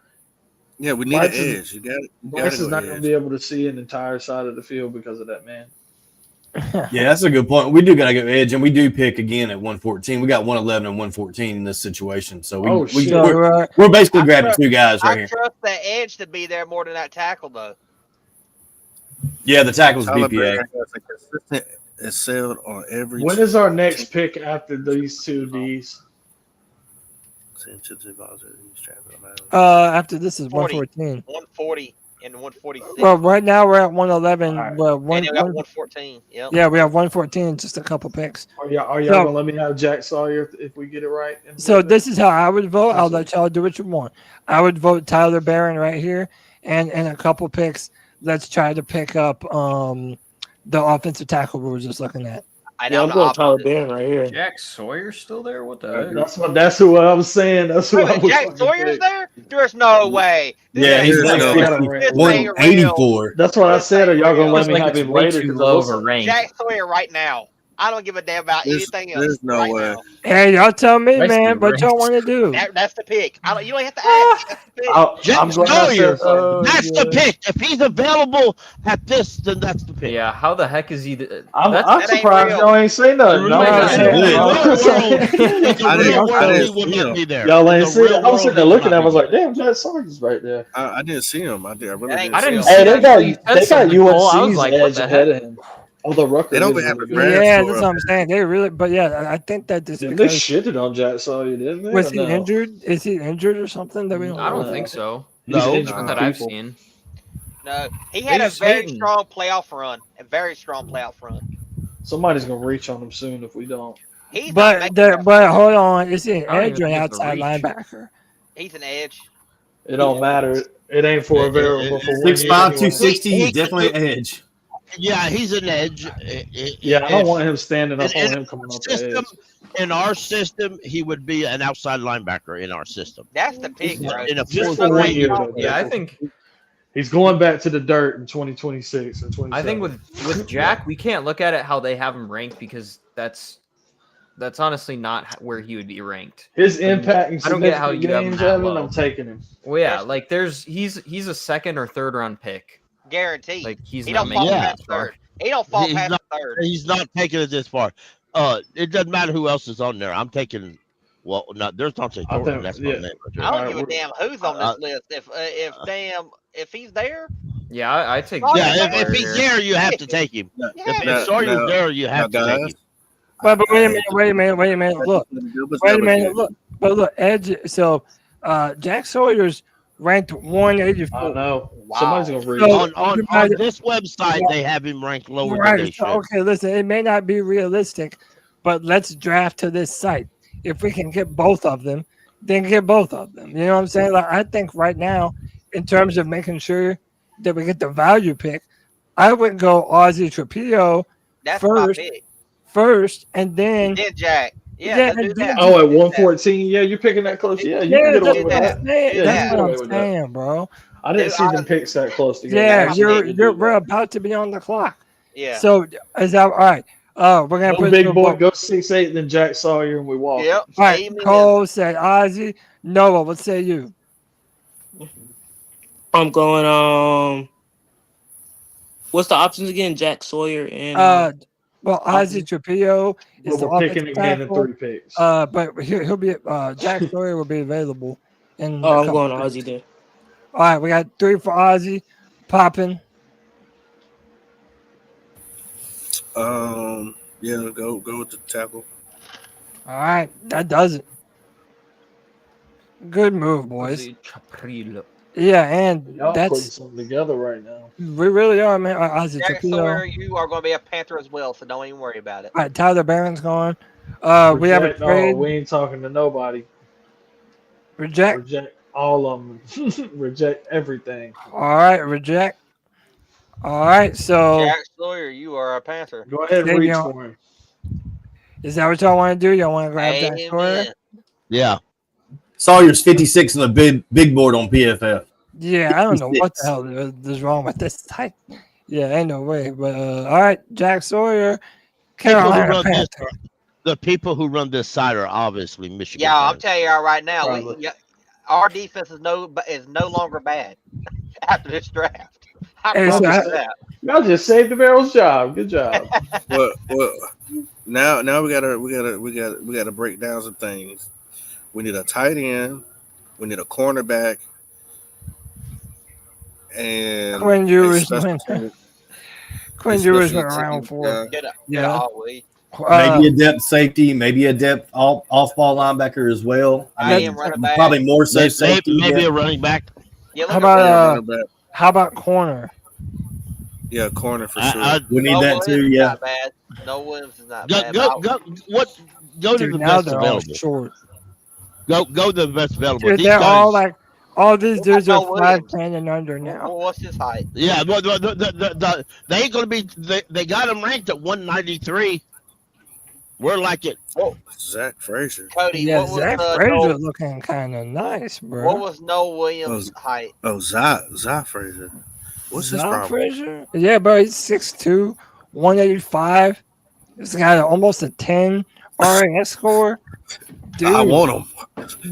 Yeah, we need Bryce an is- edge. You got it. Bryce is not going to be able to see an entire side of the field because of that man. Yeah, that's a good point. We do got to go edge, and we do pick again at 114. We got 111 and 114 in this situation, so Oh, shit. we're basically I grabbing trust- 2 guys right I here. trust the edge to be there more than that tackle, though. Yeah, the tackle's Tyler BPA. Barron has a consistent excelled on every. When is our next pick after these two Ds? After this is 40. 114. 140 and 146. Well, right now we're at 111. All right. Well, and then we got 114. Yep. yeah, we have 114, just a couple picks. Are y'all So- going to let me have Jack Sawyer if we get it right? So this is how I would vote. I'll let y'all do what you want. I would vote Tyler Barron right here, and a couple picks. Let's try to pick up the offensive tackle we were just looking at. I Yeah, know I'm the going Tyler opposite. Barron right here. Jack Sawyer still there? What the heck? That's who I was saying. That's who Wait a I minute, was Jack fucking Sawyer's pick. there? There's no way. This Yeah, ain't he's There's real. no- 184. That's what I said. Are y'all going to let Looks me like have it's him way later? too 'Cause low it of a looks- rank. Jack Sawyer right now. I don't give a damn about anything else. There's no right way. now. Hey, y'all tell me, Nice man, what ranked. y'all want to do? That's the pick. You don't have to ask. That's the pick. I'm glad I Sawyer. said something. That's the pick. If he's available at this, then that's the pick. Yeah, how the heck is he? I'm That ain't surprised real. y'all ain't say nothing. No, No, in I the said- real world, in the I real didn't- world, I he didn't would see not him. be there. Y'all In ain't the see real it. I was world, sitting there he would looking not at it. I be was there. like, damn, Jack Sawyer's right there. I didn't see him. I really That didn't. ain't I see didn't him. see Hey, that until you said they got something, Cole. I was UNC's like, what edge the ahead heck? of him. Although Rutgers They don't is have really a good. draft Yeah, for that's him. what I'm saying. They really, but yeah, I think that just They because shitted on Jack Sawyer, didn't they? was or he no? injured? Is he injured or something that we don't I don't know? think so. He's No. injured Not on that I've people. seen. No, he had They a just very hating. strong playoff run. A very strong playoff run. Somebody's gonna reach on him soon if we don't. He's not But making the, that but run. hold on, is he an I don't edge even or an think it's a outside reach. linebacker? He's an edge. It don't matter. It ain't for a variable for 1 year 6'5", anyway. 260, he's definitely an edge. Yeah, he's an edge. Yeah, I don't If- want him standing up in- on in him coming our off the edge. system, in our system, he would be an outside linebacker in our system. That's the pick, bro. In a Just four- for 1 year, though. Yeah, I think He's going back to the dirt in 2026 or 27. I think with Jack, we can't look at it how they have him ranked because that's honestly not where he would be ranked. his impact in I don't get how significant you have him games, that Evan, low. I'm taking him. Well, yeah, like he's a second or third round pick. Guaranteed. Like he's He not don't fall making Yeah. that far. third. He don't fall He's past not. the third. He's not taking it this far. It doesn't matter who else is on there. I'm taking. Well, no, there's Dante Thornton. That's my name. Right I there. don't give a damn who's on this list. If he's there, Yeah, I take. Yeah, if he's there, you have to take him. If Sawyer's there, you have to take him. But wait a minute. Look, But look, Edge. So Jack Sawyer's ranked 184. I know. Wow. Somebody's gonna read So, it. On this website, they have him ranked lower than they Right. should. So, okay, listen, it may not be realistic, but let's draft to this site. If we can get both of them, then get both of them. You know what I'm saying? Like, I think right now, in terms of making sure that we get the value pick, I would go Ozzy Trapillo that's my pick. first, and then Jack. Yeah, Yeah, and do that. Oh, at 114. Yeah, you're picking that close. Yeah, you can get away with that. That's what I'm saying, bro. I didn't see them picks that close together. Yeah, we're about to be on the clock. Yeah. So is that all right? We're gonna Go put big boy, go 6'8", then Jack Sawyer, and we walk. Yep. All right, Cole said Ozzy. Noah, what say you? I'm going. What's the options again? Jack Sawyer and Well, Ozzy Trapillo is the we're picking offensive again in tackle. 3 picks. But he'll be Jack Sawyer will be available. In I'm going Ozzy there. All right, we got 3 for Ozzy. Popping. Yeah, go with the tackle. All right, that does it. Good move, boys. Yeah, and Y'all putting that's something together right now. we really are, man. Ozzy Jack Trapillo. Sawyer, you are going to be a Panther as well, so don't even worry about it. All right, Tyler Barron's gone. We have a Reject- trade. No, we ain't talking to nobody. Reject. Reject all of them. Reject everything. All right, reject. All right, so Jack Sawyer, you are a Panther. Go ahead and Stay reach on. for him. Is that what y'all want to do? Y'all want to grab Jack Amen. Sawyer? Yeah. Sawyer's 56 on the big board on PFF. Yeah, I don't know what the hell is wrong with this type. Yeah, ain't no way. But all right, Jack Sawyer, Carolina Panthers. The people who run this site are obviously Michigan. Yeah, I'm fans. telling y'all right now, Probably. our defense is no longer bad after this draft. I Hey, so promise I- that. Y'all just saved the Barrel's job. Good job. well, now we gotta break down some things. We need a tight end. We need a cornerback. And Quinn a Ewers special went. team- Quinn a Ewers special went team around 4. guy. Get Yeah. all week. Maybe a depth safety, maybe a depth off-ball linebacker as well. I am running back. Probably more so safety. Maybe yeah. a running back. Yeah, How look about running back. how about corner? Yeah, corner for I- sure. I- We need No that Williams too. is Yeah. not bad. No Williams is not Go bad. go go. What? Go to Dude, the now best they're all available. short. Go to the best available. Dude, These they're all guys- like all these dudes No are Williams. 5'10" and under now. Well, what's his height? Yeah, well, they ain't gonna be. They got them ranked at 193. We're like it. Zach Frazier. Cody, Yeah, what was Zach Noah- Frazier looking kind of nice, bro. what was Noah Williams' height? Oh, Zach Frazier. What's his Zach problem? Frazier? Yeah, bro, he's 6'2", 185. He's got almost a 10 RAS score. Dude, I want him.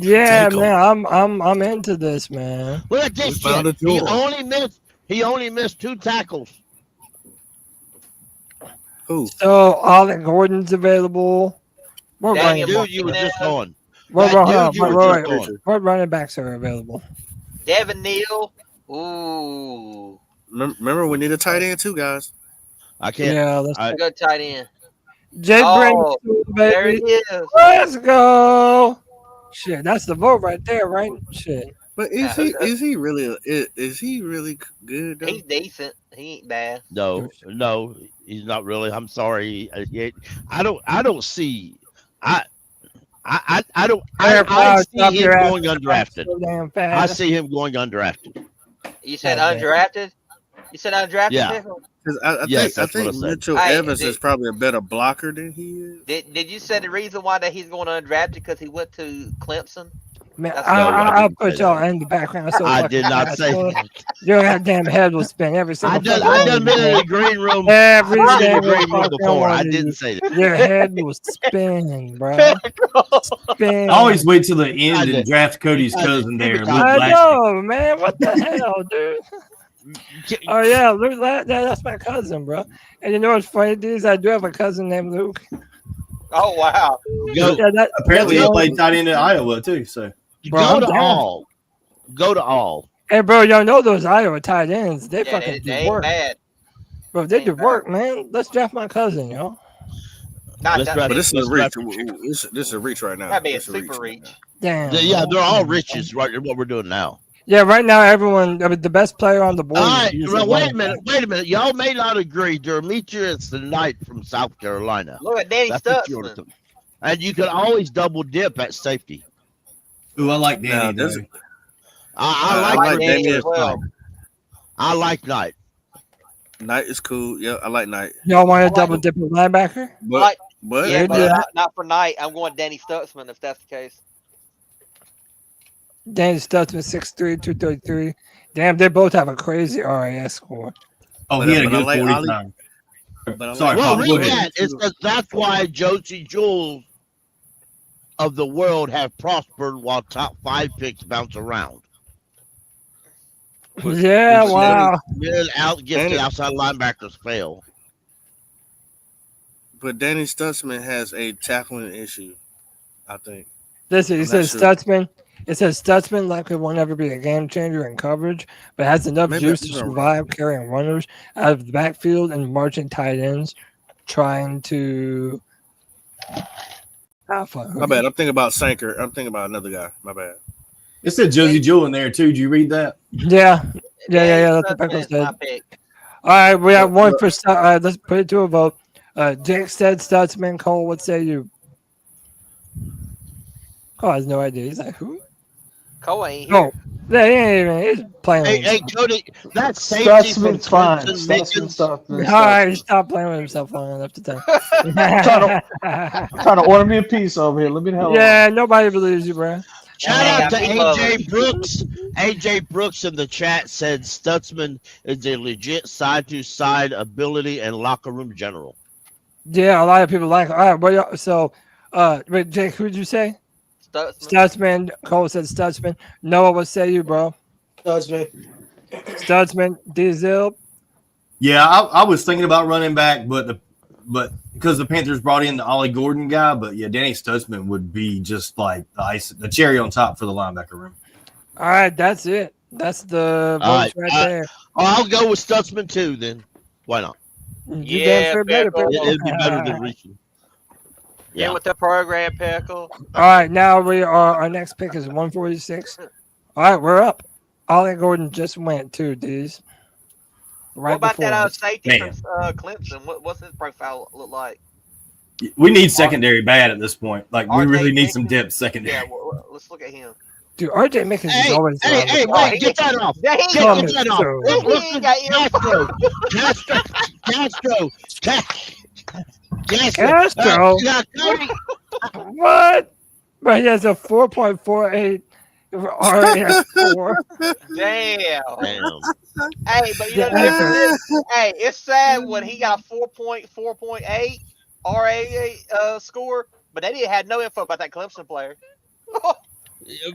yeah, take 'em. man, I'm into this, man. Look at this We found shit. a He door. only missed 2 tackles. Who? So Alec Gordon's available. What Daniel running, Dude, you were just on. what, that what, dude you what, were what, just what, on. what running backs are available? Devin Neal. Ooh, Remember, we need a tight end too, guys. I can't. Yeah, let's I- good tight end. Jay Oh, Brennan, there baby. he is. Let's go. Shit, that's the vote right there, right? Shit. But is he really good? Though? He's decent. He ain't bad. No, he's not really. I'm sorry. I don't see. I don't. I see him going undrafted. So damn I fast. see him going undrafted. You said Okay. undrafted? You said undrafted? Yeah. Pickle? 'Cause I Yes, think that's what I said. Mitchell Hey, Evans is probably a better blocker than he is. Did you say the reason why that he's going undrafted because he went to Clemson? Man, That's I'll didn't put say y'all that. in the background. So I fucking did not fast, say so that. your goddamn head will spin every single I done been in the green room. Every I've been in the single green room fucking before. one I of didn't you. say that. Your head will spin, bro. Spin. I always wait till the end I and did. draft Cody's cousin there. and look I black. know, man. What the hell, dude? Oh yeah, Luke. That's my cousin, bro. And you know what's funny, dudes? I do have a cousin named Luke. Oh wow! Apparently, he played tight end in Iowa too. So Bro, Go to all. Go to all. Hey, bro, y'all know those Iowa tight ends? They Yeah, fucking they do ain't work. bad. Bro, they do work, man. Let's draft my cousin, yo. Not that, But this is a reach. Let's This is a reach right now. that'd be a This is super reach. Damn. Yeah, they're all riches, right? What we're doing now. Yeah, right now, everyone, I mean, the best player on the board. All is right, usually well, wait a running minute. Y'all may not agree. Demetrius Knight from South Carolina. Look at Danny That's what you Stutzman. want to- And you can always double dip at safety. Ooh, I like Now, Danny. this- though. I I like like Danny Knight. as well. I like Knight. Knight is cool. Yeah, I like Knight. Y'all want to double dip with linebacker? But Yeah, but Yeah. not for Knight. I'm going Danny Stutzman if that's the case. Danny Stutzman, 6'3", 233. Damn, they both have a crazy RAS score. Oh, But- he had a but I good like 40 Ollie. time. But I Sorry, like Well, Paul, go read ahead. that. It's 'cause that's why Josie Jules of the world have prospered while top 5 picks bounce around. Yeah, wow. Gifted outside linebackers fail. But Danny Stutzman has a tackling issue, I think. Listen, I'm it not says sure. Stutzman. It says Stutzman likely won't ever be a game changer in coverage, but has enough Maybe juice I'm to wrong. survive carrying runners out of the backfield and marching tight ends, trying to. My bad. I'm thinking about Sanker. I'm thinking about another guy. My bad. It said Josie Jewell in there too. Did you read that? Yeah. That's what Pickle said. All right, we have one for. All right, let's put it to a vote. Jake said Stutzman. Cole, what say you? Cole has no idea. He's like, who? Cole ain't here. No, they ain't even. He's playing. with Hey, himself. Cody, that safety from Stutzman's fine. Clemson Stutzman. All right, stop playing with himself long enough to time. I'm trying to order me a piece over here. Let me know. Yeah, nobody believes you, bro. Shout out to AJ Brooks. AJ Brooks in the chat said Stutzman is a legit side-to-side ability and locker room general. Yeah, a lot of people like. All right, well, so, wait, Jake, who'd you say? Stutzman. Cole said Stutzman. Noah, what say you, bro? Stutzman. Diesel. Yeah, I was thinking about running back, but because the Panthers brought in the Ollie Gordon guy, but yeah, Danny Stutzman would be just like the cherry on top for the linebacker room. All right, that's it. That's the votes right there. I'll go with Stutzman too. Then why not? You damn sure better. It'd be better than reaching. Yeah, with the program, Pickle. All right, now we are. Our next pick is 146. All right, we're up. Ollie Gordon just went too, dudes. Right What about before that us. safety Man. from Clemson? What's his profile look like? We need secondary bad at this point. Like we RJ really need Jenkins? some depth secondary. Yeah, well, let's look at him. Dude, RJ Mickens is always. Hey, on wait, get that off. Yeah, he Get ain't that got- off. Look, He ain't got Castro. Castro. Yeah, Cody. What? But he has a 4.48 RAS score. Damn. Damn. Hey, but you know, hey, it's sad when he got 4.8 RAA score, but they didn't have no info about that Clemson player.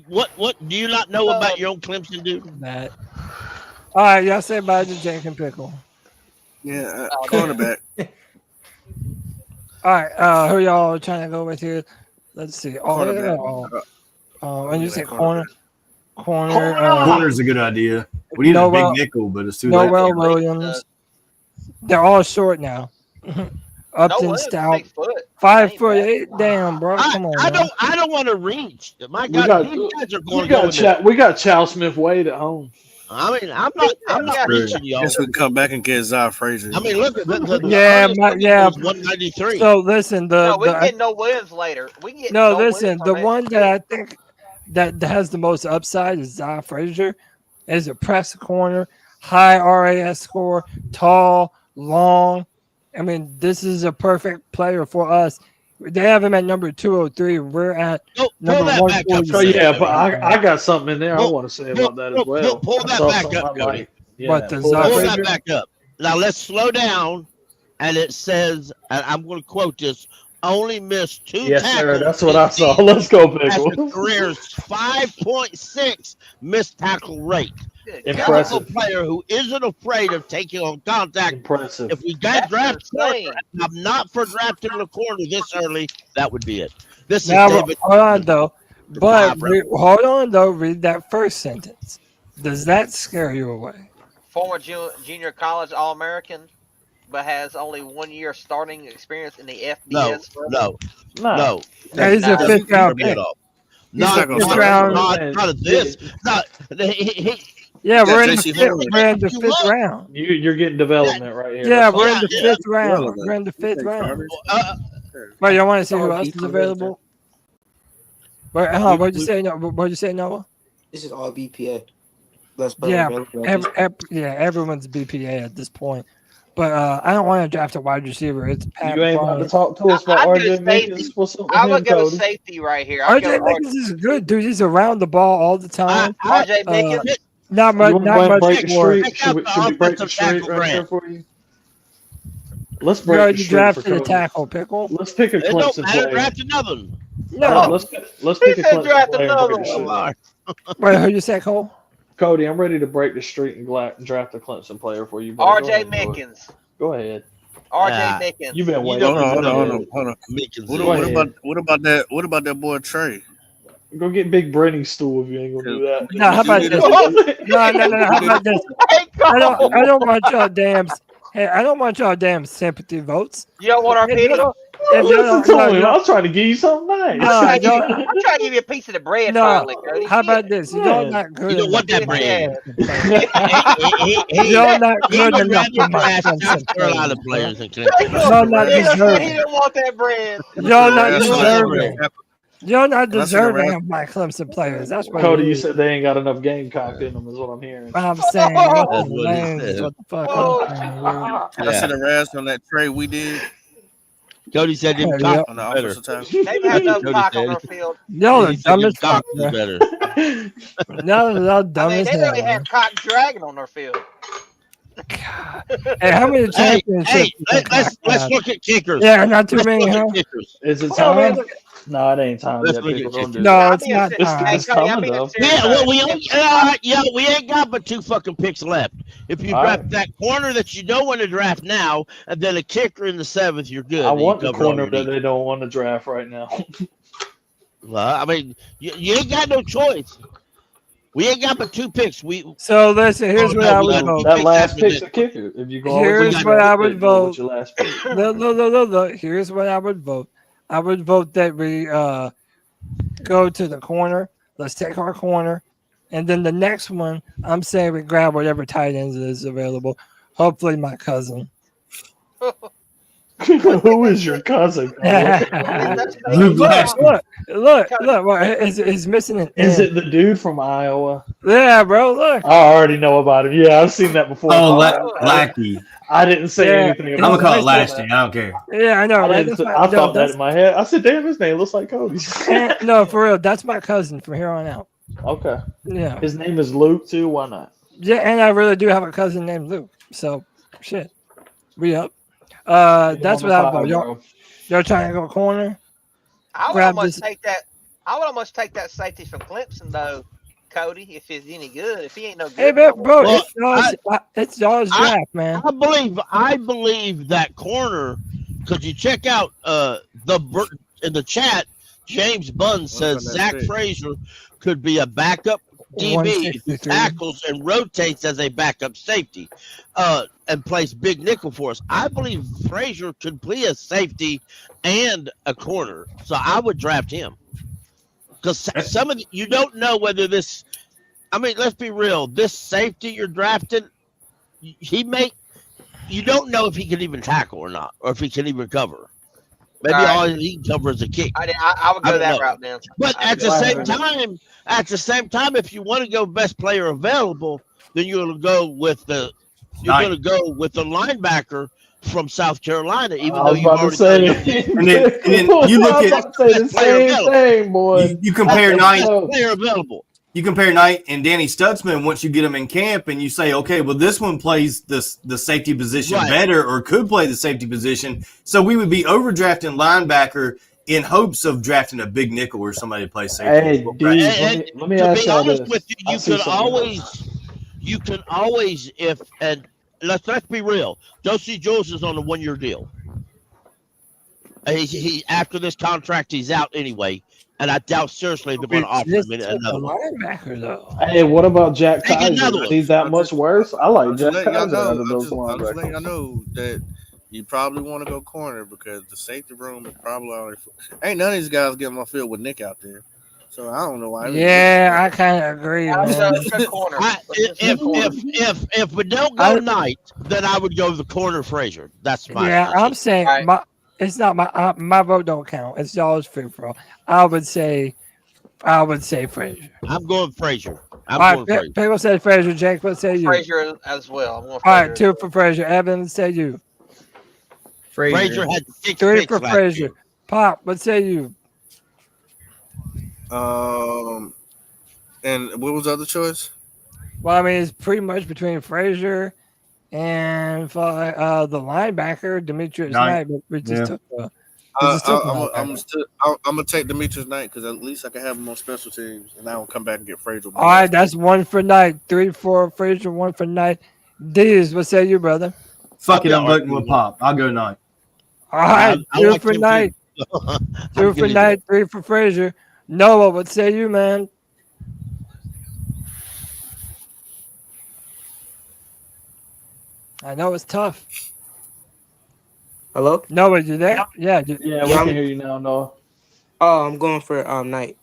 What do you not know about your own Clemson dude? That. All right, y'all say bye to Jake and Pickle. Yeah, cornerback. All right, who y'all trying to go with here? Let's see. Cornerback. And you say corner. Corner's a good idea. We need a Noel- big nickel, but it's too Noel late. Williams. They're all short now. Upton Williams is Stout. 6 foot. 5'8". Damn, bro. Come on. I man. don't want to reach. My We God, got, these guys are we going to got, go in there. we got Chow Smith Wade at home. I mean, I'm not reaching y'all. Guess we can come back and get Zai Frazier. I mean, look at the Yeah, yeah, yeah. 193. So listen, No, we can get no wins later. We can get no, no listen. wins The on one that. that I think that has the most upside is Zai Frazier. Is a press corner, high RAS score, tall, long. I mean, this is a perfect player for us. They have him at number 203. We're at number that back up. 146. So yeah, but I got something in there I want to say about that as well. Pull I that saw back something up, I Cody. like. Yeah, What, the pull Zai that Pull Frazier? that back up. Now let's slow down. And it says, and I'm going to quote this: only missed 2 Yes, tackles. sir. That's what I saw. Let's go, That's Pickle. a career's 5.6 missed tackle rate. Impressive. Player who isn't afraid of taking on contact. Impressive. If we got draft corner, and I'm not for drafting the corner this early, that would be it. This Now, is David. hold on though. But hold on though. Read that first sentence. Does that scare you away? Former junior college All-American, but has only 1 year starting experience in the FBS. No. He's a fifth round pick. Not of this. Yeah, we're in the fifth round. You're getting development right here. Yeah, we're in the fifth round. We're in the fifth round. Wait, y'all want to see who else is available? What'd you say? What'd you say, Noah? This is all BPA. Everyone's BPA at this point. But I don't want to draft a wide receiver. It's Pat. You ain't about to talk to us about RJ Mickens. What's up with I'm him, gonna go Cody? safety right here. RJ Mickens is good, dude. He's around the ball all the time. RJ Mickens. Not much. Not much. Break the streak? Should we break the streak right there for you? Let's You break the already streak drafted for a Cody. tackle, pickle. Let's pick a Clemson player. Draft another one. No. Let's pick a Clemson player and break the streak. Wait, who you say, Cole? Cody, I'm ready to break the streak and draft a Clemson player for you. RJ Mickens. Go ahead. RJ Mickens. You've been waiting. Hold on. What about that? What about that boy Trey? Go get Big Brenny's stool if you ain't gonna do that. No, how about this? No. How about this? I don't want y'all damn. Hey, I don't want y'all damn sympathy votes. You don't want our pity? Listen to me. I'm trying to give you something nice. I'm trying to give you a piece of the bread. Finally, Cody. How about this? Y'all not good. You don't want that bread. Y'all not good enough for my South Carolina players. Y'all not deserving. He didn't want that bread. Y'all not deserving. You're not deserving of my Clemson players. That's what Cody, you said they ain't got enough Gamecock in them, is what I'm hearing. I'm saying. What the fuck? Can I see the rest on that trade we did? Cody said on cock the better. offensive tackle. They have no cock on their field. Y'all are dumb as fuck. Better. Y'all dumb as they hell. really have cock dragon on their field. Hey, how many championships? Let's look at kickers. Yeah, not too many, huh? Is it time? No, it ain't time yet. People don't do No, that. it's not time. It's coming though. Yeah, well, we ain't got but 2 fucking picks left. If you draft that corner that you don't want to draft now, and then a kicker in the 7th, you're good. I want the corner that they don't want to draft right now. Well, I mean, you ain't got no choice. We ain't got but 2 picks. So listen, here's what I would vote. That last pick's a kicker. If you go, here's what I would vote. Your last pick. Look. Here's what I would vote. I would vote that we go to the corner. Let's take our corner. And then the next one, I'm saying we grab whatever tight ends is available. Hopefully my cousin. Who is your cousin? Look. He's missing an Is N. it the dude from Iowa? Yeah, bro, look. I already know about him. Yeah, I've seen that before. Oh, Lackey. I didn't say anything about I'm going to call it Lashley. I don't care. Yeah, I know. Right? I thought that in my head. I said, damn, his name looks like Cody's. No, for real. That's my cousin from here on out. Okay. Yeah. His name is Luke, too. Why not? Yeah, and I really do have a cousin named Luke. So, shit. We up. That's what I vote. Y'all trying to go corner? I would almost take that safety from Clemson, though, Cody, if it's any good. If he ain't no good. Hey, bro, it's y'all's draft, man. I believe that corner, because you check out in the chat, James Bunn says Zach Frazier could be a backup DB who tackles and rotates as a backup safety and plays big nickel for us. I believe Frazier could be a safety and a corner, so I would draft him. Because you don't know whether this. I mean, let's be real. This safety you're drafting, you don't know if he can even tackle or not, or if he can even cover. Maybe all he can cover is a kick. I would go that route then. But at the same time, if you want to go best player available, then you're going to go with the linebacker from South Carolina, even though you've already say, and then you look at the same thing, boy. You compare Knight. Player available. You compare Knight and Danny Stutzman once you get them in camp, and you say, okay, well, this one plays the safety position better, or could play the safety position. So we would be overdrafting linebacker in hopes of drafting a big nickel or somebody to play safety. Hey, dude, let me ask you this. you can always and let's be real. Josie Jules is on a 1-year deal. He after this contract, he's out anyway, and I doubt seriously they're going to offer him another one. Linebacker though. Hey, what about Jack Take Kaiser? another Is one. he that much worse? I like I'm just Jack letting y'all Kaiser know. out of those I'm just letting y'all linebackers. know that you probably want to go corner because the safety room is probably already full. Ain't none of these guys getting my field with Nick out there. So I don't know why. Yeah, I kind of agree, man. Let's go corner. If we don't go Knight, then I would go the corner Frazier. That's my. Yeah, I'm saying it's not my vote don't count. It's y'all's free for all. I would say Frazier. I'm going Frazier. All right, people say Frazier. Jake, what say you? Frazier as well. I'm going All Frazier. right, 2 for Frazier. Evan, what say you? Frazier had 6 3 picks for last Frazier. year. Pop, what say you? And what was the other choice? Well, I mean, it's pretty much between Frazier and the linebacker, Demetrius Knight. But we just took I'm gonna take Demetrius Knight because at least I can have him on special teams, and I will come back and get Frazier. All right, that's 1 for Knight. 3 for Frazier, 1 for Knight. D's, what say you, brother? Fuck it, I'm voting with Pop. I'll go Knight. All right, I 2 like for him Knight. too. 2 for Knight, 3 for Frazier. Noah, what say you, man? I know it's tough. Hello? Noah, you there? Yeah. Yeah, we can hear you now, Noah. Oh, I'm going for Knight.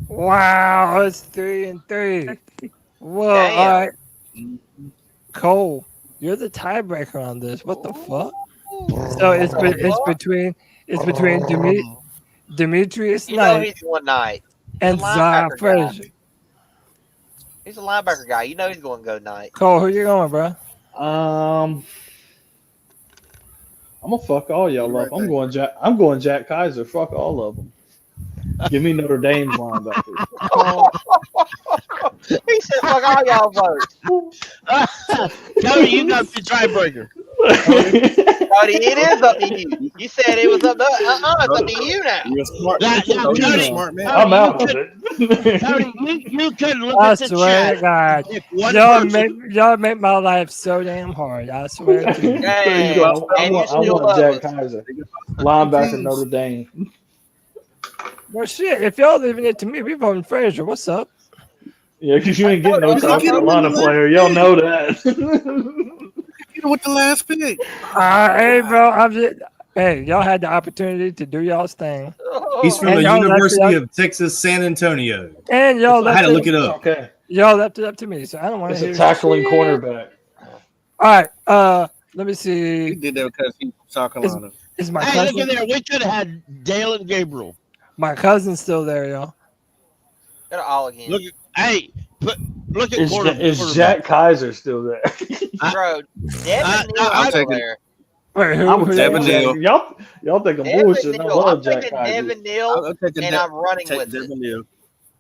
Wow, it's 3 and 3. Whoa, Damn. all right. Cole, you're the tiebreaker on this. What the fuck? So it's between Demetrius You know Knight he's one night. and He's a Zion linebacker guy. Frazier. He's a linebacker guy. You know he's going to go night. Cole, who you going, bro? I'm gonna fuck all y'all up. I'm going Jack Kaiser. Fuck all of them. Give me Notre Dame's linebacker. He said, "Fuck all y'all votes." Cody, you got the tiebreaker. Cody, it is up to you. You said it was up to it's up to you now. You're smart. You're a smart man. I'm out of it. Cody, you can look I at the swear to chat. God, If one y'all person- make my life so damn hard. I swear to you. There you go. I want Jack Kaiser, linebacker Notre Dame. Well, shit, if y'all leaving it to me, we voting Frazier. What's up? Yeah, because you ain't getting no South Carolina player. Y'all know that. With the last pick. Hey, bro, hey, y'all had the opportunity to do y'all's thing. He's from the University of Texas, San Antonio. And y'all I had to look it up. Okay. Y'all left it up to me, so I don't want to hear It's a tackling shit. cornerback. All right, let me see. He did that because he's South Carolina. Is my Hey, look cousin? at there. We could have had Dale and Gabriel. My cousin's still there, y'all. They're all again. Look, hey, look at Is Jack Kaiser still there? Bro, Devin Neal's still there. Wait, who? I'm Devin Neal. Y'all think I'm Devin bullshit. I Neal. love I'm Jack taking Kaiser. Devin Neal, and I'm running with it. Devin Neal.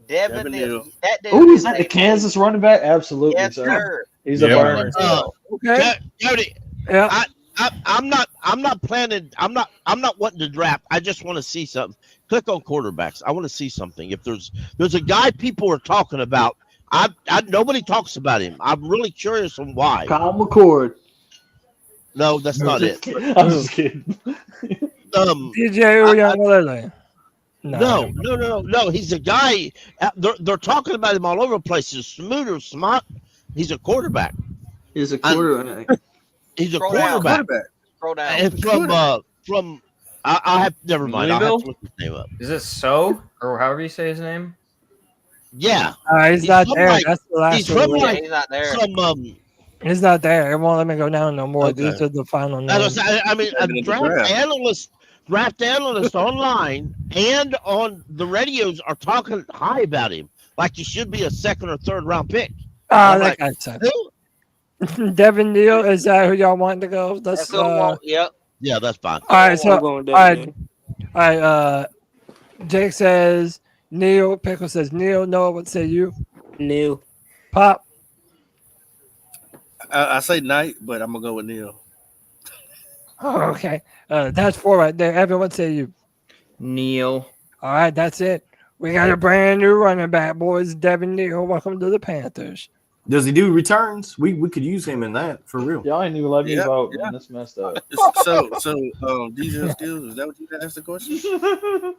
Devin Neal. That dude Ooh, is is that the a- Kansas running back? Absolutely, Yes, sir. sir. He's a burner. Okay. Cody, Yeah. I'm not planning. I'm not wanting to draft. I just want to see something. Click on quarterbacks. I want to see something. If there's a guy people are talking about, nobody talks about him. I'm really curious on why. Kyle McCord. No, that's not it. I'm just kidding. DJ Uiagalelei. No. He's a guy. They're talking about him all over the place. He's smart. He's a quarterback. He's a quarterback. He's a Scroll down. quarterback. Scroll down. And from I have never mind. I'll have Louisville? to look his name up. Is it So or however you say his name? Yeah, He's not from there. like- That's the last he's one. from like He's not there. some He's not there. It won't let me go down no more. Okay. These are the final I names. mean, a draft analyst online and on the radios are talking high about him, like he should be a second or third round pick. I'm That like, guy's sucks. who? Devin Neal, is that who y'all want to go? Let's. That's who I want. Yep. Yeah, that's fine. All right, so I'm going all right, Devin all right. Jake says Neil. Pickle says Neil. Noah, what say you? Neal. Pop. I say Knight, but I'm gonna go with Neal. Oh, okay. That's 4 right there. Evan, what say you? Neal. All right, that's it. We got a brand new running back, boys. Devin Neal. Welcome to the Panthers. Does he do returns? We could use him in that for real. Y'all ain't even let me Yeah, vote, yeah. man. That's messed up. Diesel skills, is that what you asked the question?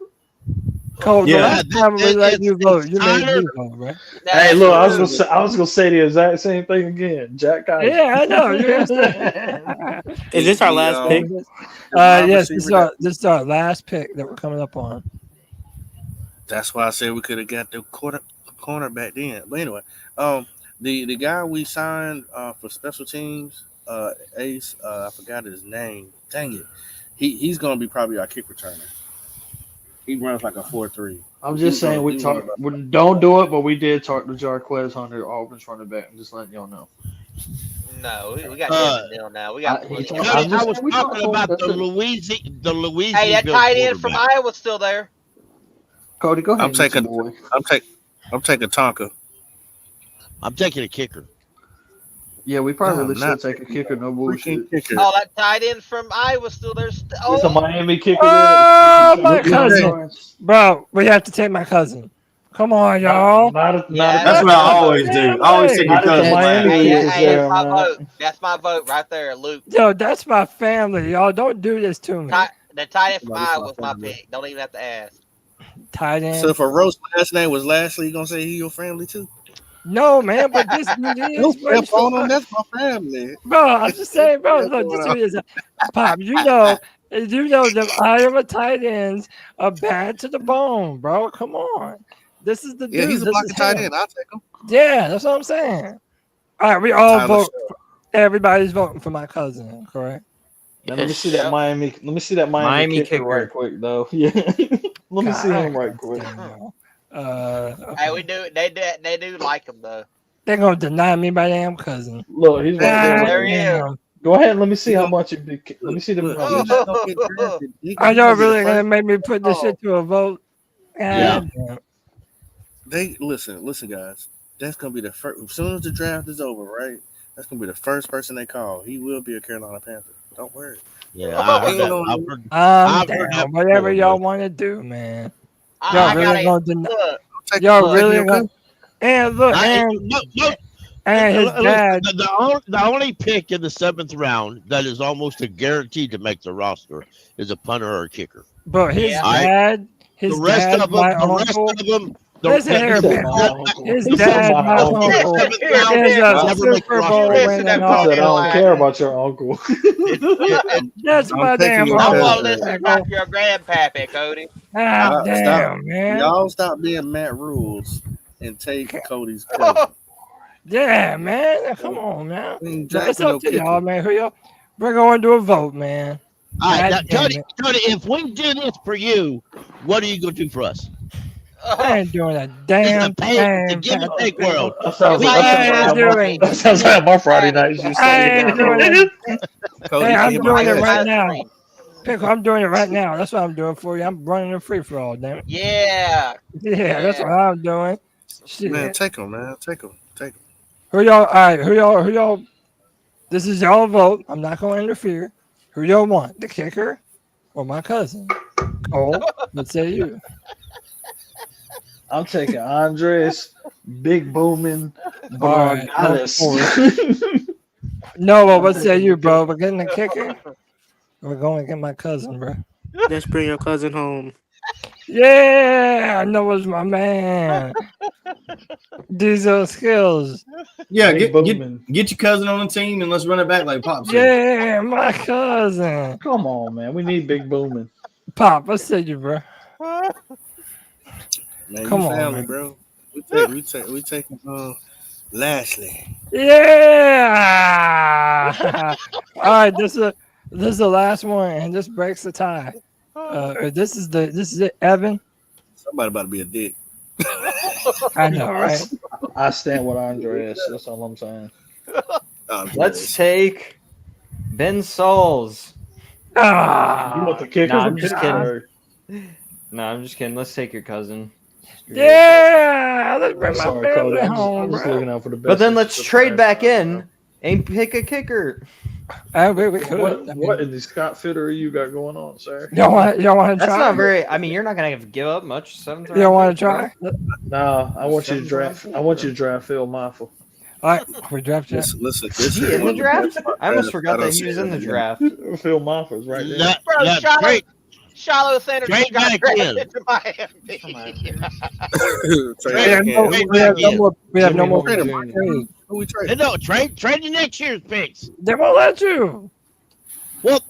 Cole, the Yeah. last time we let you vote, you made Tyler. me vote, right? Hey, look, I was gonna say the exact same thing again. Jack Kaiser. Yeah, I know. You're gonna say. Is this our last pick? Yes, this is our last pick that we're coming up on. That's why I said we could have got the corner back then. But anyway, the guy we signed for special teams, Ace, I forgot his name. Dang it, he's gonna be probably our kick returner. He runs like a 4.3. I'm just saying we don't do it, but we did talk to Jarquez Hunter, Auburn's running back. I'm just letting y'all know. No, we got Devin Neal now. We got. I was talking about the Louisiana. Hey, that tight end from Iowa's still there. Cody, go ahead. I'm taking Tonka. I'm taking a kicker. Yeah, we probably No, really not should take a kicker. No bullshit. Oh, that tight end from Iowa's still there. It's a Miami kicker. Oh, there. my cousin. Bro, we have to take my cousin. Come on, y'all. That's what I always do. I always take your cousin. Hey, that's my vote right there, Luke. Yo, that's my family. Y'all don't do this to me. The tight end from Iowa's my pick. Don't even have to ask. Tight end. So if a Rose's last name was Lashley, you gonna say he your family too? No, man, but this dude is. That's my family. Bro, I'm just saying, bro. Look, this dude is Pop. You know them Iowa tight ends are bad to the bone, bro. Come on. This is the dude. Yeah, he's a This blocking is tight him. end. I'll take him. Yeah, that's what I'm saying. All right, we all Tyler vote. Everybody's voting for my cousin, correct? Now, let me see that Miami. Let me see that Miami kicker right quick, though. Yeah, let me see him right quick. Hey, we do. They do like him though. They're gonna deny me my damn cousin. Look, he's right There he is. Go ahead and let me see how much it be. Let me see the. I know, really gonna make me put this shit to a vote. Yeah. They listen, guys. That's gonna be the first. As soon as the draft is over, right? That's gonna be the first person they call. He will be a Carolina Panther. Don't worry. Yeah, I heard that. Damn, whatever y'all want to do, man. Y'all I really gotta gonna deny? Take Y'all look, really take gonna? And look, and his dad. The only pick in the 7th round that is almost a guaranteed to make the roster is a punter or a kicker. But his dad, his the rest dad, of them, my the uncle. rest of them. Listen here, man. His dad, my uncle, is a Super Bowl winning I don't care about your uncle. That's my damn I uncle. want to listen to your grandpappy, Cody. God damn, man. Y'all stop being Matt Rules and take Cody's cousin. Yeah, man. Come on, man. Jack It's up to y'all, man. We're going to a vote, man. All right, now, God damn Cody, if we do this for you, what are you going to do for us? I ain't doing a damn It's a thing. give and take world. That sounds like my Friday nights. You I ain't doing it. Cody, Hey, I'm give doing him it a right pass. now. Pickle, I'm doing it right now. That's what I'm doing for you. I'm running a free for all, damn it. Yeah. Yeah, that's what I'm doing. Shit. Man, take him, man. Take him. Who y'all? All right, who y'all? This is y'all vote. I'm not going to interfere. Who y'all want? The kicker or my cousin? Cole, let's say you. I'm taking Andres, big booming, Alright, Bargalis. No, well, what say you, bro? We're getting the kicker. We're going to get my cousin, bro. Let's bring your cousin home. Yeah, I know it's my man. Diesel skills. Yeah, get your cousin on the team and let's run it back like Pop said. Yeah, my cousin. Come on, man. We need big booming. Pop, what say you, bro? Man, Come you on, family, man. bro. We take Lashley. Yeah. All right, this is the last one, and this breaks the tie. This is it, Evan. Somebody about to be a dick. I know, right? I stand with Andres. That's all I'm saying. Let's take Ben Sauls. You want the kicker? Nah, I'm just kidding. No, I'm just kidding. Let's take your cousin. Yeah, let's bring my Sorry, family Cody. home, I'm just bro. looking out for the best. But then let's trade back in and pick a kicker. We could. What in the Scott Fitter you got going on, sir? Y'all want to try? That's not very. I mean, you're not gonna give up much. 7th round. You want to try? No, I want you to draft. I want you to draft Phil Maffa. All right, we draft yet? Listen, Is this he is in the one of draft? best I almost drafts forgot I've that he was seen in the a draft. Phil Moffitt's right there. No, Bro, no, Shiloh Sanders Trade just got back in. drafted to Miami. Trade We back have in. no, we have no more. We have no more. Jimmy Trade Horn him. Jr. Trade. Who we trade? No, trade the next year's picks. They won't let you. Well,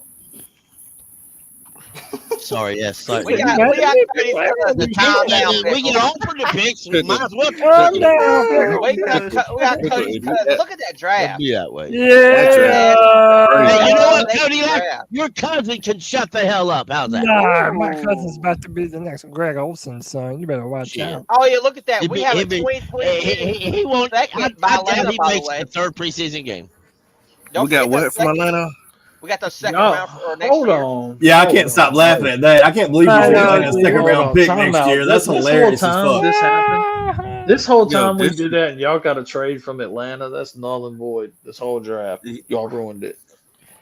sorry, yes. We Sorry. got The time down. we get offered the picks, we might as well Calm take down, it. We got Cody's cousin. Look at that Don't draft. be that way. Yeah. Hey, you know what, Next Cody? draft. Your cousin can shut the hell up. How's that? Nah, my cousin's about to be the next Greg Olson, son. You better watch out. Oh yeah, look at that. He We be- have he a be- 2022 He won't. I second by doubt Atlanta, he by the makes way. the third preseason game. Don't We got forget what that from second- Atlanta? We got those second Y'all, round for next hold year. on. Yeah, I Hold can't on. stop laughing at that. I can't believe I you're know, saying a dude. second Hold round on. pick Time next out. year. That's This whole hilarious as time fuck. this happened. This whole Yo, time we this- did that, and y'all got a trade from Atlanta. That's null and void. This whole draft, y'all ruined it.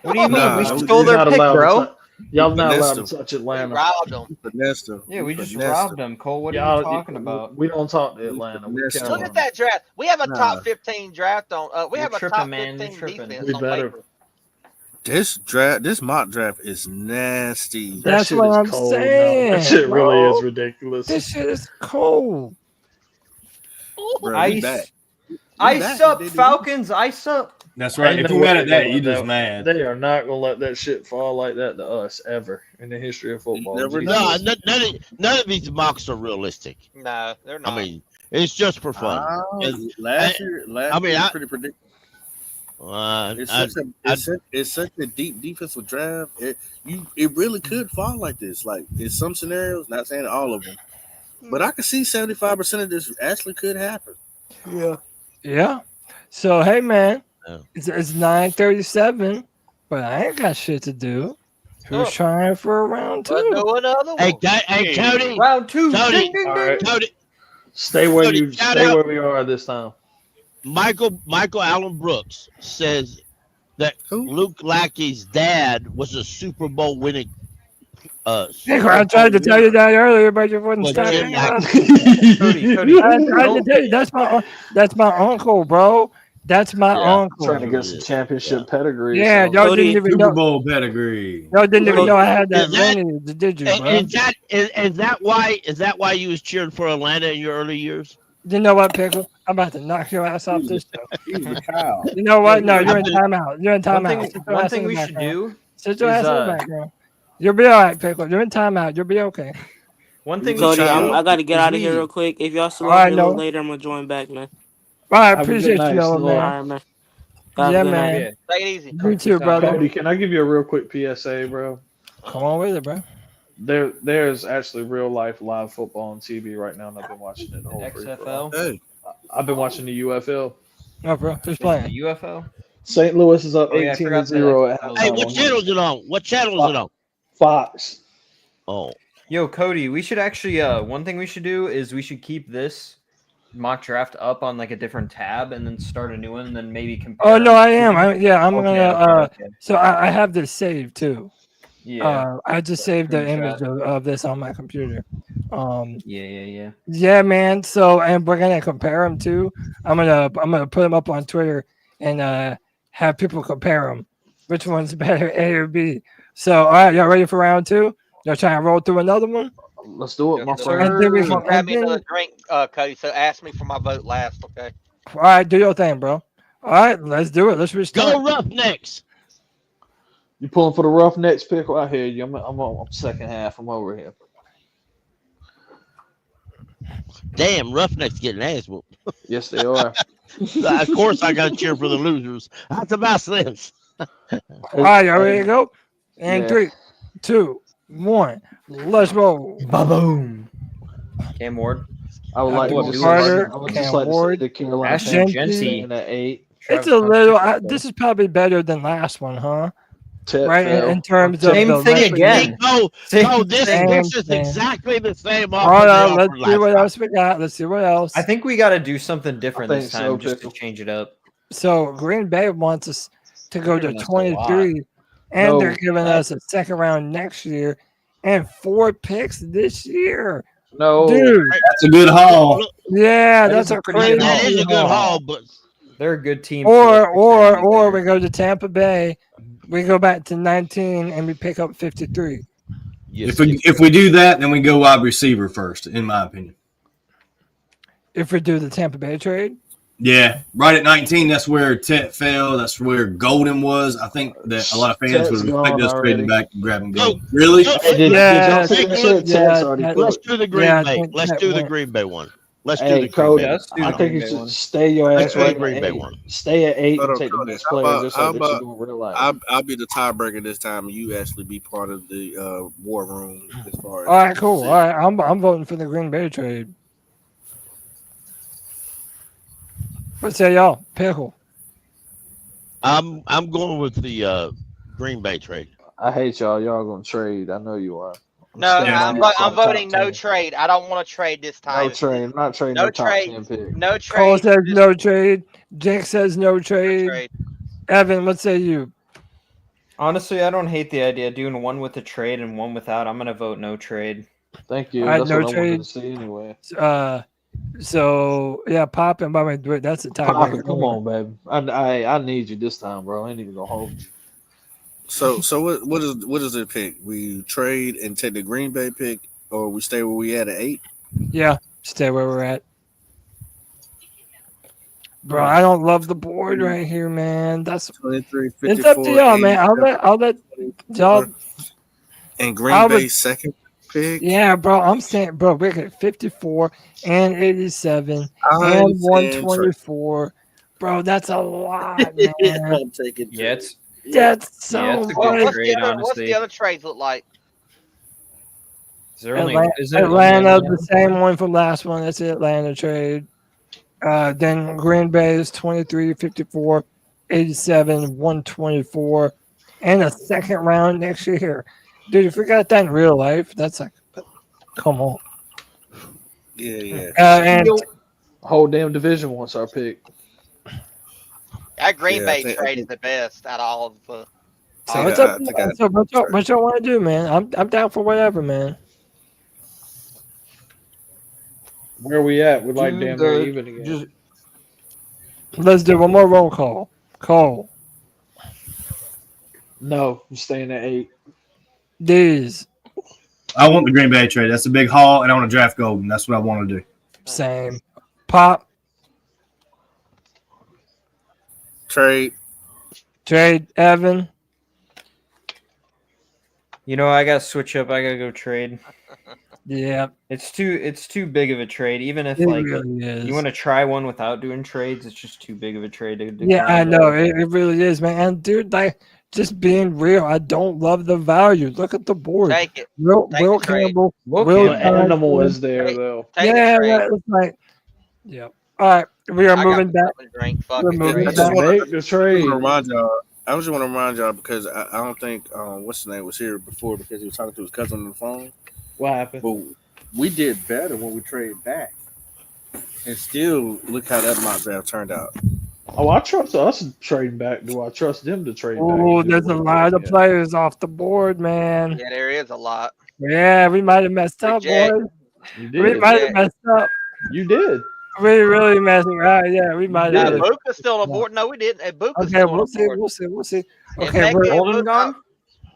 What do you mean? Nah, We we- stole You're their not pick, allowed bro. to y'all not Finessed allowed them. to touch We Atlanta. robbed them. Finessed them. Yeah, we just Finessed robbed them. them, Cole. What are Y'all, you talking about? We don't talk to Atlanta. We Finessed count Look on at them. that draft. We have a Nah. top 15 draft on. We You're have a tripping, top man. You're 15 tripping. defense We on better. paper. This mock draft is nasty. That That's shit what is I'm cold. No, saying. that shit really bro. is ridiculous. This shit is cold. Bro, we Ice, back. ice up, Falcons. Ice up. That's right. Ain't If no you're mad way at they that, gonna you let just that- mad. They are not gonna let that shit fall like that to us ever in the history of football. never Jesus. know. No, none of these mocks are realistic. No, they're not. I mean, it's just for fun. And- Last year I mean, was I- pretty predictable. It's I- such a deep defensive draft. It really could fall like this. Like in some scenarios, not saying all of them, but I could see 75% of this actually could happen. Yeah. So hey, man, Yeah. it's 9:37, but I ain't got shit to do. Who's Oh. trying for a round Let's two? do another Hey, one. hey, Cody. Round two. Cody. Ding, ding, All ding. right. Cody. Stay where Cody, you shout stay out. where we are this time. Michael Allen Brooks says that Who? Luke Lackey's dad was a Super Bowl winning. Nick, I tried to tell you that earlier, but you wouldn't Well, stop. Jim I Cody, tried to tell you that's my uncle, bro. That's my uncle. Trying to get some championship pedigree. Yeah, so. y'all Cody, didn't even Super know. Bowl pedigree. Y'all didn't even know I had that Is that- lineage, did you, bro? Is that why you was cheering for Atlanta in your early years? You know what, Pickle? I'm about to knock your ass off this show. He's a cow. You know what? No, you're in timeout. You're in One timeout. thing, Sit your one ass thing in the we should background. do. Sit your is, ass in the background. You'll be all right, Pickle. You're in timeout. You'll be okay. One thing we Cody, should do. I got to get is out of here we- real quick. If y'all still All right, over here a little no. later, I'm going to join back, man. All right, Have a good appreciate night, you, old Sloan. All man. right, man. Have a Yeah, good night. man. Take it easy. You too, brother. Cody, can I give you a real quick PSA, bro? Come on with it, bro. There's actually real life live football on TV right now, and I've been watching it the whole free for all. XFL. Hey, I've been watching the UFL. Oh, bro, who's The playing? UFO. St. Louis is up Oh, yeah, I 18-0 at forgot Hey, halftime. what channel is it on? What channel is it on? Fox. Oh, Yo, Cody, we should actually one thing we should do is we should keep this mock draft up on like a different tab and then start a new one and then maybe compare. Oh no, I am. I'm Okay, gonna. okay. So I have this saved too. Yeah. I just saved the Screenshot. image of this on my computer. Yeah. Yeah, man. So and we're gonna compare them too. I'm gonna put them up on Twitter and have people compare them. Which one's better, A or B? So all right, y'all ready for round two? Y'all trying to roll through another one? Let's do it, my Yes, friend. And then we I'm gonna can, grab and me then, another drink, Cody. So ask me for my vote last, okay? all right, do your thing, bro. All right, let's do it. Let's restart. go Roughnecks. You pulling for the Roughnecks pick? I hear you. I'm second half. I'm over here. Damn, Roughnecks getting ass whooped. Yes, they are. Of course, I got to cheer for the losers. That's about sense. All right, y'all ready to go? And Yeah. 3, 2, 1, let's roll. Ba-boom. Cam Ward. I would like to Abdul just Carter, I would Cam just like to Ward, say the Carolina Ashton Panthers Genty. in at 8. It's a little. This is probably better than last one, huh? Tet Right fell. in terms of Same the thing record. again. No, this Same is thing. exactly the same Hold offer they on, let's offered see what last time. else we got. Let's see what else. I think we got to do something different I this think time so, just to Pickle. change it up. So Green Bay wants us to go to Giving us a lot. 23, and No, they're giving us a second round next year and 4 picks this year. No, Dude, That's a good haul. yeah, That that's is a a pretty crazy good That is a good haul. haul, but They're a good team. Or we go to Tampa Bay, we go back to 19 and we pick up 53. If we do that, then we go wide receiver first, in my opinion. If we do the Tampa Bay trade? Yeah, right at 19, that's where Tet fell. That's where Golden was. I think that a lot of fans would expect us trading back and grabbing Golden. Really? Let's do the Green Bay. Let's do the Green Bay one. Let's do the Cody, Green Bay. I think you should stay your ass right Green at Bay 8. one. Stay at 8 and take the Cody, best player just like how that you do in real life. I'll be the tiebreaker this time, and you actually be part of the war room as far as. All right, cool. All right, I'm voting for the Green Bay trade. What say y'all? Pickle. I'm going with the Green Bay trade. I hate y'all. Y'all gonna trade. I know you are. No, I'm voting no trade. I don't want to trade this time. No trade. I'm not trading No top trade. 10 pick. No Cole trade. says no trade. Jake says no trade. Evan, what say you? Honestly, I don't hate the idea of doing one with a trade and one without. I'm gonna vote no trade. Thank you. All right, That's no what I trade. wanted to see anyway. So yeah, Pop and by my do it. That's a Papa, tiebreaker. come on, baby. I need you this time, bro. I ain't even gonna hold you. So what is it pick? We trade and take the Green Bay pick, or we stay where we at 8? Yeah, stay where we're at. Bro, I don't love the board right here, man. That's 23, it's up to y'all, man. I'll let y'all. And Green Bay's second pick. Yeah, bro. I'm saying, bro, we're at 54 and 87 and 124. Bro, that's a lot, man. I'm taking That's so it's a much. good trade, honestly. What's the other trades look like? Is there only Atlanta, the same one from last one. That's the Atlanta trade. Then Green Bay is 23, 54, 87, 124, and a second round next year. Dude, if we got that in real life, that's like, come on. Yeah. And whole damn division wants our pick. That Green Yeah, Bay I think- trade is the best out of all of the. so what's up? So what y'all want to do, man? I'm down for whatever, man. Where we at? We're like damn near even again. Let's do one more roll call. Cole. No, I'm staying at 8. D's. I want the Green Bay trade. That's a big haul, and I want to draft Golden. That's what I want to do. Same. Pop. Trade. Evan. You know, I gotta switch up. I gotta go trade. Yeah. It's too big of a trade. Even if It like really is. you want to try one without doing trades, it's just too big of a trade. To Yeah, I know. It really is, man. And dude, like, just being real, I don't love the value. Look at the board. Take it. Will the trade. Campbell. Will Johnson. Animal is there though. Take Yeah, the trade. it's like, yeah. All right, we are I moving got back. something to drink. Fuck We're it. moving I just back. want Make the trade. I just want to remind y'all because I don't think what's his name was here before because he was talking to his cousin on the phone. What happened? But we did better when we traded back, and still look how that mock draft turned out. Oh, I trust us trading back. Do I trust them to trade back? Oh, there's a lot of players off the board, man. Yeah, there is a lot. Yeah, we might have messed up, Jack. boys. You We did. might have messed up. You did. We really messed up. Yeah, we might Now, have. Ibuka's still on board. No, we didn't. Ibuka's Okay, still we'll on see. board. We'll see. If Okay, Mecca we're and Golden Ibuka- gone?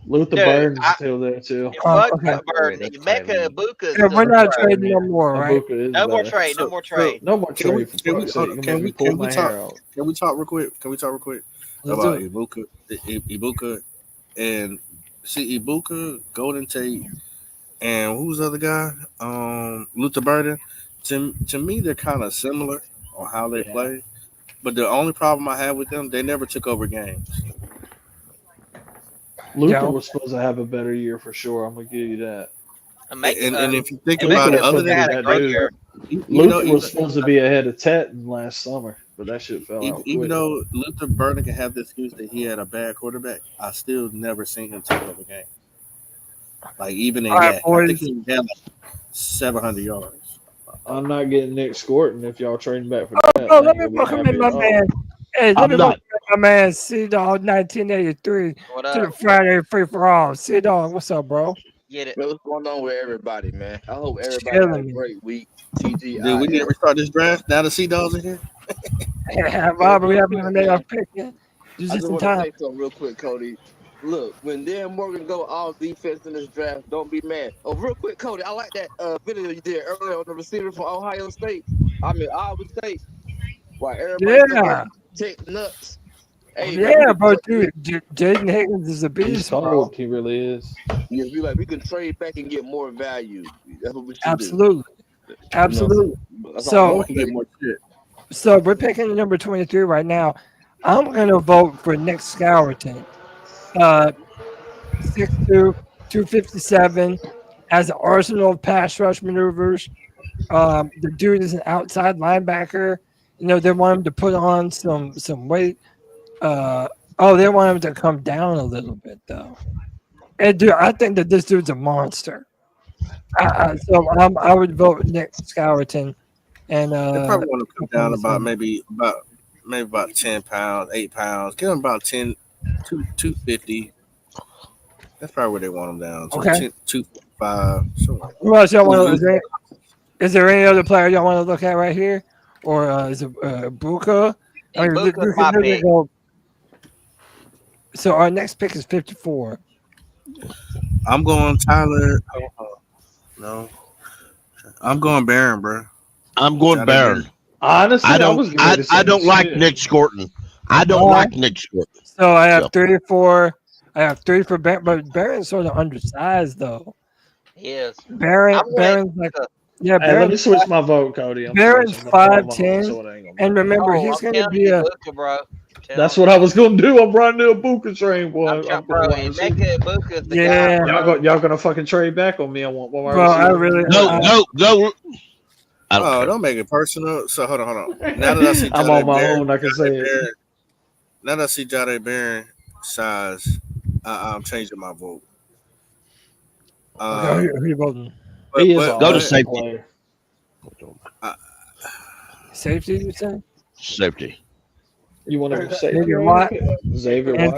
Luther Dude, Burns I- is still there too. If Ibuka okay. Burns, Mecca and Ibuka is Yeah, still we're not on board. trading no more, right? Ibuka is No more better. trade. No more trade. No more Can we trade. For fuck's sake. You can made we me pull can we my talk? hair out. Can we talk real quick? Can we talk real quick Let's about do Ibuka and see Ibuka, Golden Tate, and who's the other guy? Luther Burden. To me, they're kind of similar on how they play, but the only problem I have with them, they never took over games. Luther was supposed to have a better year for sure. I'm gonna give you that. And if you think and about Mecca it, other was than had a great year. Luther was supposed to be ahead of Tetton last summer, but that shit fell out. even quick. though Luther Burden can have the excuse that he had a bad quarterback, I still never seen him take over a game. Like even in All right, that, I think boys. he had like 700 yards. I'm not getting Nick Scorton if y'all trading back for that. Oh, let me welcome in my man. Hey, let I'm me not. welcome in my man C Dog 1983 What to the up? Friday Free for All. C Dog, what's up, bro? Get it. Man, what's going on with everybody, man? I hope everybody had a Chilling. great week. Did we need to TGIF. restart this draft? Now the Sea Dogs in here. Yeah, Bob, we haven't even made our pick yet. I just want to say something real quick, Cody. Look, when Dan Morgan go all defense in this draft, don't be mad. Oh, real quick, Cody, I like that video you did earlier on the receiver from Ohio State. Iowa State. Why everybody take nuts. Hey, yeah, bro, dude, Jaden Higgins is a beast. He's Bro. He really is. Yes, we can trade back and get more value. That's what we should Absolutely. do. Absolutely. So we can get more shit. So we're picking number 23 right now. I'm gonna vote for Nick Scourton. 6'2", 257, has an arsenal of pass rush maneuvers. The dude is an outside linebacker. You know, they want him to put on some weight. They want him to come down a little bit though. And dude, I think that this dude's a monster. So I would vote Nick Scourton. And they probably want to come down about maybe about 10 pounds, 8 pounds. Give them about 250. That's probably where they want them down. So Okay. 255. Who else y'all want to? Is there any other player y'all want to look at right here, or is it Buka? I mean, Buka's my pick. So our next pick is 54. I'm going Tyler. No, I'm going Barron, bro. I'm going Barron. Honestly, I don't like Nick Scourton. I don't like Nick Scourton. So I have 34. I have 3 for Barron, but Barron's sort of undersized though. He is. Barron's like, yeah. Hey, let me switch my vote, Cody. Barron's 5'10", and remember he's going to be a. Buka, bro. That's what I was gonna do. I'm running to a Buka train, boy. Buka's the Yeah. guy. Y'all gonna fucking trade back on me. I want one. Bro, I really go. Don't make it personal. So hold on. Now that I see I'm on my own, I can say it. Now that I see Jade Barron size, I'm changing my vote. Who you voting? Go to safety. Safety, you said? Safety. You want to say Xavier Watt? Xavier Watt.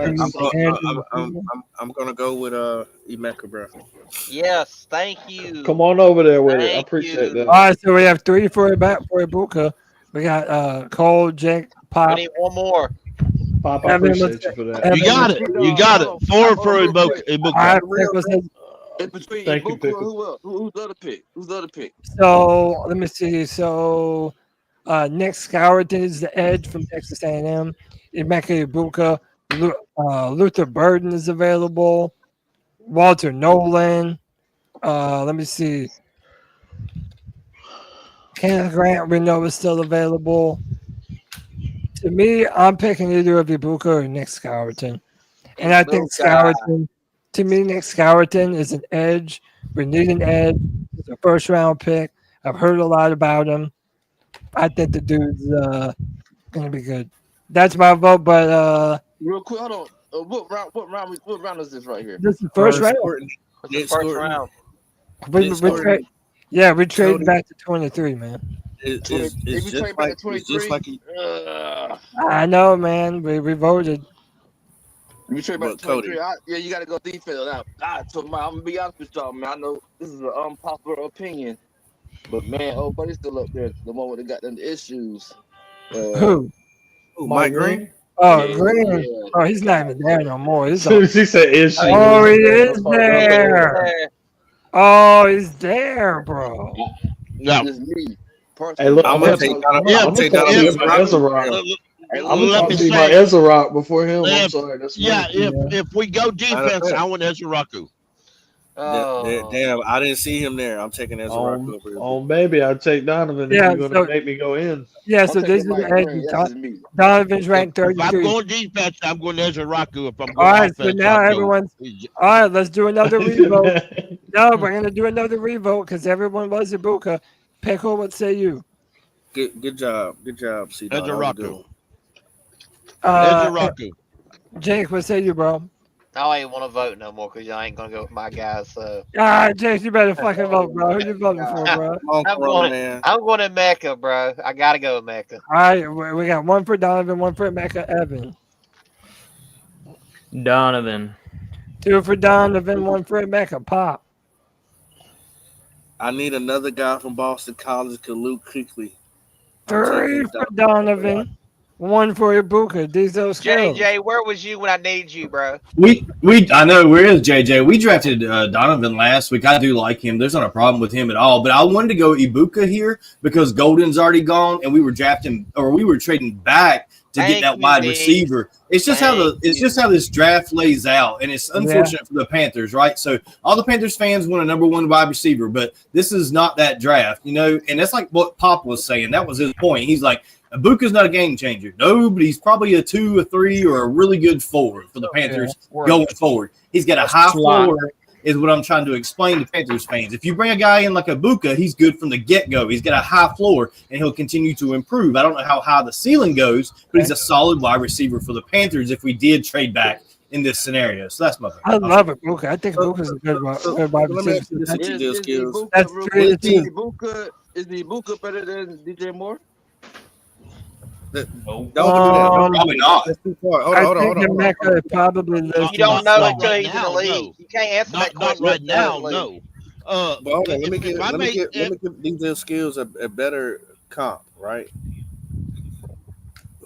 I'm gonna go with Emeka, bro. Yes, thank you. Come on over there with it. I appreciate that. All right, so we have 3 for Ibuka. We got Cole, Jake, Pop. We need one more. Pop, I appreciate you for that. You got it. You got it. 4 for Ibuka. All right, In between Thank you, Ibuka, Pickles. who else? Who's the other pick? Who's the other pick? so let me see. So Nick Scourton is the edge from Texas A&M. Emeka Ibuka. Luther Burden is available. Walter Nolan. Let me see. Kenneth Grant, we know is still available. To me, I'm picking either of Ibuka or Nick Scourton. And I think Scourton, to me, Nick Scourton is an edge. We need an edge. It's a first round pick. I've heard a lot about him. I think the dude's going to be good. That's my vote, but Real quick, hold on. What round is this right here? this is the first round. It's the first round. We traded back to 23, man. If you trade back to 23, I know, man. We voted. if you trade back to 23, you got to go defense. I'm gonna be honest with y'all, man. I know this is an unpopular opinion, but man, buddy's still up there. The one that got them issues. Who? Mike Green? Oh, Yeah, Green. yeah. Oh, he's not even there no more. He's She said issue. Oh, he is there. Oh, he's there, bro. No. It's me. Hey, look, I'm gonna take Ezra Rock. I'm gonna see my Ezra Rock before him. I'm sorry. That's if we go defense, I want Ezra Raku. Damn, I didn't see him there. I'm taking Ezra Rock over. On baby, I'd take Donovan Yeah, if you're gonna make me go in. Yeah, so this is the edge. Donovan's ranked If I'm 33. going defense, I'm going Ezra Raku. If I'm going All right, offense, so now I'm everyone's all right. Let's do another revote. No, we're gonna do another revote because everyone was Ibuka. Pickle, what say you? Good job, C. Ezra Raku. Uh, Ezra Raku. Jake, what say you, bro? I ain't want to vote no more because y'all ain't gonna go with my guys. So Jake, you better fucking vote, bro. Who you voting for, bro? I'm going to Mecca, bro. I gotta go with Mecca. All right, we got 1 for Donovan, 1 for Mecca Evan. Donovan. 2 for Donovan, 1 for Mecca Pop. I need another guy from Boston College, Luke Kuechly. 3 for Donovan, 1 for Ibuka. Those skills. JJ, where was you when I needed you, bro? I know where is JJ. We drafted Donovan last week. I do like him. There's not a problem with him at all. But I wanted to go Ibuka here because Golden's already gone, and we were trading back to get that wide receiver. It's just how this draft lays out, and it's unfortunate for the Panthers, right? So all the Panthers fans want a number 1 wide receiver, but this is not that draft, And that's like what Pop was saying. That was his point. He's like, Ibuka's not a game changer. No, but he's probably a 2, a 3, or a really good forward for the Panthers going forward. He's got a high floor, is what I'm trying to explain to Panthers fans. If you bring a guy in like Ibuka, he's good from the get-go. He's got a high floor, and he'll continue to improve. I don't know how high the ceiling goes, but he's a solid wide receiver for the Panthers if we did trade back in this scenario. So that's my thing. I love Ibuka. I think Ibuka's a good wide receiver. That's 3-2. Is the Ibuka better than DJ Moore? Don't do that. Probably not. That's too far. Hold on. Probably you don't know until he's in the league. You can't answer that question right now. No. But hold on. Let me give DJ Skills a better comp, right?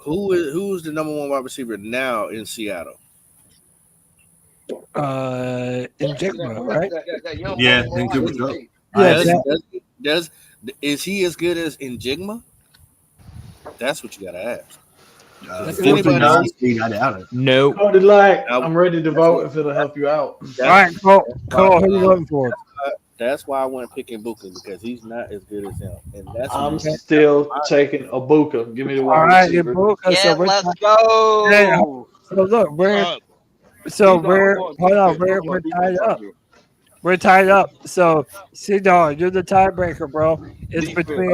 Who is the number 1 wide receiver now in Seattle? In Jigma, right? Yeah, is he as good as in Jigma? That's what you gotta ask. I doubt it. No. Cody, I'm ready to vote if it'll help you out. All right, Cole, who you voting for? That's why I went picking Ibuka because he's not as good as him. And I'm still taking Ibuka. Give me the wide receiver. Ibuka. Yeah, let's go. Yeah, so look, we're tied up. We're tied up. So, C-Dog, you're the tiebreaker, bro. It's between.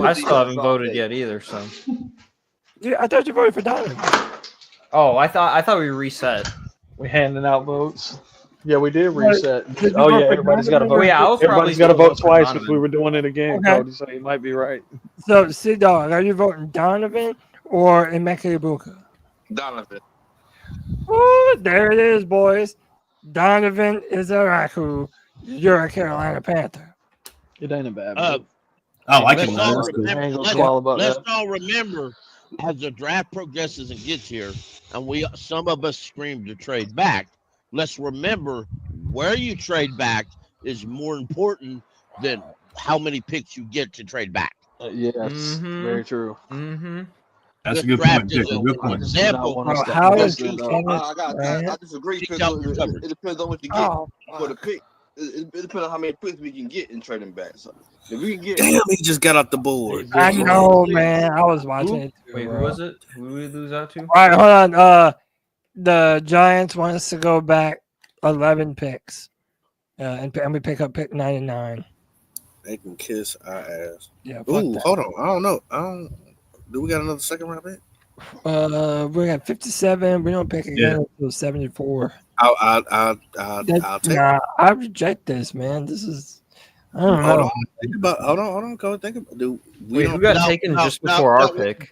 I still haven't voted yet either. So. Yeah, I thought you voted for Donovan. Oh, I thought we reset. We handing out votes. Yeah, we did reset. Oh yeah, everybody's got to vote. Everybody's got to vote twice if we were doing it again, Cody. So you might be right. So, C-Dog, are you voting Donovan or Emeka Ibuka? Donovan. Oh, there it is, boys. Donovan is a Raku. You're a Carolina Panther. It ain't a bad move. I like it. Let's all remember, as the draft progresses and gets here, and some of us scream to trade back. Let's remember where you trade back is more important than how many picks you get to trade back. Yes, very true. That's a good point. Good point. Example. How is I disagree because it depends on what you get for the pick. It depends on how many picks we can get in trading back. So if we can get, damn, he just got off the board. I know, man. I was watching it. Wait, who was it? Who did we lose out to? All right, hold on. The Giants want us to go back 11 picks, and we pick up pick 99. They can kiss our ass. Yeah. Ooh, hold on. I don't know. Do we got another second round pick? We got 57. We don't pick again until 74. I'll take it. I reject this, man. This is. I don't know. Hold on, Cody. Think about. Who got taken just before our pick?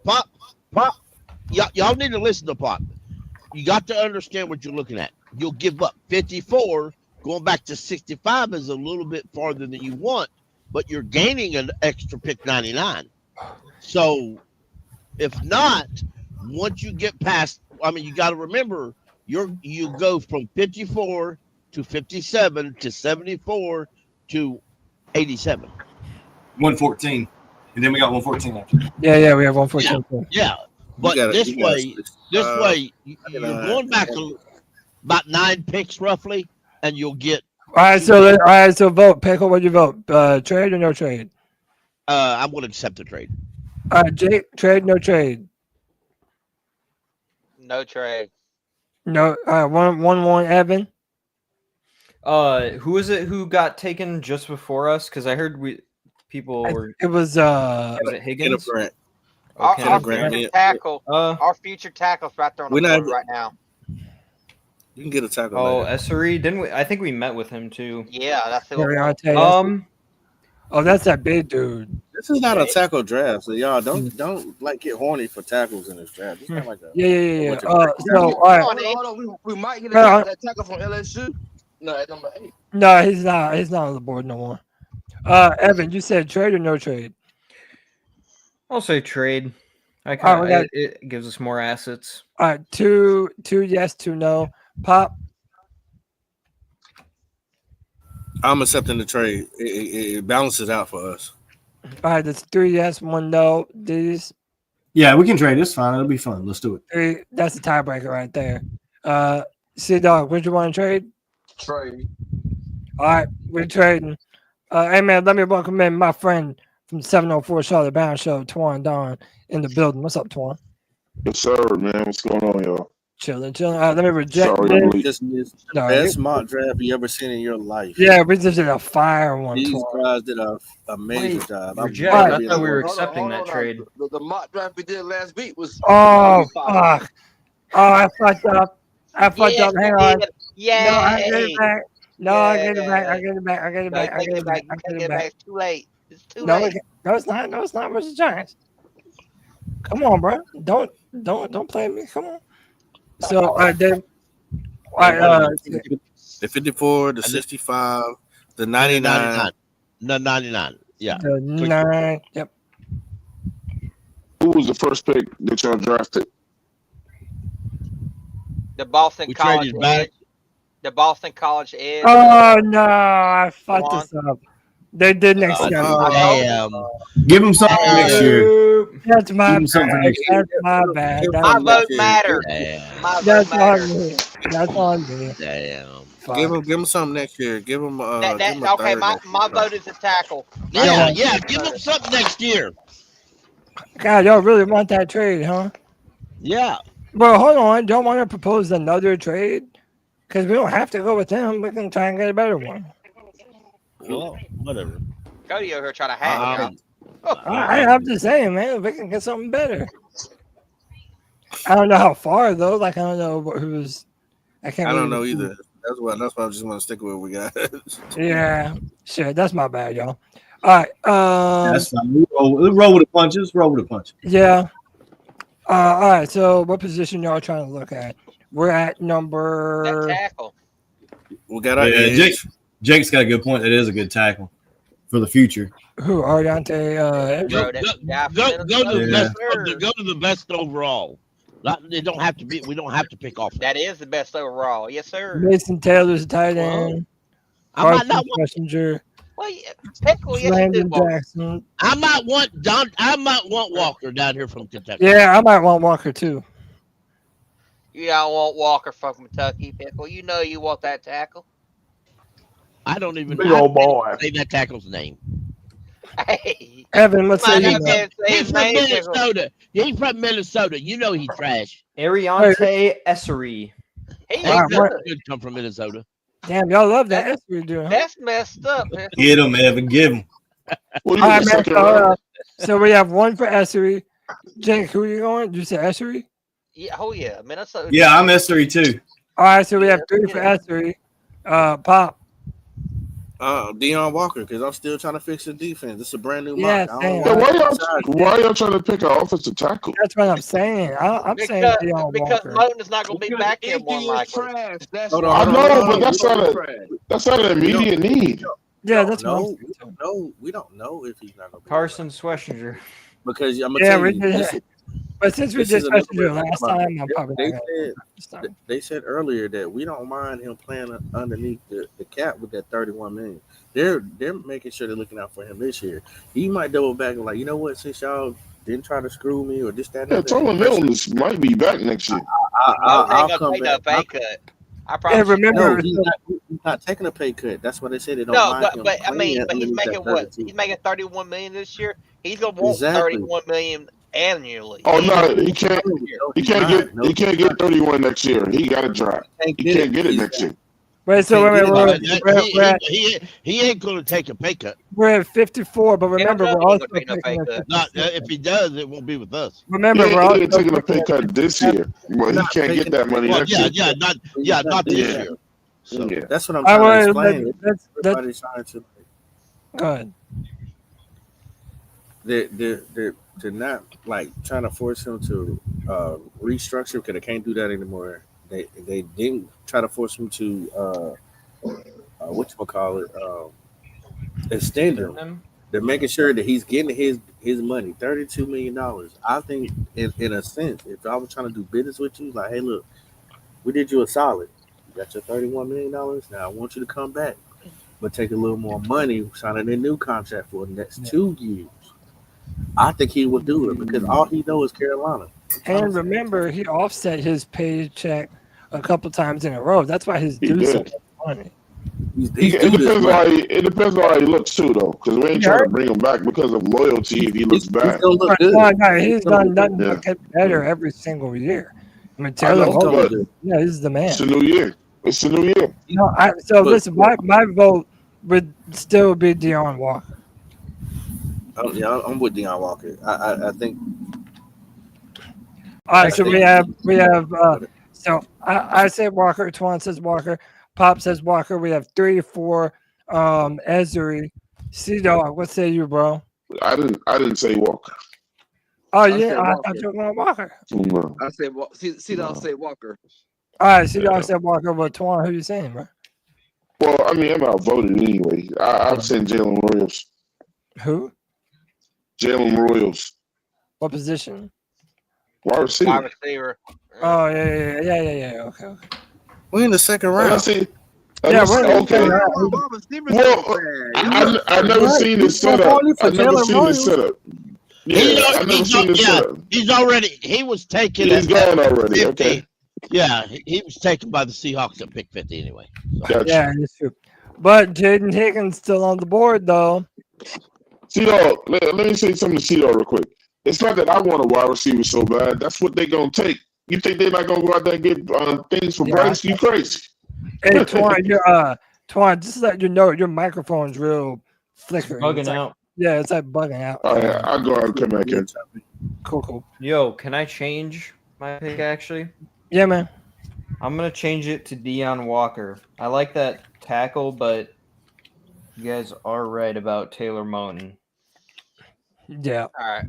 Pop. Y'all need to listen to Pop. You got to understand what you're looking at. You'll give up 54. Going back to 65 is a little bit farther than you want, but you're gaining an extra pick 99. So, if not, once you get past, you got to remember, you go from 54 to 57 to 74 to 87. 114, and then we got 114 after. Yeah, we have 114. Yeah, but this way, you're going back about 9 picks roughly, and you'll get. All right, so vote. Pickle, what do you vote? Trade or no trade? I'm going to accept the trade. Jake, trade, no trade. No trade. No. 1-1, Evan. Who was it who got taken just before us? Because I heard people were. It was Was it Higgins? Our future tackle. Our future tackle's right there on the board right now. You can get a tackle. Oh, Essery, didn't we? I think we met with him too. Yeah, that's the one. Oh, that's that big dude. This is not a tackle draft, so y'all don't get horny for tackles in this draft. It's not like that. Yeah. Hold on. We might get that tackle from LSU. No, at number 8. No, he's not. He's not on the board no more. Evan, you said trade or no trade? I'll say trade. All right, we got- It gives us more assets. All right, two yes, 2 no. Pop. I'm accepting the trade. It balances out for us. All right, that's 3 yes, 1 no. These Yeah, we can trade. It's fine. It'll be fun. Let's do it. 3. That's the tiebreaker right there. C Dog, what you want to trade? Trade. All right, we're trading. Hey man, let me welcome in my friend from 704 Charlotte Bound Show, Twan Don, in the building. What's up, Twan? Yes, sir, man. What's going on, y'all? Chilling. Let me reject Sorry, this. I'm late. This is the No, best mock draft you ever seen in your life. Yeah, we just did a fire one. These Twan. guys did a amazing Wait, job. reject. Right. I thought we were Hold on, accepting hold that on. trade. The mock draft we did last week was. Oh, fire. fuck. Oh, I fucked up. Hang on. Yeah. No, I get it back. No, I get it Yeah. back. I get it back. I get it back. I Take get it it back. back. I Take get it it back. back. It's too late. It's too No, late. no, it's not. No, it's not versus Giants. Come on, bro. Don't play me. Come on. So, all right, Dave. All right, the 54, the 65, the 99. The 99. Yeah. the 9. Yep. Who was the first pick that y'all drafted? The Boston We College traded back. Edge. The Boston College Edge. Oh no, I fucked Come this up. They did next year. Damn. Give them something next year. That's my Give 'em something bad. next year. That's my bad. My vote matters. Damn. My vote That's on matters. me. That's on me. Damn. Fuck. Give them something next year. Give them That, give them a okay, third my next my year. vote is a tackle. Yeah. Give them something next year. God, y'all really want that trade, huh? Yeah. Well, hold on. Don't want to propose another trade? Because we don't have to go with them. We can try and get a better one. Well, whatever. Cody over here trying to hack. I'm just saying, man, we can get something better. I don't know how far though. Like I don't know who's. I don't know either. That's why I just want to stick with what we got. Yeah, shit. That's my bad, y'all. All right. That's fine. We'll roll with the punches. Roll with the punches. Yeah. All right. So, what position y'all trying to look at? We're at number. That tackle. We got our Yeah, Jake's got a good point. That is a good tackle for the future. Who? Ariante. Go to the best overall. It don't have to be. We don't have to pick off. That is the best overall. Yes, sir. Mason Taylor's a tight end. I might Carson not want. Messenger. Well, yeah, Pickle, yes, you Landon do. Walker. Jackson. I might want Walker down here from Kentucky. Yeah, I might want Walker too. You don't want Walker from Kentucky, Pickle. You know you want that tackle. I don't even Big old boy. say that tackle's name. Hey, Evan, let's say might you not know. be able to say He's his from name, Pickle. Minnesota. He's from Minnesota. You know he trash. Ariante Essery. He Wow, is what- good. Good come from Minnesota. Damn, y'all love that. That's what you're doing. Huh? That's messed up, Pickle. Get him, Evan. Give him. What do All you right, get, man. second round? So we have one for Essery. Jake, who are you going? Did you say Essery? Yeah, oh yeah, Minnesota. Yeah, I'm S3 too. All right, so we have 3 for Essery. Pop. Deion Walker, because I'm still trying to fix the defense. This is a brand new Yeah, mock. same. Yeah, why y'all trying to pick an offensive tackle? That's what I'm saying. I'm saying Deion Because Walker. Moten is not going to be back here more likely. Trash. That's Hold why. I on, know, but hold on. that's not an immediate need. Yeah, that's No, what we don't know if he's not going to be Carson Schwessinger. because I'm I'm gonna Yeah, tell we you. did. This, But since we this just is another Messenger way to last think about time, it. I'm probably They not gonna this time. they said earlier that we don't mind him playing underneath the cap with that 31 million. They're making sure they're looking out for him this year. He might double back and like, you know what? Since y'all didn't try to screw me or this, that, and Yeah, that, Tony Milton might be back next year. I'll Moten ain't come going to take no back. pay cut. I Yeah, promise you. remember, No, he's not taking a pay cut. That's why they said they don't No, mind him but I mean, playing but he's underneath making that what? 32. He's making 31 million this year. He's going to want Exactly. 31 million annually. Oh no, he can't. No, He he's can't not. get. No, He he's can't not. get 31 next year. He got to drop. Can't He get can't get it He's next year. wait, so can't wait, get it. He ain't going to take a pay cut. we're at 54, but remember, Arizona we're ain't also gonna take no picking pay at cut. Not 56. if he does, it won't be with us. Remember, He we're ain't also taking a picking pay at cut this 57. year. Well, he Not can't get taking that money Well, next yeah, year. yeah, not this Yeah. year. So Yeah. That's what I'm I trying to want explain. that's Everybody's trying to. go ahead. They're not like trying to force him to restructure because they can't do that anymore. They didn't try to force him to whatchamacallit, extend him. They're making sure that he's getting his money, $32 million. I think, in a sense, if I was trying to do business with you, like, hey, look, we did you a solid. You got your $31 million. Now I want you to come back, but take a little more money, signing a new contract for the next 2 years. I think he would do it because all he knows is Carolina. And remember, he offset his paycheck a couple times in a row. That's why his dude's so much money. It depends on how he looks too, though, because we ain't trying to bring him back because of loyalty. If he looks bad, He's done nothing but get better every single year. I mean, Taylor, yeah, this is the man. It's a new year. It's a new year. Listen, my vote would still be Deion Walker. I'm with Deion Walker. I think. All right, so we have. So I say Walker. Twan says Walker. Pop says Walker. We have 3, 4. Ezri, C-Dog. What say you, bro? I didn't say Walker. Oh yeah, I thought you were going Walker. No. I said C-Dog say Walker. All right, C-Dog said Walker, but Twan, who you saying, bro? Well, I mean, I'm outvoted anyway. I'm saying Jalen Royals. Who? Jalen Royals. What position? Wide receiver. Wide receiver. Oh yeah. Okay. We're in the second round. Okay. Yeah, okay. Well, I never seen this setup. Yeah, I never seen this setup. He's already. He was taken. He's gone already. 50. Okay. Yeah, he was taken by the Seahawks at pick 50 anyway. So. Gotcha. Yeah, that's true. But Jaden Higgins still on the board though. C-Dog, let me say something to C-Dog real quick. It's not that I want a wide receiver so bad. That's what they're gonna take. You think they're not gonna go out there and get things for Bryce? You crazy? Hey, Twan, just let you know your microphone's real flickering. Bugging It's like, out. Yeah, it's like bugging out. All right, I'll go out and come back in. Cool. Yo, can I change my pick actually? Yeah, man. I'm gonna change it to Deion Walker. I like that tackle, but you guys are right about Taylor Moton. Yeah. All right.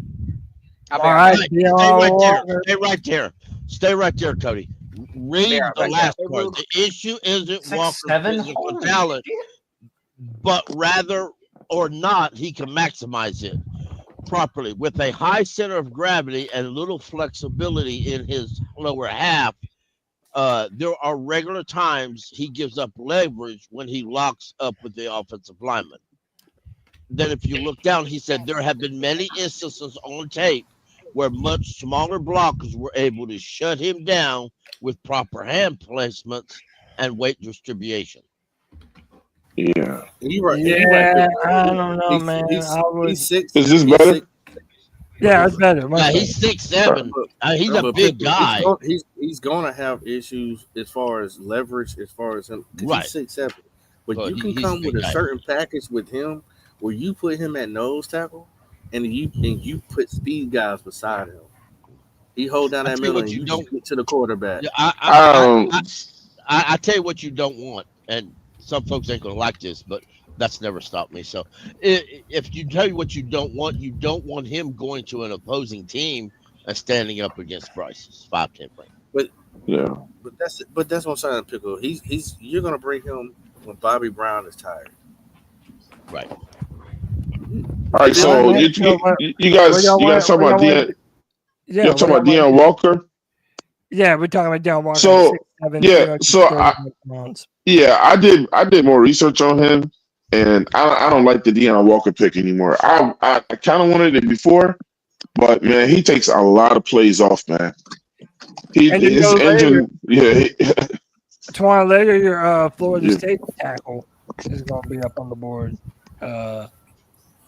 Stay right there, Cody. Read the last part. The issue isn't Walker's 6'7"? physical talent, but rather or not he can maximize it properly with a high center of gravity and little flexibility in his lower half. There are regular times he gives up leverage when he locks up with the offensive lineman. Then if you look down, he said there have been many instances on tape where much smaller blockers were able to shut him down with proper hand placements and weight distribution. Yeah. Yeah, I don't know, man. He's 6. Is this better? Yeah, it's better. Yeah, he's 6'7". He's a big guy. He's going to have issues as far as leverage, as far as him. Right. He's 6'7". But Well, you can he's come a big with a guy. certain package with him where you put him at nose tackle and you put speed guys beside him. He hold down that middle and you just get to the quarterback. Yeah, I tell you what you don't want, and some folks ain't gonna like this, but that's never stopped me. So if you tell you what you don't want him going to an opposing team and standing up against Bryce's 5'10" frame. But yeah, but that's what I'm saying, Pickle. You're gonna bring him when Bobby Brown is tired. Right. All right, so you guys talking about Deion? Yeah, you're talking about Deion Walker. Yeah, we're talking about Deion Walker. So 6'7", I did more research on him, and I don't like the Deion Walker pick anymore. I kind of wanted it before, but man, he takes a lot of plays off, man. His engine, Twan, later your Florida State tackle is going to be up on the board.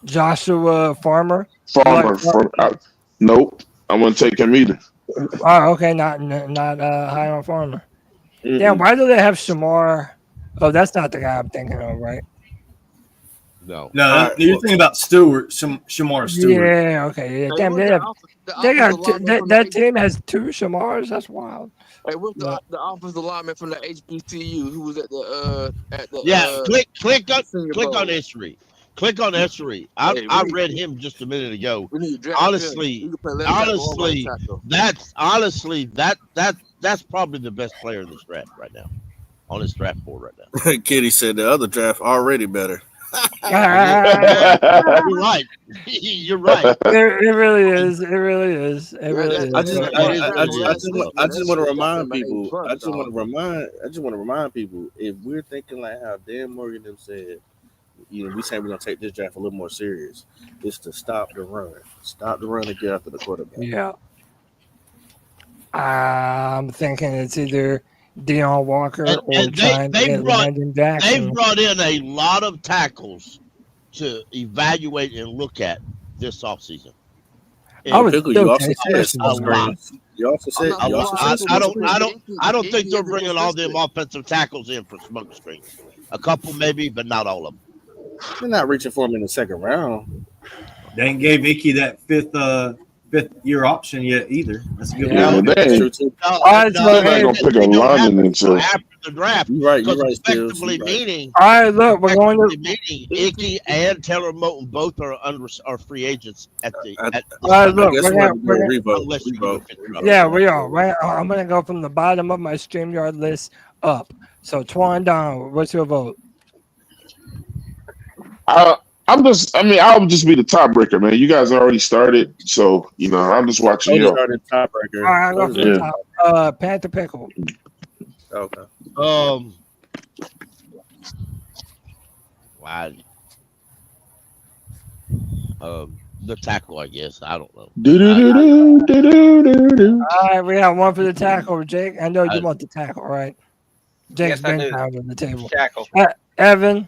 Joshua Farmer. Nope, I wouldn't take him either. Oh, okay, not high on Farmer. Mm-hmm. Damn, why do they have Shamar? Oh, that's not the guy I'm thinking of, right? No, you're thinking about Stewart, Shamar Stewart. Yeah, okay. Yeah. Damn, that team has 2 Shamars. That's wild. Hey, what's the offensive lineman from the HBCU who was at the click on Esri. Click on Esri. I read him just a minute ago. Honestly, that's probably the best player in this draft right now. On this draft board right now. Kitty said the other draft already better. You're right. You're right. It really is. It really is. It really is. I just want to remind Hey, people. fuck, I just want dog. to remind people. If we're thinking like how Dan Morgan them said, we say we're gonna take this draft a little more serious. It's to stop the run. Stop the run and get after the quarterback. Yeah. I'm thinking it's either Deion Walker or trying to get Landon Jackson. They've brought in a lot of tackles to evaluate and look at this offseason. I was You also said a lot. You also said I don't think they're bringing all them offensive tackles in for smoke screens. A couple maybe, but not all of them. They're not reaching for him in the second round. They ain't gave Icky that fifth year option yet either. That's a good Yeah, one. they ain't. True too. They're not gonna pick a lineman until After the draft, You're right, because Stills, effectively you're right. meaning, All right, look, we're going to. meaning Icky and Taylor Moton both are free agents at the. All right, look, I guess we're we're gonna, gonna revote. Unless you Revote. get rid of yeah, we are. Right, I'm gonna go from the bottom of my Streamyard list up. So Twan Don, what's your vote? I'll just be the tiebreaker, man. You guys already started, so I'm just watching Cody you. started tiebreaker. All right, I'll go from the top. Panther Pickle. Okay. Wow. The tackle, I guess. I don't know. All right, we got one for the tackle, Jake. I know you want the tackle, right? Jake's Yes, I been do. down on the table. Tackle. Evan.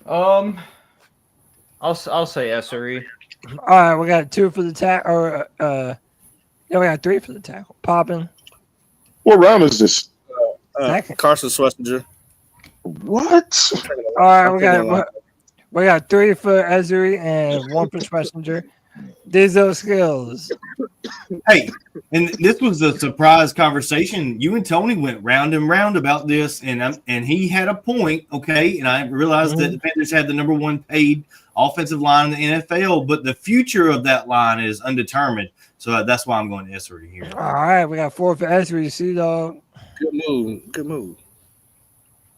I'll say SRE. All right, we got two for the tackle. We got three for the tackle. Poppin. What round is this? Second. Carson Schlesinger. What? All right, we got three for Ezri and one for Schlesinger. These are skills. Hey, and this was a surprise conversation. You and Tony went round and round about this, and he had a point, okay? And I realized that the Panthers had the number one paid offensive line in the NFL, but the future of that line is undetermined. So that's why I'm going to Esri here. All right, we got four for Ezri. See, dog. Good move. Good move.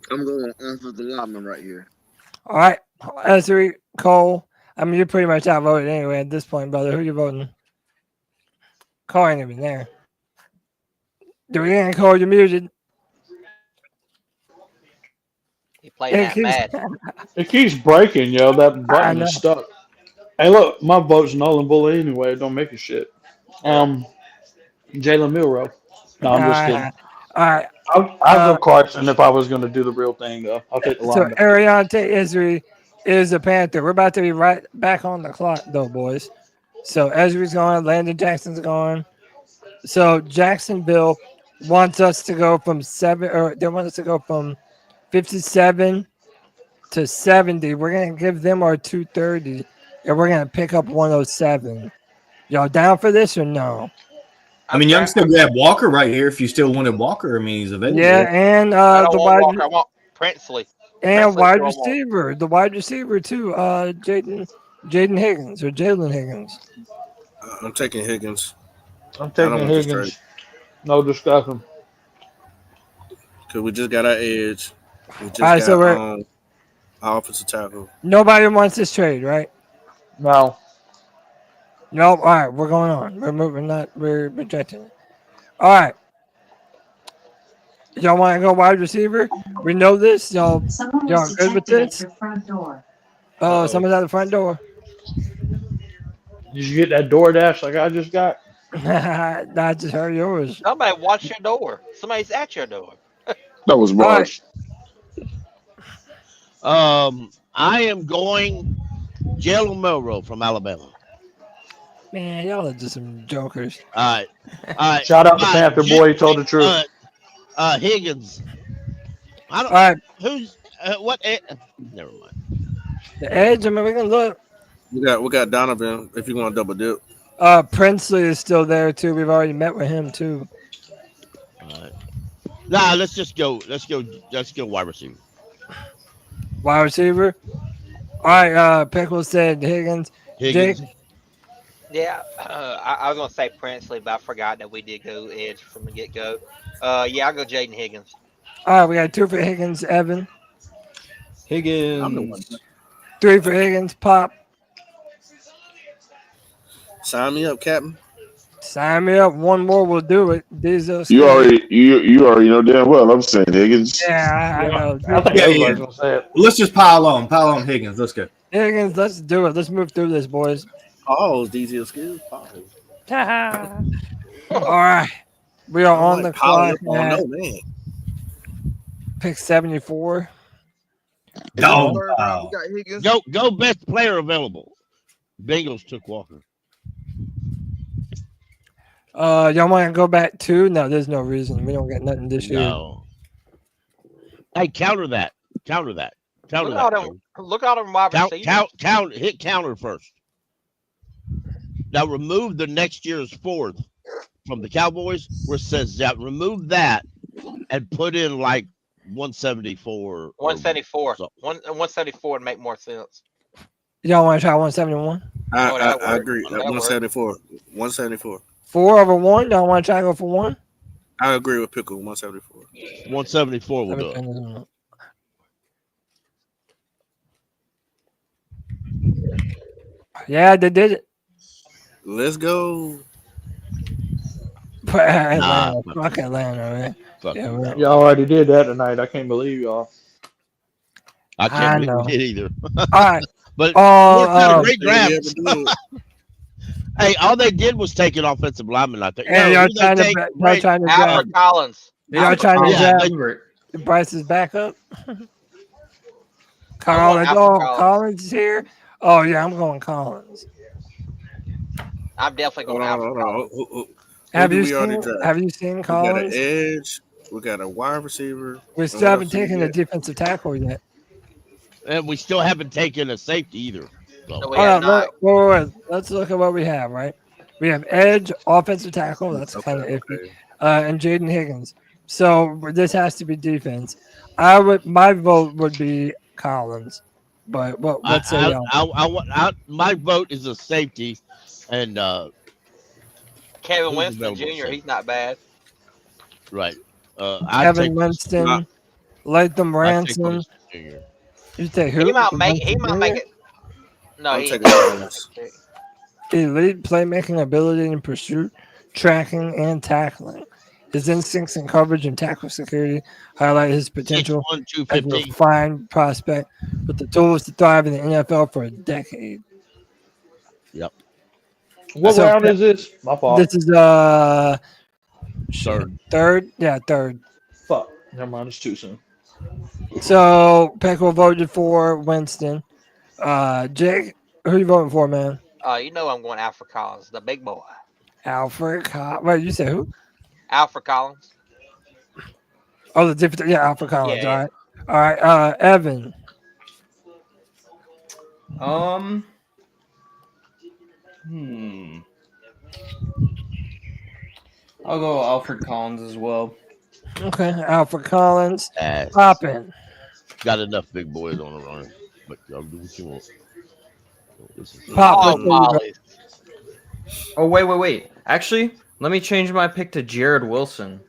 I'm going offensive lineman right here. All right, Ezri, Cole. I mean, you're pretty much outvoted anyway at this point, brother. Who you voting? Cole ain't even there. Do we ain't Cole? You muted. He playing that mad. It keeps breaking, yo. That button is stuck. Hey, look, my vote's null and void anyway. It don't make a shit. Jalen Milrow. No, I'm just kidding. All right. I'll go Carson if I was going to do the real thing, though. I'll take the So line. Ariante Ezri is a Panther. We're about to be right back on the clock, though, boys. So Ezri's gone. Landon Jackson's gone. So Jacksonville wants us to go from they want us to go from 57 to 70. We're gonna give them our 230, and we're gonna pick up 107. Y'all down for this or no? I mean, y'all can still grab Walker right here if you still wanted Walker. I mean, he's available. Yeah, and I don't the want wide Walker. I want Princely. and Princely's wide who I want. receiver, the wide receiver too. Jaden Higgins or Jalen Higgins. I'm taking Higgins. I'm I taking don't want this Higgins. trade. No discussion. Because we just got our edge. We just All right, got so we're our offensive tackle. nobody wants this trade, right? No. No. All right, we're going on. We're rejecting it. All right. Y'all want to go wide receiver? We know this. Y'all good with this? Oh, someone's at the front door. Did you get that DoorDash like I just got? I just heard yours. Somebody watch your door. Somebody's at your door. That was Marsh. I am going Jalen Milrow from Alabama. Man, y'all are just some jokers. All right. Shout out to Panther boy. He told the truth. Higgins. I don't. All right. Who's what? Never mind. The edge. I mean, we can look. We got Donovan. If you want to double dip. Princely is still there too. We've already met with him too. All right. Nah, let's just go. Let's go wide receiver. Wide receiver. All right. Pickle said Higgins. Higgins. Jake. Yeah, I was gonna say Princely, but I forgot that we did go edge from the get go. Yeah, I'll go Jaden Higgins. All right, we got two for Higgins. Evan. Higgins. 3 for Higgins. Pop. Sign me up, Captain. Sign me up. One more will do it. You already know damn well I'm saying Higgins. Yeah, I know. I think everybody's gonna say it. Let's just pile on Higgins. Let's go. Higgins, let's do it. Let's move through this, boys. Pause, DZ skills. Pause. All right. We are on the clock at no, man. pick 74. Go best player available. Bengals took Walker. Y'all want to go back to? No, there's no reason. We don't get nothing this year. No. Hey, counter that. Counter that. Look out them wide receivers. Hit counter first. Now remove the next year's fourth from the Cowboys where it says that. Remove that and put in like 174. 174. 174 would make more sense. Y'all want to try 171? I agree. 174. 174. 4 over 1. Y'all want to try to go for 1? I agree with Pickle. 174. 174 will do it. Yeah, they did it. Let's go. Atlanta. Fuck Atlanta, man. Y'all already did that tonight. I can't believe y'all. I can't believe we did either. All right. But a great draft. Hey, all they did was take an offensive lineman out there. Hey, y'all trying to Albert Collins. Y'all trying to grab Bryce's back up? Collins is here. Oh yeah, I'm going Collins. I'm definitely going Albert Collins. Have you seen Collins? We got an edge. We got a wide receiver. We still haven't taken a defensive tackle yet. And we still haven't taken a safety either. So. No, let's look at what we have, right? We have edge, offensive tackle. That's kind of iffy. And Jaden Higgins. So this has to be defense. My vote would be Collins. But let's say my vote is a safety, and Kevin Winston Jr. He's not bad. Right. Kevin Winston, Latham Ransom. You take who? He might make it. No, he elite playmaking ability in pursuit, tracking, and tackling. His instincts in coverage and tackle security highlight his potential as a fine prospect with the tools to thrive in the NFL for a decade. Yep. What round is this? My fault. This is third. Yeah, third. Fuck. Never mind. It's too soon. So Peckle voted for Winston. Jake, who you voting for, man? You know I'm going Alfred Collins, the big boy. Alfred Collins. Wait, you said who? Alfred Collins. Oh, the different. Yeah, Alfred Collins. Yeah. All right. Evan. I'll go Alfred Collins as well. Okay, Alfred Collins. Poppin'. Got enough big boys on the run, but y'all do what you want. Oh, wait. Actually, let me change my pick to Jared Wilson.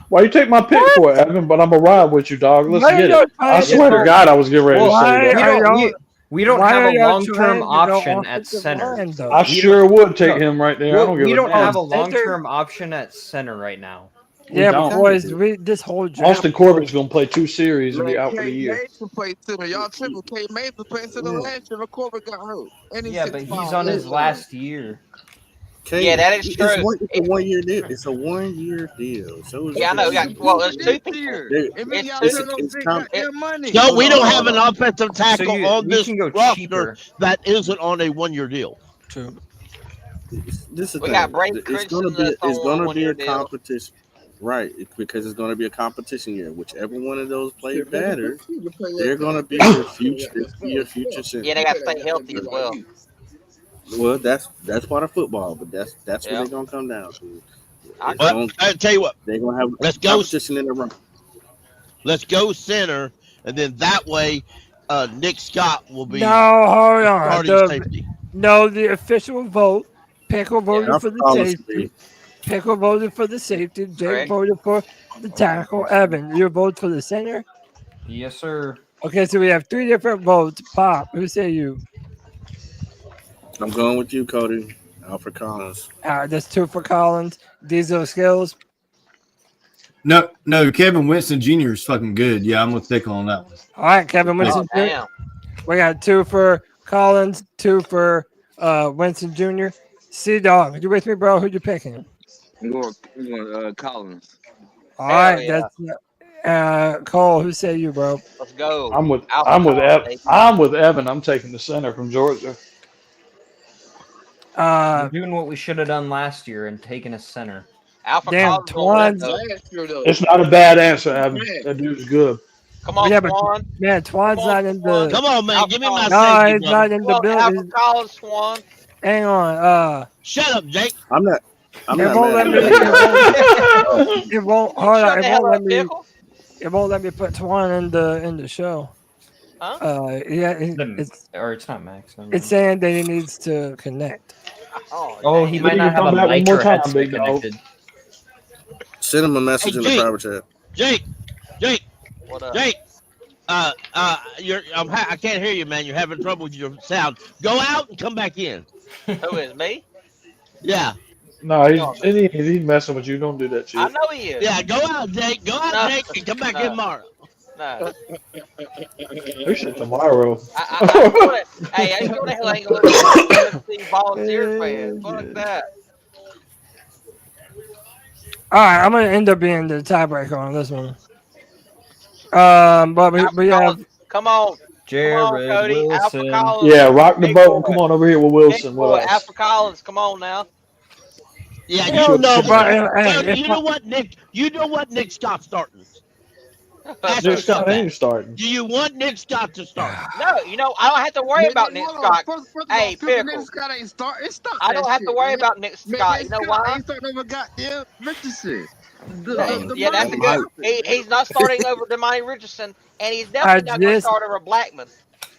Why you take my pick for it, Evan? But I'm gonna ride with you, dog. Let's get it. I swear to God, I was getting ready to say that. We don't have a long-term option at center. I sure would take him right there. We don't have a long-term option at center right now. Yeah, but boys, this whole draft. Austin Corbin's gonna play 2 series and be out for the year. Mason played center. Y'all triple. K. Mason played center last year. Corbin got hurt. Yeah, but he's on his last year. Yeah, that is true. It's a 1 year deal. It's a 1 year deal. So I know. Well, there's 2 people. No, we don't have an offensive tackle on this roster that isn't on a 1 year deal. True. This is we got Brady. It's gonna be a competition. Right, because it's going to be a competition year. Whichever one of those play better, they're going to be your future center. Yeah, they got to stay healthy as well. Well, that's part of football, but that's what they're going to come down to. I tell you what, they're going to have let's go competition in the run. Let's go center, and then that way, Nick Scott will be. No, hold on. Safety. No, the official vote. Pickle voted for the safety. Pickle voted for the safety. Jake voted for the tackle. Evan, your vote for the center? Yes, sir. Okay, so we have 3 different votes. Pop, who say you? I'm going with you, Cody. Alfred Collins. That's 2 for Collins. Diesel Skills. No, Kevin Winston Jr. is fucking good. Yeah, I'm with Thick on that one. All right, Kevin Winston Jr. Damn. We got 2 for Collins, 2 for Winston Jr. C-Dog, you with me, bro? Who you picking? I'm going Collins. All right, that's Cole. Who say you, bro? Let's go. I'm with Evan. I'm taking the center from Georgia. We're doing what we should have done last year and taking a center. Alpha Damn, Collins. It's not a bad answer, Evan. That dude's good. Come on, Swan. Man, Twan's not in the. Come on, man. Give me my No, safety, he's brother. not in the Alpha building. Collins, Swan. Hang on. Shut up, Jake. I'm not It won't let mad. me. It won't. Hold on. Shut It the hell won't let up, me. Pickle. It won't let me put Twan in the show. Huh? Yeah. It's not Max. never It's mind. saying that he needs to connect. Oh, he might not have a Come back one nitro more time, headset big dog. connected. Send him a message Hey, in the Jake. private chat. Jake. What up? Jake. I can't hear you, man. You're having trouble with your sound. Go out and come back in. Who is me? Yeah. No, he's messing with you. Don't do that shit. I know he is. Yeah, go out, Jake. Go out, No. Jake, and come back in tomorrow. No. This shit tomorrow. I ain't doing the hell ain't gonna see volunteer fans. Fuck that. All right, I'm gonna end up being the tiebreaker on this one. But we have. Come on. Jared Come on, Cody. Alpha Wilson. Collins. Yeah, rock the Big boat boy. and come on over here with Wilson. Big What boy, else? Alpha Collins. Come on now. Yeah, Hell no, bro. Cody, you know what, Nick? You know what Nick Scott's starting. Ask Nick yourself Scott that. ain't starting. Do you want Nick Scott to start? No, I don't have to worry about Nick Scott. Hey, Pickle. Nick Scott ain't starting. Stop I that don't have to shit, worry man. about Nick Man, Scott. Nick You know Scott why? ain't starting over goddamn Richardson. Yeah, that's a good. He's not starting over Demani Richardson, and he's definitely not going to start over Blackman.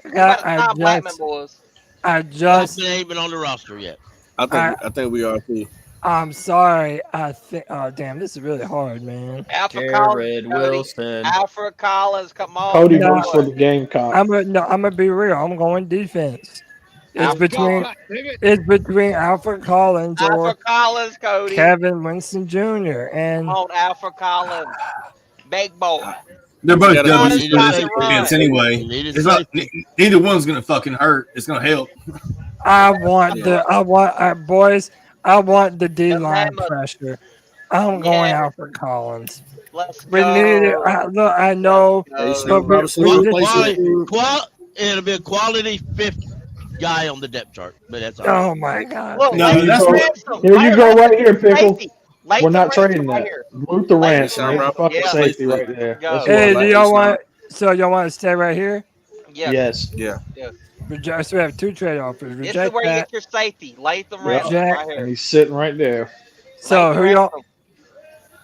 What about the time Blackman was? Blackman ain't been on the roster yet. I think we are too. I'm sorry. I think. Oh damn, this is really hard, man. Alfred Collins, Wilson. Alfred Collins, come on. Cody No. votes for the Gamecock. I'm gonna be real. I'm going defense. It's Alfred between Alfred Collins or Alfred Collins, Cody. Kevin Winston Jr. and Come on, Alfred Collins. Big boy. They're both Gotta W's need for to this run. defense anyway. It's not, neither one's gonna fucking hurt. It's gonna help. I want boys. I want the D line pressure. I'm going Alfred Collins. Let's We need it. Look, I know. It'll be a quality fifth guy on the depth chart, but that's all right. Oh my God! Look, No, Luther that's Ransom. here you go right here, Pickle. Safety. We're not Lathan trading Ransom right that. here. Luther Ransom, Lathan he's a Ransom. fucking Yeah. safety right there. Go. That's Hey, what do y'all want? So y'all want to stay right here? Yes. Yes. Yeah. Reject. So we have 2 trade offers. This is Reject where you that. get your safety. Lathan Yep. Ransom Jack. right And here. he's sitting right there. So Lathan who y'all?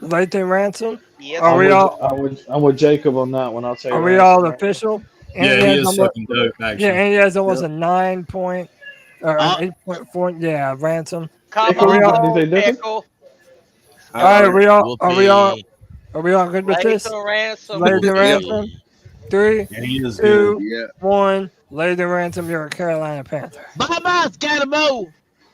Ransom. Lathan Ransom. Yes, Are we sir. all? I'm with Jacob on that one. I'll tell you. Are we Ransom all right there. official? Yeah, And he has is almost, fucking dope, actually. yeah, and he has almost a 9 point or an 8.4. Yeah, Ransom. Come Pickle, you got on, anything different? Pickle. All right, are we all good with this? Lathan Ransom. Lathan Ransom. 3, Yeah, he is 2, Yeah. 1. Lathan Ransom, you're a Carolina Panther. Bye-bye, Scatterbo.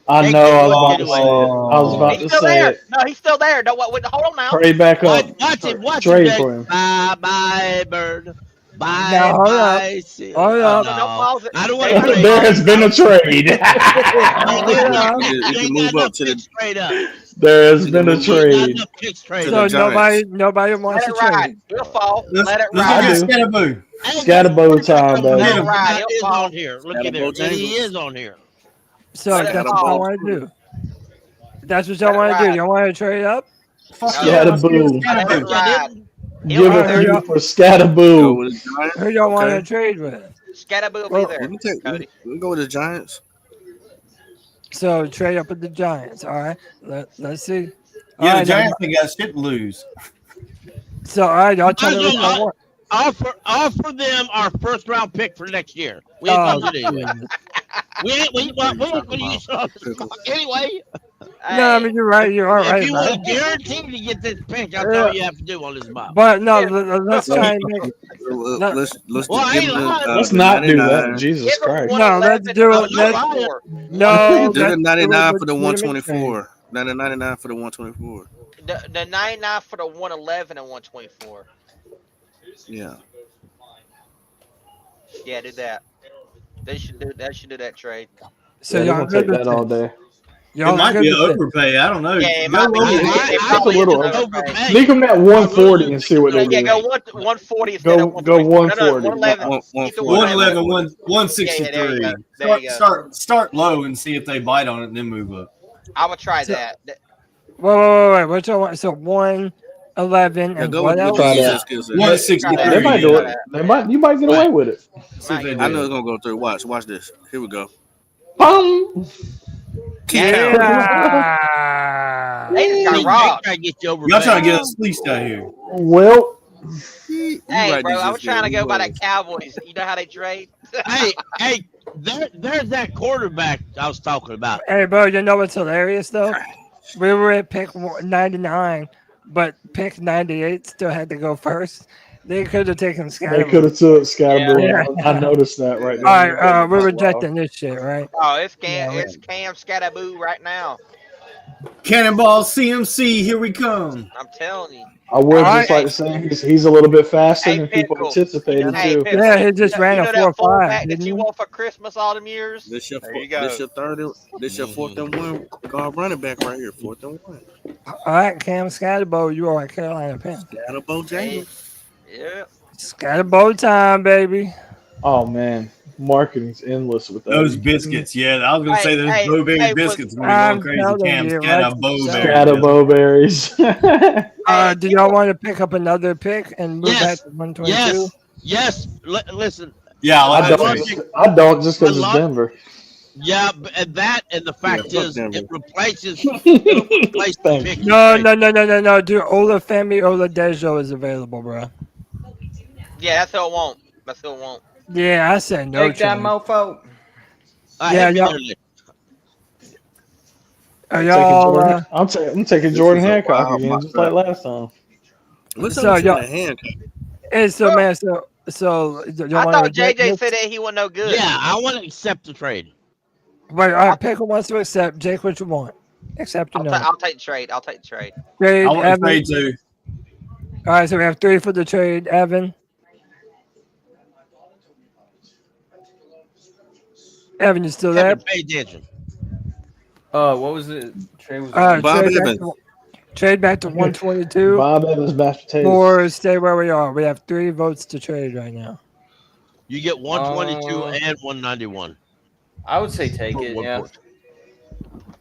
I know. I was about to say it. I was about He's to still say there. it. No, he's still there. Don't wait. Hold on now. Trade back up. Watch it, Trade Jake. for him. Bye-bye, bird. Bye, Now, hold up. bye. See- Hold Oh, up. no. Don't pause it. I don't want to Hey, trade. There has been a trade. You can move up to the Straight up. There has been a Not trade. enough picks trade To So the Giants. nobody Let wants it to trade. ride. It'll fall. Let it Let's I ride. go do. get Scatterboo. Scatterbo time, Let baby. it ride. That It'll is fall. on here. Look at Scatterbo him. He Jangles. is on here. So Let it that's what fall. y'all want to do. That's what y'all Let it want to do. ride. Y'all want to trade up? Scatterboo. Let it ride. Give It'll it ride. you for Go Scatterboo. with the Giants. Who y'all want to Okay. trade with? Scatterboo will Well, be there. We can go with the Giants. So trade up with the Giants. All right. Let's see. All Yeah, the right, Giants ain't got shit to lose. So all right, y'all tell me what y'all want. Offer them our first round pick for next year. We ain't Oh, gonna do it anyway. We ain't gonna use it on the clock anyway. No, I mean you're right. You are If right you about want it. guaranteed to get this pick, that's all you have to do on this mob. But no, let's try and make. Let's Well, I give ain't him lying. Let's the not do that. 99. Jesus Christ. No, let's do it. No, Do the let's do 99 it for the with legitimate trade. 124. 99 for the 124. The 99 for the 111 and 124. Yeah. Yeah, do that. They should do that trade. So Yeah, y'all they're good gonna with take that all this? day. Y'all It might good be with an this? overpay. I don't know. Yeah, it Go might be. over it. It That's a probably is little an over. overpay. Sneak them at 140 and see what they Yeah, do. go 140 instead of Go 124. No, 140. 111. Keep the 111, 111. Yeah, there you 163. go. There you go. Start low and see if they bite on it and then move up. I would try So- that. Wait. What y'all want? So 111 Yeah, and go what with else? the Try easiest that. skill set. They 163. might do it. You might get away with it. See if they I know do it's it. gonna go through. Watch this. Here we go. Boom. Kick out. Yeah. They just got robbed. Try to get you over. Y'all trying to get us fleeced out here. Well, You Hey, right, bro, these I was is trying to good. go by that Cowboys. You know how they trade? hey, there's that quarterback I was talking about. Hey, bro, you know what's hilarious though? We were at pick 99, but pick 98 still had to go first. They could have taken they Scatterbrain. could have took Scatterbrain. Yeah. I noticed that right All there. right, we're rejecting this shit, right? Oh, it's Cam. Yeah, It's Cam Scatterboo right now. Cannonball CMC, here we come. I'm telling you. I would All just right. like to say he's a little bit faster Hey, than people Pickle. anticipated Hey, too. Pickle. Yeah, he just ran you a know that 4.5, fullback that didn't you he? want for Christmas all them years? This your There you go. this your third. This your fourth and one guard running back right here. Fourth and one. All right, Cam Scatterbo, you are at Carolina Panthers. Scatterbo James. Yeah. Scatterbo time, baby. Oh man, marketing's endless with that. Those biscuits, yeah. I was gonna say those Hey, blueberry hey, biscuits when I'm you're going crazy. telling Cam you, Scatterbo Scatterbo do y'all want to pick up another pick and move back to 122? Yes. Listen. Yeah, I don't just because it's Denver. Yeah, and that and the fact is it replaces. Pick. No. Dude, Olafemi Oladejo is available, bro. Yeah, that's who I want. That's who I want. Yeah, I said no. Take that Trey. mofo. Yeah, y'all. Are y'all? I'm taking Jordan Hancock again, just like last time. What's So, up with y'all- the hand? Hey, so man, so I thought JJ said that he wasn't no good. Yeah, I want to accept the trade. Wait, all right, Pickle wants to accept. Jake, what you want? Accept or no? I'll take the trade. I'll take the trade. Trade, I want to Evan. trade too. All right, so we have 3 for the trade. Evan. Evan, you still there? Pay attention. What was it? Trade was All right, Bob trade back, Evans. trade back to 122. Bob Evans, mashed potatoes. Or stay where we are. We have 3 votes to trade right now. You get 122 and 191. I would say take it. Yeah.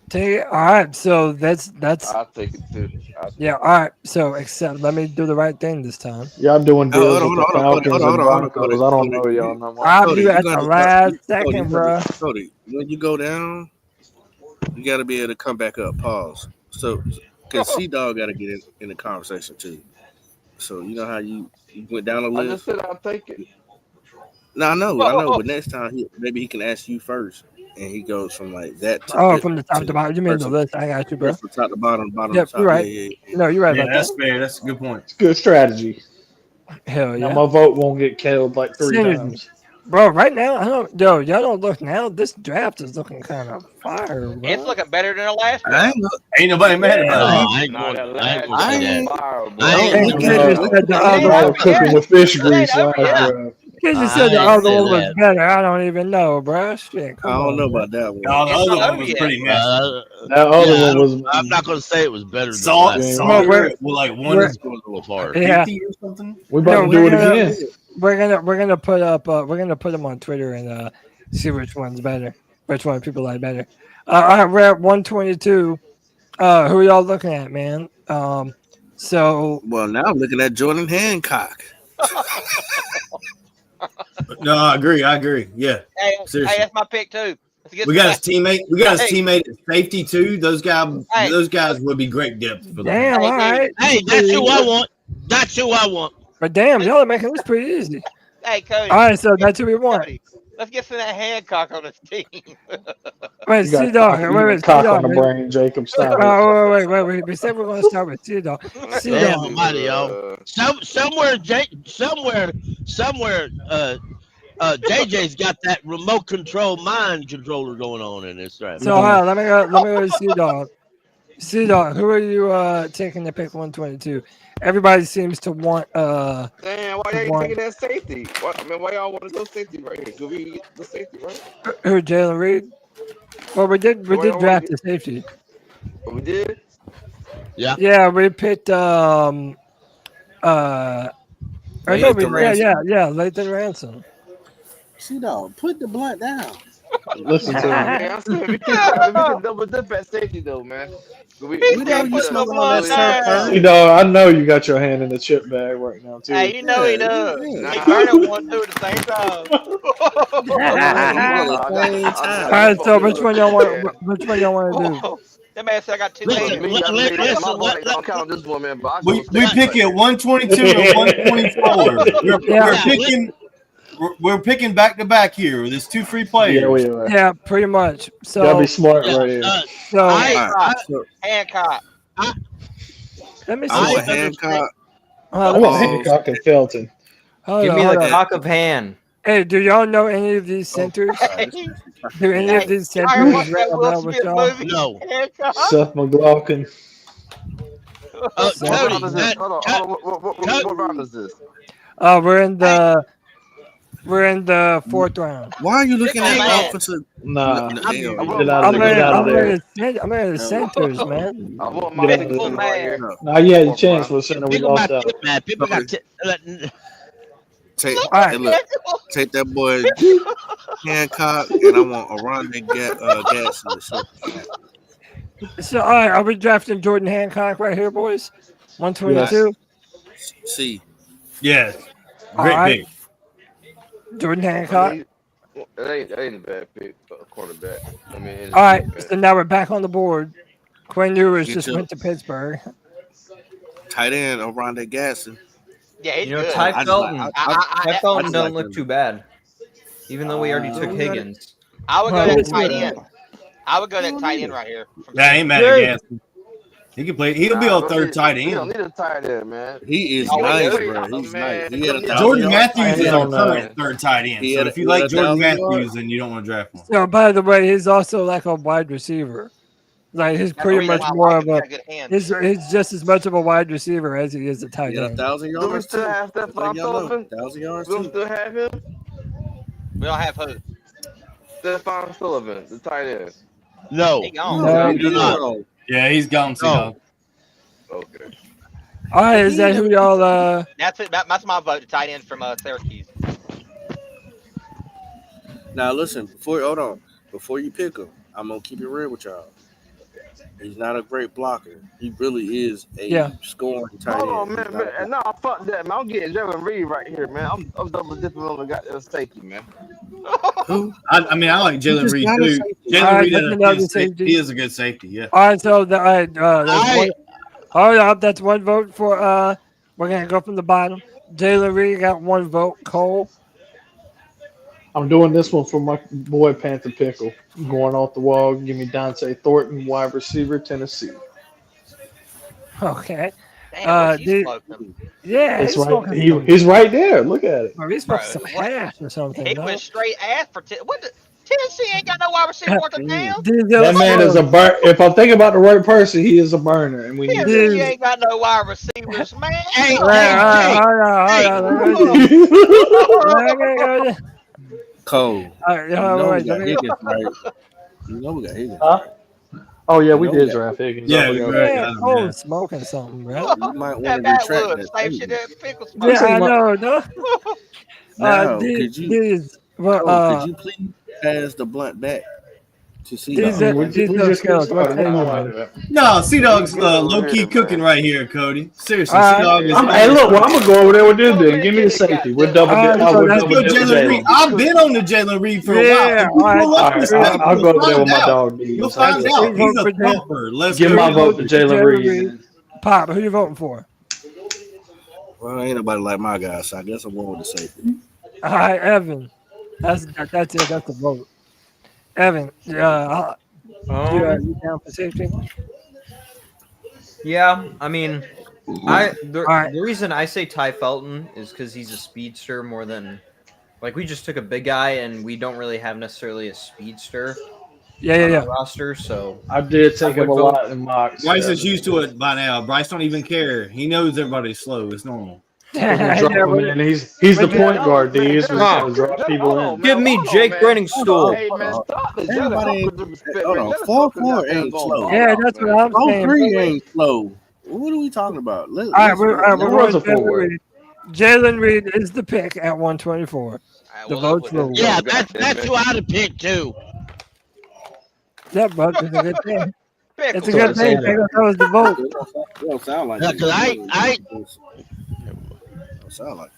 Take it. All right, so that's I'll take it too. yeah. All right, so accept. Let me do the right thing this time. Y'all doing deals Hold with on, the hold on, Falcons hold and on, hold on, Broncos. hold on, I don't know y'all no more. I'll Cody, do you it at the gotta- last Cody, second, bro. Cody, when you go down, you got to be able to come back up. Pause. So, because C-Dog got to get in the conversation too. So you know how you went down a I list. just said I'll take it. No, I know. But next time, maybe he can ask you first, and he goes from like that. To Oh, from the top to bottom. You mean the list? I got you, bro. From top to bottom, bottom Yep, to top. you're right. Yeah. No, you're right Yeah, about that's that. fair. That's a good point. It's good strategy. Hell Now yeah, my vote won't get killed like 3 Synergy. times. bro. Right now, I don't. Yo, y'all don't look now. This draft is looking kind of fire, bro. It's looking better than the last I draft. Ain't nobody mad No, about it. I ain't Nah, going. that I ain't last going to I say that. ain't- fire, bro. I ain't Hey, going kid to just said the other Y'all one. were cooking with fish grease Yeah. last draft. Kid just said the I ain't other say one was that. better. I don't even know, bro. Shit, I come don't on, know bro. about that one. No, the It's other not one over was yet. pretty nasty. That other Yeah, one was. I'm not going to say it was better than the Salt, last. Yeah. salt, we're- with like we're- 150 Yeah. or something. We about No, to do we're it gonna- again. We're gonna put up. We're gonna put them on Twitter and see which one's better. Which one people like better. All right, we're at 122. Who y'all looking at, man? So Well, now I'm looking at Jordan Hancock. No, I agree. Yeah. Hey, Seriously. that's my pick too. It's a good We got his play. teammate. We got his Hey. teammate at safety too. Those guys. Hey. Those guys would be great depth for them. damn, all right. Hey, that's who I want. That's who I want. But damn, y'all are making this pretty easy. Hey, Cody. All right, so that's who we want. Cody, Let's get some of that Hancock on this team. Wait, You got C-Dog. cock, Wait, cock on C-Dog. the brain, Jacob. Stop it. Wait. We said we're going to start with C-Dog. Damn C-Dog. almighty, yo. Somewhere, JJ's got that remote control mind controller going on in this right. So let me go to C-Dog. C-Dog, who are you taking to pick 122? Everybody seems to want Damn, why y'all ain't taking that safety? Why y'all want to go safety right here? Could we get the safety right? who, Jalen Reed? Well, we did draft the safety. Oh, we did? Yeah, we picked Lathan Ransom. C-Dog, put the blunt down. Listen to him. Man, I said we can double dip at safety though, man. We know you smoking all that surf. You know, I know you got your hand in the chip bag right now too. Hey, you know he does. He burning one too at the same time. All right, so which one y'all want to do? That man said I got 2 Listen, minutes. don't count this one, man. But We pick it 122 and 124. We're picking back to back here. There's 2 free players. Yeah, pretty much. So gotta be smart right here. Hancock. Let me see. I want Hancock. I want Hancock and Felton. Give me the cock of hand. Hey, do y'all know any of these centers? Do any of these centers ring a bell with y'all? No. Seth McLaughlin. Hold on. What round is this? We're in the 4th round. Why are you looking at offensive? Nah, I'm in the centers, man. I want my pickle right here. Nah, you had a chance for the center. We lost out. People got Take that boy Hancock, and I want Aranda Gatson. So, all right, are we drafting Jordan Hancock right here, boys? 122. See, yes, great pick. Jordan Hancock. That ain't a bad pick, quarterback. All right, so now we're back on the board. Quinn Ewers just went to Pittsburgh. Tight end Aranda Gatson. Yeah, he's good. Ty Felton don't look too bad, even though we already took Higgins. I would go that tight end. I would go that tight end right here. Yeah, ain't mad at Gatson. He can play. He'll be on third tight end. You don't need a tight end, man. He is nice, bro. He's nice. Jordan Matthews is our current third tight end. So if you like Jordan Matthews, then you don't want to draft him. So, by the way, he's also like a wide receiver. Like he's pretty much more of a. He's just as much of a wide receiver as he is a tight end. 1,000 yards. Do we still have Stephon Sullivan? 1,000 yards. We still have him. We don't have who? Stephon Sullivan, the tight end. No. He gone. We do not. Yeah, he's gone. Okay. All right, is that who y'all? That's it. That's my vote. The tight end from Syracuse. Now listen, before you pick him, I'm gonna keep it real with y'all. He's not a great blocker. He really is a scoring tight end. Hold on, man. No, fuck that, man. I'm getting Jalen Reed right here, man. I'm double dipping on the goddamn safety, man. Who? I like Jalen Reed too. Jalen Reed he is a good safety. Yeah. All right, so hold up. That's one vote for. We're gonna go from the bottom. Jalen Reed got 1 vote. Cole. I'm doing this one for my boy Panther Pickle. I'm going off the wall. Give me Dante Thornton, wide receiver, Tennessee. Okay. Damn, yeah, he's right there. Look at it. He's supposed some ass or something. He went straight ass for Tennessee ain't got no wide receiver worth a damn. That man is a burn. If I'm thinking about the right person, he is a burner, and we need. Tennessee ain't got no wide receivers, man. Cole. You know we got Higgins, right? You know we got Higgins. Huh? Oh yeah, we did draft Higgins. Yeah, Cole's smoking something, bro. You might want to retract that. Same shit that Pickle smoke. Yeah, I know. No. Could you please pass the blunt back to C-Dog? No, C-Dog's low-key cooking right here, Cody. Seriously, C-Dog is... Hey, look, well, I'm going to go over there with this then. Give me the safety. We're double dipping. I've been on the Jalen Reed for a while. I'll go over there with my dog. You'll find out. He's a thumper. Give my vote to Jalen Reed. Pop, who you voting for? Well, ain't nobody like my guy, so I guess I'm going with the safety. All right, Evan. That's it. That's the vote. Evan, you down for safety? Yeah, I mean, the Alright. reason I say Ty Felton is because he's a speedster more than like we just took a big guy and we don't really have necessarily a speedster on our roster. So I did take him a would vote- lot in mocks. Bryce is used to it by now. Bryce don't even care. He knows everybody's slow. It's normal. Drop him in. He's the point guard, D. He's just gonna drop people in. Give me Jake Brenningstool. Hey man, stop this. Everybody ain't, hold on, 4-4 ain't slow. Yeah, that's what I'm saying. 4-3 ain't slow. What are we talking about? All right, we're going a forward. Reed. Jalen Reed is the pick at 124. The vote's for Yeah, that's who I'd have picked too. Yeah, but it's a good thing. Pickle. It's a good thing. That was the vote. It don't sound like Yeah, it. 'cause I Don't sound like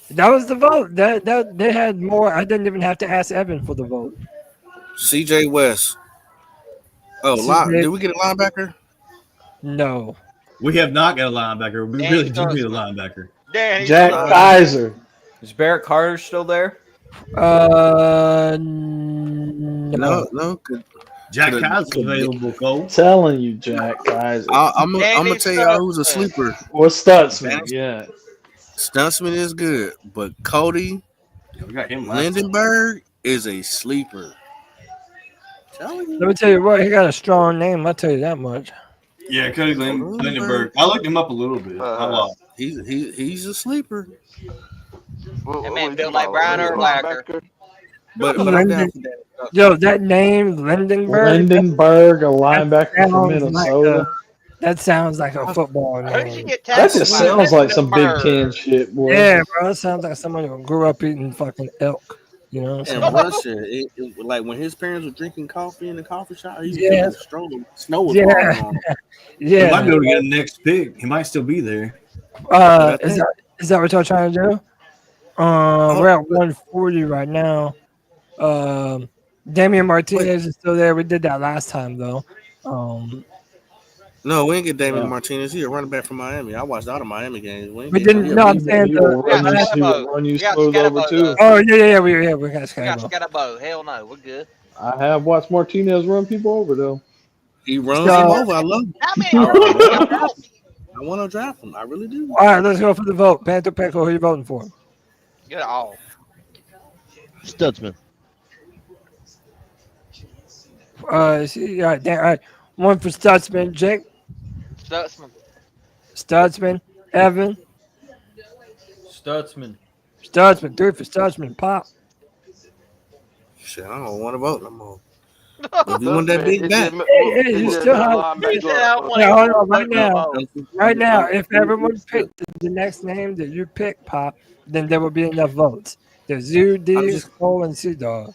it. That was the vote. That they had more. I didn't even have to ask Evan for the vote. CJ West. Oh, CJ did we get a linebacker? No. We have not got a linebacker. We really do need a linebacker. Jack Kaiser. Is Barrett Carter still there? No. No. Jack Kaiser's available, Cole. Telling you, Jack Kaiser. I'm gonna tell y'all who's a sleeper. Or Stutzman. Yeah. Stutzman is good, but Cody We got him last time. Lindenberg is a sleeper. Telling you. Let me tell you what. He got a strong name. I'll tell you that much. Yeah, Cody Lindenberg. I looked him up a little bit. A lot. He's a sleeper. That man built like Brian Urlacher. But I'm down for that. Yo, that name Lindenberg. Lindenberg, a linebacker from sounds Minnesota. That sounds like a football name. That just sounds like some Big Ten shit, boy. Yeah, bro. That sounds like someone who grew up eating fucking elk. You know what I'm In saying? Russia, like when his parents were drinking coffee in the coffee shop, he was Yeah. getting snow was Yeah. falling on him. He might be Yeah. able to get a next pick. He might still be there. Is that what y'all trying to do? We're at 140 right now. Damian Martinez is still there. We did that last time though. No, we didn't get Damian Martinez. He's a running back from Miami. I watched all the Miami games. We didn't. No, I'm saying Run you slows over too. Oh yeah, we got We got Scotty. Scatterbo. Hell no, we're good. I have watched Martinez run people over though. He runs So- him over. I love him. How many? I want to draft him. I really do. All right, let's go for the vote. Panther Pickle, who you voting for? Get it all. Stutzman. All right, one for Stutzman, Jake. Stutzman, Evan. Stutzman. 3 for Stutzman, Pop. Shit, I don't want to vote no more. If you want that big back, Hey, you still have. Now, hold on, right now, if everyone picked the next name that you pick, Pop, then there will be enough votes. There's you, D, Cole, and C Dog.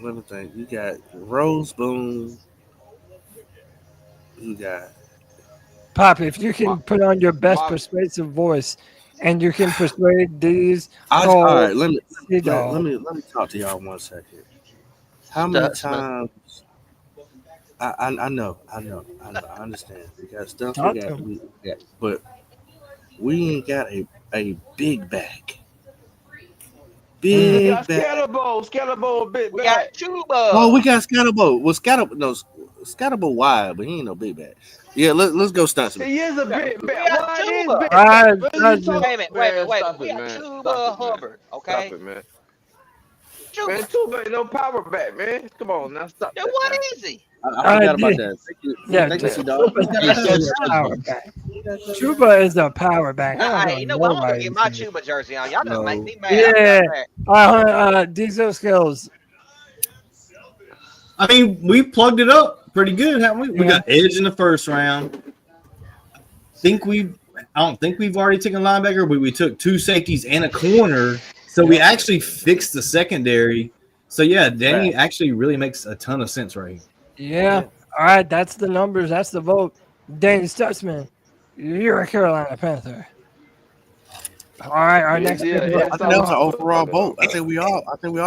let me think. You got Rose Boone. You got Pop, if you can put on your best persuasive voice and you can persuade these. all right, let me C-Dog. let me talk to y'all 1 second. How many times? I know. I understand. We got stuff Talk we to got, him. we got, but we ain't got a big back. Big back. Scatterbo, big We back. got Chuba. Oh, we got Scatterbo. Well, Scatterbo wide, but he ain't no big back. Yeah, let's go Stutzman. He is a big back. We got Why is Chuba. big? Right, What are you right. talking- Wait a minute. Man, stop We it, got man. Chuba Stop it, man. Hubbard. Okay. Stop it, man. Chuba. Man, Chuba ain't no power back, man. Come on, now stop Then that. what man. is he? I forgot about that. Thank you. Yeah, Thank you, C-Dog. Chuba is a power back. Chuba is a power back. Hey, you know what? I'm gonna get my Chuba jersey on. Y'all gonna make me mad. Yeah. I'm back. Diesel skills. I mean, we plugged it up pretty good, haven't we? We got Edge in the first round. I don't think we've already taken a linebacker, but we took 2 safeties and a corner. So we actually fixed the secondary. So yeah, Danny actually really makes a ton of sense right here. Yeah. All right, that's the numbers. That's the vote. Danny Stutzman, you're a Carolina Panther. All right, our next. I think that was an overall vote. I think we all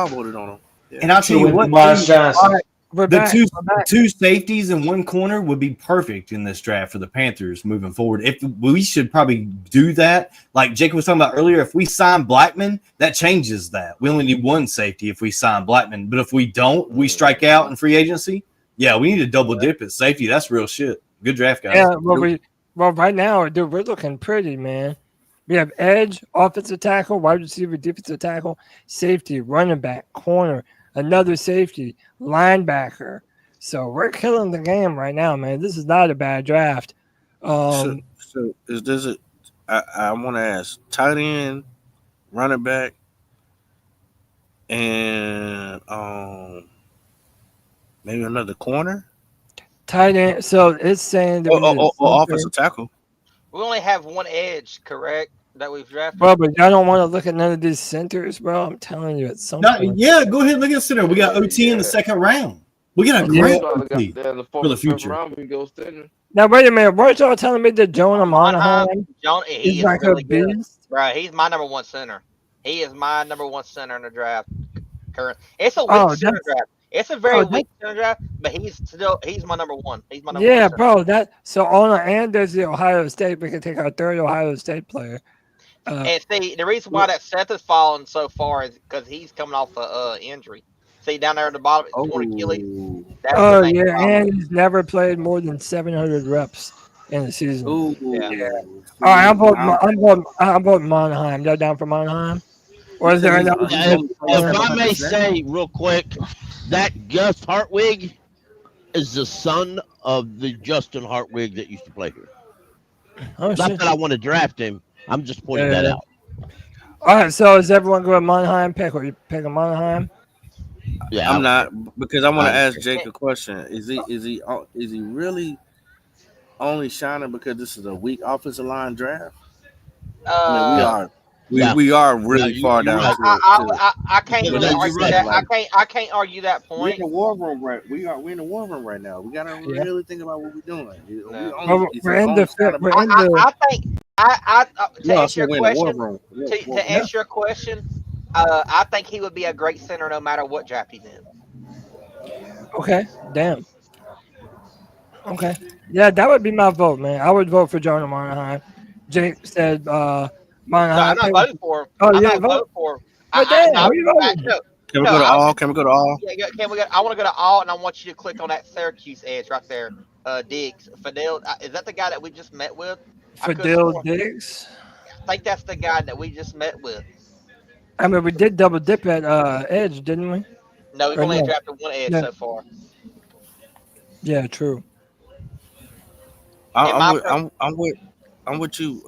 voted on him. Yeah. And I'll tell you what, Miles Johnson. All right, We're The back. two We're back. two safeties and one corner would be perfect in this draft for the Panthers moving forward. If we should probably do that, like Jacob was talking about earlier, if we sign Blackman, that changes that. We only need one safety if we sign Blackman, but if we don't, we strike out in free agency. Yeah, we need to double dip at safety. That's real shit. Good draft, guys. Yeah, well, right now, dude, we're looking pretty, man. We have edge, offensive tackle, wide receiver, defensive tackle, safety, running back, corner, another safety, linebacker. So we're killing the game right now, man. This is not a bad draft. So is this a? I want to ask: tight end, running back, and maybe another corner. Tight end. So it's saying that we need a center. Offensive tackle. We only have one edge, correct? That we've drafted. Bro, but y'all don't want to look at none of these centers, bro. I'm telling you, at some point. Yeah, go ahead and look at center. We got OT in the second round. We got a great OT for the future. Now wait a minute. Weren't y'all telling me that Jonah Monahan He is is like really a good. beast? Right, he's my number one center. He is my number one center in the draft. Current. It's a weak Oh, center that's- draft. It's a very oh, weak center draft, but he's my number one. He's my number Yeah, one center. bro. That so on and there's the Ohio State. We can take our third Ohio State player. And see, the reason why that Seth has fallen so far is because he's coming off a injury. See down there at the bottom, 20 Achilles. That's the Oh main yeah, problem. and he's never played more than 700 reps in the season. Yeah. All right, I'm voting Monahan. Y'all down for Monahan? Or is there another? If I may say real quick, that Gus Hartwig is the son of the Justin Hartwig that used to play here. Oh, Not shit. that I want to draft him. I'm just pointing that Yeah. out. All right, so is everyone going Monahan pick? Or you pick a Monahan? Yeah, I'm not because I want to I- ask Jake a question. Is he really only shining because this is a weak offensive line draft? I mean, we are really far down. I can't But really that's argue right. that. I can't argue that We're point. in the war room right. We're in the war room right now. We gotta Yeah. really think about what we're doing. We're in the fifth. We're in the. I think to Yeah, answer your we're in the war question. room. To answer your question, I think he would be a great center no matter what draft he's in. Okay, damn. Okay, yeah, that would be my vote, man. I would vote for Jonah Monahan. Jake said Monahan. No, I'm not voting for him. Oh, I'm yeah, not vote. voting for him. Oh, damn, who you voting? Can we go to all? Can we go to all? Yeah, can we go? I want to go to all, and I want you to click on that Syracuse edge right there. Diggs, Fidel. Is that the guy that we just met with? Fidel Diggs. I think that's the guy that we just met with. I mean, we did double dip at edge, didn't we? No, we've Or only no? drafted one edge No. so far. Yeah, true. I'm with you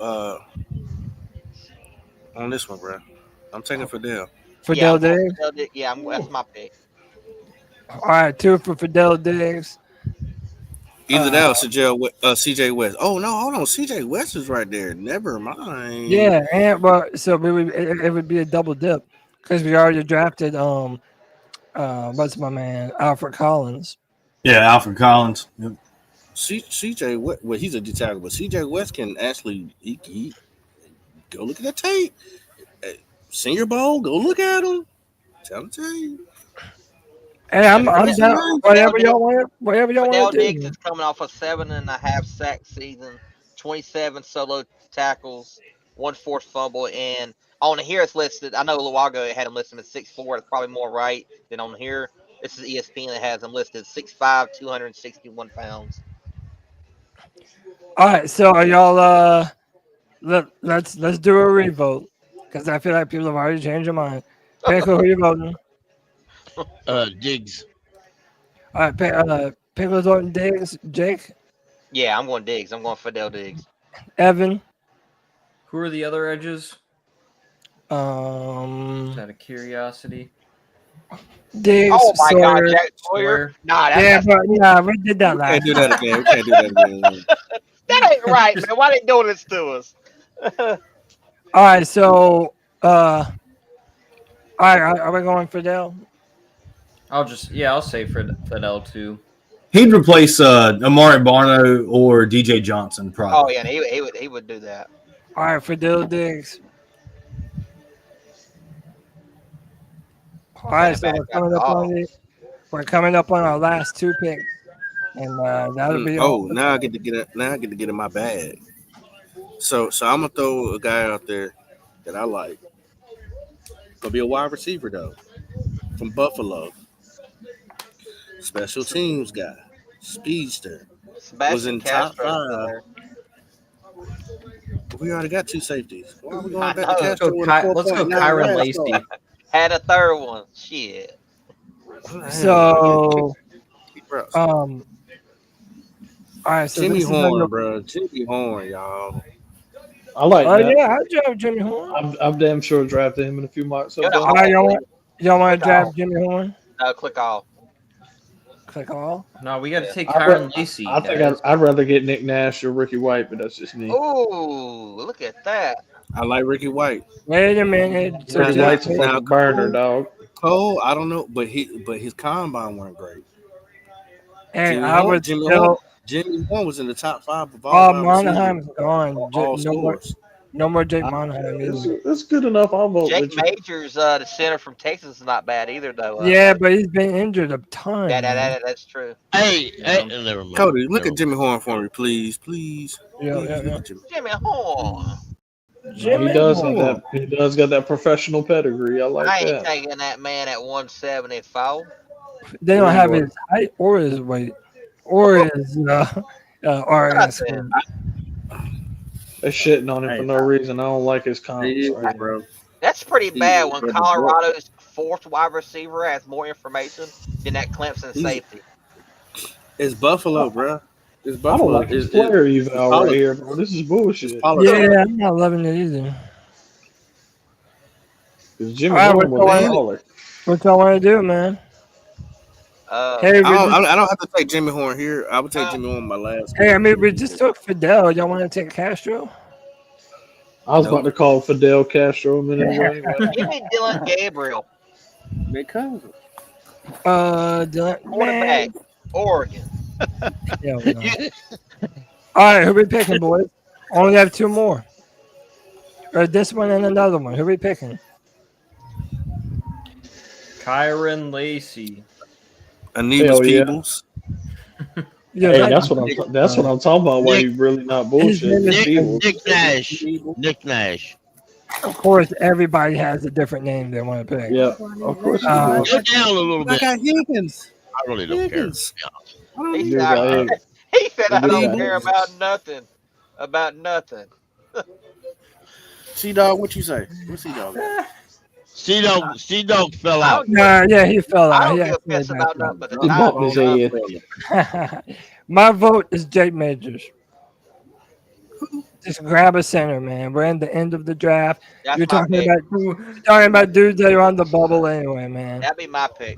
on this one, bro. I'm taking Fidel. Fidel Diggs. That's my pick. All right, 2 for Fidel Diggs. Either that or CJ West. Oh no, hold on. CJ West is right there. Never mind. Yeah, and well, so it would be a double dip because we already drafted what's my man Alfred Collins. Yeah, Alfred Collins. Yep. CJ West. Well, he's a D tackle, but CJ West can actually he go look at that tape. Senior Bowl, go look at him. Tell the tape. Hey, I'm down. Whatever y'all want. Whatever y'all Fidel want to Diggs do. is coming off a 7.5 sack season, 27 solo tackles, 1 forced fumble, and on here it's listed. I know Luago had him listed at 6'4". It's probably more right than on here. This is ESPN that has him listed 6'5", 261 pounds. All right, so are y'all let's do a revote because I feel like people have already changed their mind. Pickle, who you voting? Diggs. All right, Pickle's voting Diggs. Jake, Yeah, I'm going Diggs. I'm going Fidel Diggs. Evan, Who are the other edges? Just um, out of curiosity. Diggs. Oh my God, Sawyer. Jack Sawyer. Nah, Yeah, that's but nah, we did that We last. can't do that again. We can't do that again. that ain't right, man. Why they doing this to us? All right, so all right, are we going Fidel? I'll say Fidel too. He'd replace Amari Barno or DJ Johnson, Oh probably. yeah, he would do that. All right, Fidel Diggs. All right, so we're coming up on the we're coming up on our last 2 picks, and that'll be all. Now I get to get in my bag. So I'm gonna throw a guy out there that I like. Gonna be a wide receiver though, from Buffalo. Special teams guy, speedster. Was in top Castro's still 5. there. We already got 2 safeties. Why are we going I back know. to Castro with a Let's go 4.9 Kyron RAS Lacey. score? Had a third one. Shit. So, all right. So Jimmy this is Horn, under- bro. Jimmy Horn, y'all. I like Oh that. yeah, I draft Jimmy Horn. I'm damn sure drafted him in a few months. So All right, y'all want to draft Jimmy Horn? No, click off. Click all. No, we got to take I Kyron Lacey. I think guys. I'd rather get Nick Nash or Ricky White, but that's just me. Ooh, look at that. I like Ricky White. Wait a minute. So Ricky Now- White's a now fucking burner, dog. Cole, I don't know, but his combine weren't great. Hey, Jimmy I Horn, would Jimmy still. Horn, Jimmy Horn was in the top 5 of all. Oh, wide receivers Monahan's gone. for all scores. No more Jake Monahan. either. That's good enough. I'll vote Jake with you. Majors, the center from Texas, is not bad either, though. Yeah, but he's been injured a ton. That's true. Hey, never mind. Cody, look at Jimmy Horn for me, please. Yeah. Look at Jimmy. Jimmy Horn. Jimmy He does Horn. have that. He does got that professional pedigree. I like I ain't that. taking that man at 174. They don't have his height or his weight or his RS. They're shitting on him for no reason. I don't like his comments, bro. That's pretty bad when but- Colorado's 4th wide receiver has more information than that Clemson safety. It's Buffalo, bro. It's I Buffalo. don't like his player eval right here, bro. This is bullshit. Yeah, I'm not loving it either. Because Jimmy All right, Horn was a baller. what y'all want to do, man? Hey, I don't have to take Jimmy Horn here. I would take Jimmy Horn my last. Hey, I mean, we just took Fidel. Y'all want to take Castro? I was about to call Fidel Castro a minute ago. Anyway. Give me Dylan Gabriel. Because Dylan, Quarterback, Oregon. Yeah, no. All right, who we picking, boys? Only have 2 more. Or this one and another one. Who we picking? Kyron Lacey. Anibas Hell yeah. Peebles. Yeah, Hey, that's what I'm talking about. Why you really not bullshit? Nick Nash. Of course, everybody has a different name they want to pick. Yeah, of course. Go down a little I bit. got Higgins. I really don't Higgins. He You said, got it. he said I You don't got care it. about nothing. About nothing. C-Dog, what you say? What's C-Dog? C-Dog fell out. Nah, yeah, he fell I out. don't He give a piss actually about backed nothing but He the bumped time. his head. up. My vote is Jake Majors. Just grab a center, man. We're in the end of the draft. That's You're my talking pick. about dudes that are on the bubble anyway, man. That'd be my pick.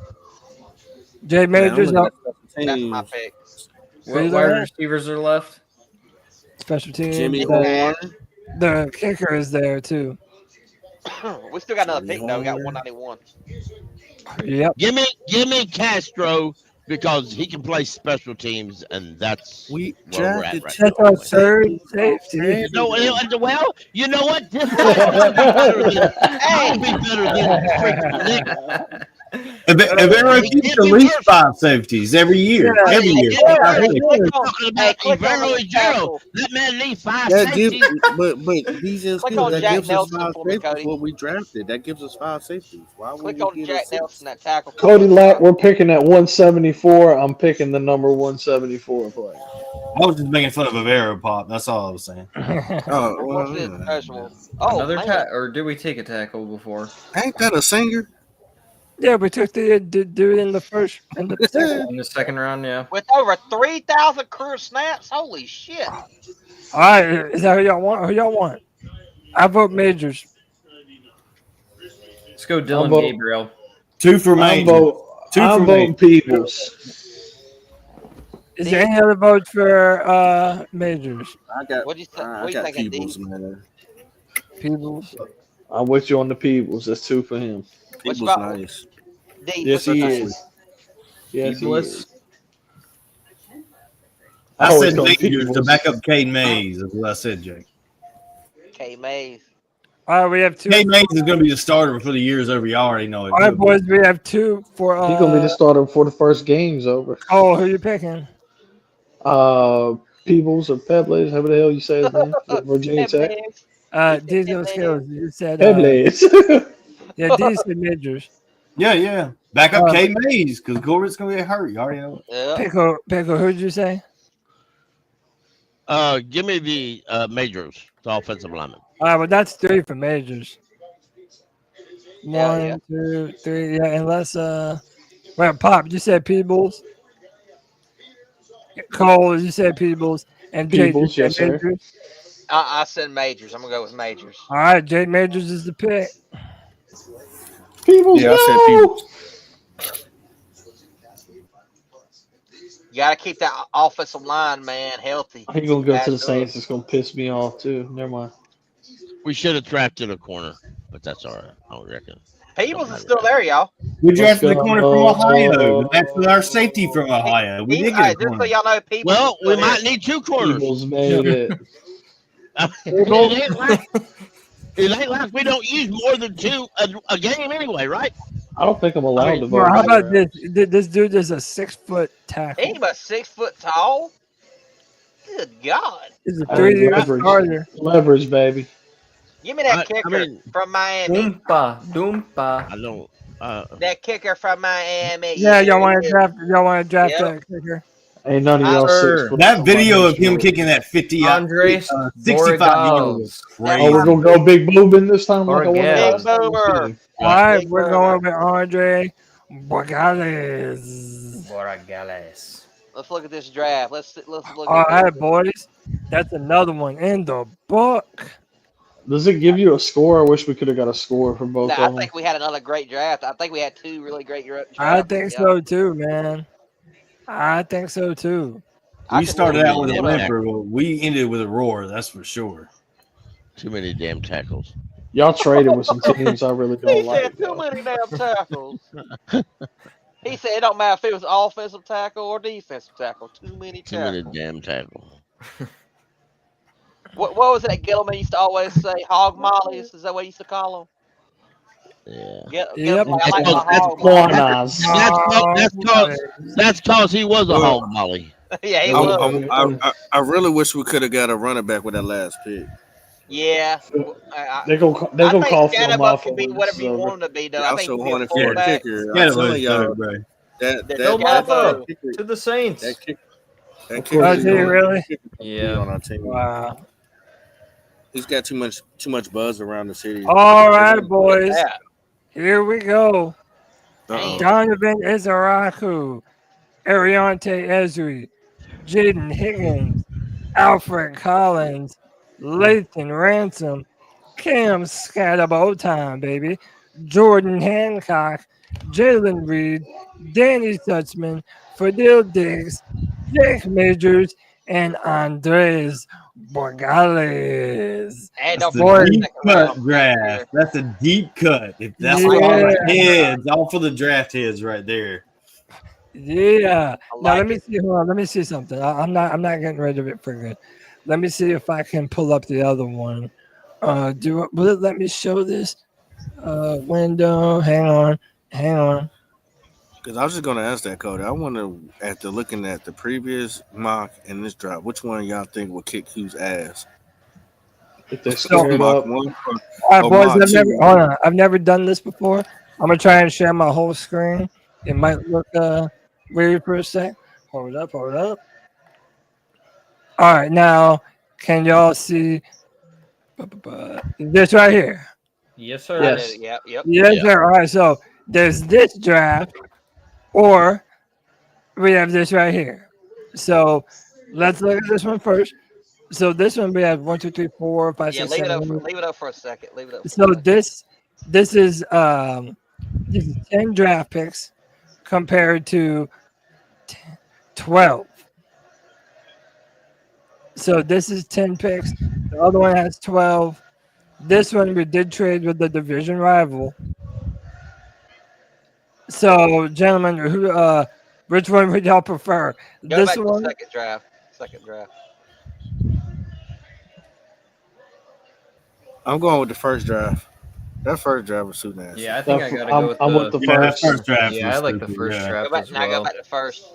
Jake Majors up. That's my pick. What Who's wide that? receivers are left? Special teams. Jimmy The, Horn. the kicker is there too. We still got another pick though. We got 191. Yep. Give me Castro because he can play special teams, and that's where we're at right now. That's our third safety. Well, you know what? This I'll be better than freaking Nick. Evero keeps at least 5 safeties every year. Every year. We're talking about Evero and Gerald. That man needs 5 That safeties. gives, but he's just Click good. on That Jack gives us Nelson 5 for me, safeties. Cody. What we drafted. That gives us 5 safeties. Why would Click we on give Jack us 6? Nelson, that tackle. Cody Lack, we're picking at 174. I'm picking the number 174 player. I was just making fun of Evero Pop. That's all I was saying. Oh, well, What's his yeah. professional? Oh, Another man. or did we take a tackle before? Ain't that a singer? Yeah, we took the dude in the first and the second. In the second round, yeah. With over 3,000 career snaps? Holy shit. All right, is that who y'all want? Who y'all want? I vote Majors. Let's go Dylan vote- Gabriel. 2 for Major. I'm voting Peebles. Is there any other votes for Majors? I got. What'd you say? I What you got thinking, D? Peebles, man. Peebles. I'm with you on the Peebles. That's 2 for him. What's Peebles about nice. D? Yes, what's he your is. Yes, he is. I always said go Majors to Peebles. back up Cade Mays. Is what I said, Jake. K Mays. All right, we have two. K Mays is going to be the starter for the years over. You already know it. All right, boys, we have two for. He's gonna be the starter before the first game's over. Oh, who you picking? Peebles or Pebbles, however the hell you say his name, from Virginia Tech. Diesel Skills. You said. Pebbles. Yeah, D said Majors. Yeah. Back up K Mays because Corbett's going to get hurt. You already know it. Pickle, who'd you say? Give me the Majors, the offensive lineman. All right, well, that's 3 for Majors. 1, 2, 3. Yeah, unless well, Pop, you said Peebles. Cole, you said Peebles, and Peebles, Jay, yes, sir. Majors. I said Majors. I'm gonna go with Majors. All right, Jay Majors is the pick. Peebles, I said Peebles. You gotta keep that offensive line, man, healthy. He's gonna go to the That's Saints. It's gonna piss me off too. Never mind. We should have drafted a corner, but that's all right. I would reckon. Peebles is still there, y'all. We drafted the corner from Ohio. That's with our safety from Ohio. We did get a Just so corner. y'all know, Peebles. Well, we might need 2 corners. Peebles made it. It ain't like we don't use more than 2 a game anyway, right? I don't think I'm allowed to vote. Well, how about this? This dude is a 6-foot tackle. Ain't but 6 foot tall. Good God. He's a 3-year starter. Leverage, baby. Give me that kicker from Miami. Doompa. I don't. That kicker from Miami. Yeah, y'all want to draft? Yep. That kicker? Ain't none of y'all 6 foot. That video of him kicking that 50 Andres 65 Borregales. was crazy. Oh, we're gonna go big boobin this time. Like I won Borregales. last time? Boomer. All right, we're going with Andre Borregales. Borregales. Let's look at this draft. Let's look. All at right, boys. That's another one in the book. Does it give you a score? I wish we could have got a score for both No, of I them. think we had another great draft. I think we had 2 really great drafts. I think so too, man. I think so too. We started out with a whimper, but we ended with a roar. That's for sure. Too many damn tackles. Y'all traded with some teams I really He don't like. said too many damn tackles. He said it don't matter if it was offensive tackle or defensive tackle. Too many Too many tackles. damn tackles. What was it that Gilman used to always say? Hog mollies? Is that what he used to call them? Yeah. Yep. I like my hog mollies. That's cause he was a hog molly. Yeah, he was. I really wish we could have got a running back with that last pick. Yeah. They go call for him Stand-up off. can be whatever you want him to be, though. I I think also he'll be a wanted for a fullback. kicker. Yeah, I'm telling y'all, bro. Bill that Buffalo kicker, to the Saints. that kicker Oh, is did he really? Yeah. on our team. Wow. He's got too much buzz around the city. All right, boys. Here we go. Uh-oh. Donovan Izaraku, Ariante Ezri, Jaden Higgins, Alfred Collins, Lathan Ransom, Cam Scatterbo, baby, Jordan Hancock, Jalen Reed, Danny Suchman, Fadil Diggs, Jake Majors, and Andres Borregales. And That's don't a forget deep the second cut round. draft. That's a deep cut. If that's Yeah. all the heads, all for the draft heads right there. Yeah. I Now like let me see. Hold on. Let me see something. I'm not getting rid of it for good. Let me see if I can pull up the other one. Will it let me show this? Window. Hang on. Because I was just going to ask that, Cody. I wonder, after looking at the previous mock and this drop, which one y'all think will kick whose ass? If they So- square it Mock up. 1 All right, or boys. mock 2? I've never done this before. I'm gonna try and share my whole screen. It might look weird for a sec. Hold up. All right, now can y'all see this right here? Yes, sir. Yes. Yep. Yes, sir. All right, so there's this draft, or we have this right here. So let's look at this one first. So this one we have 1, 2, 3, 4, 5, Yeah, 6, leave it 7. up for a second. Leave it up. So this is 10 draft picks compared to 12. So this is 10 picks. The other one has 12. This one we did trade with the division rival. So, gentlemen, which one would y'all prefer? Go This back to one? the second draft. I'm going with the first draft. That first draft was too nasty. Yeah, I think I gotta I'm, go with I'm the. with the Yeah, that first. first draft Yeah, was I like the stupid, first yeah. draft Go back, as now go well. back to first.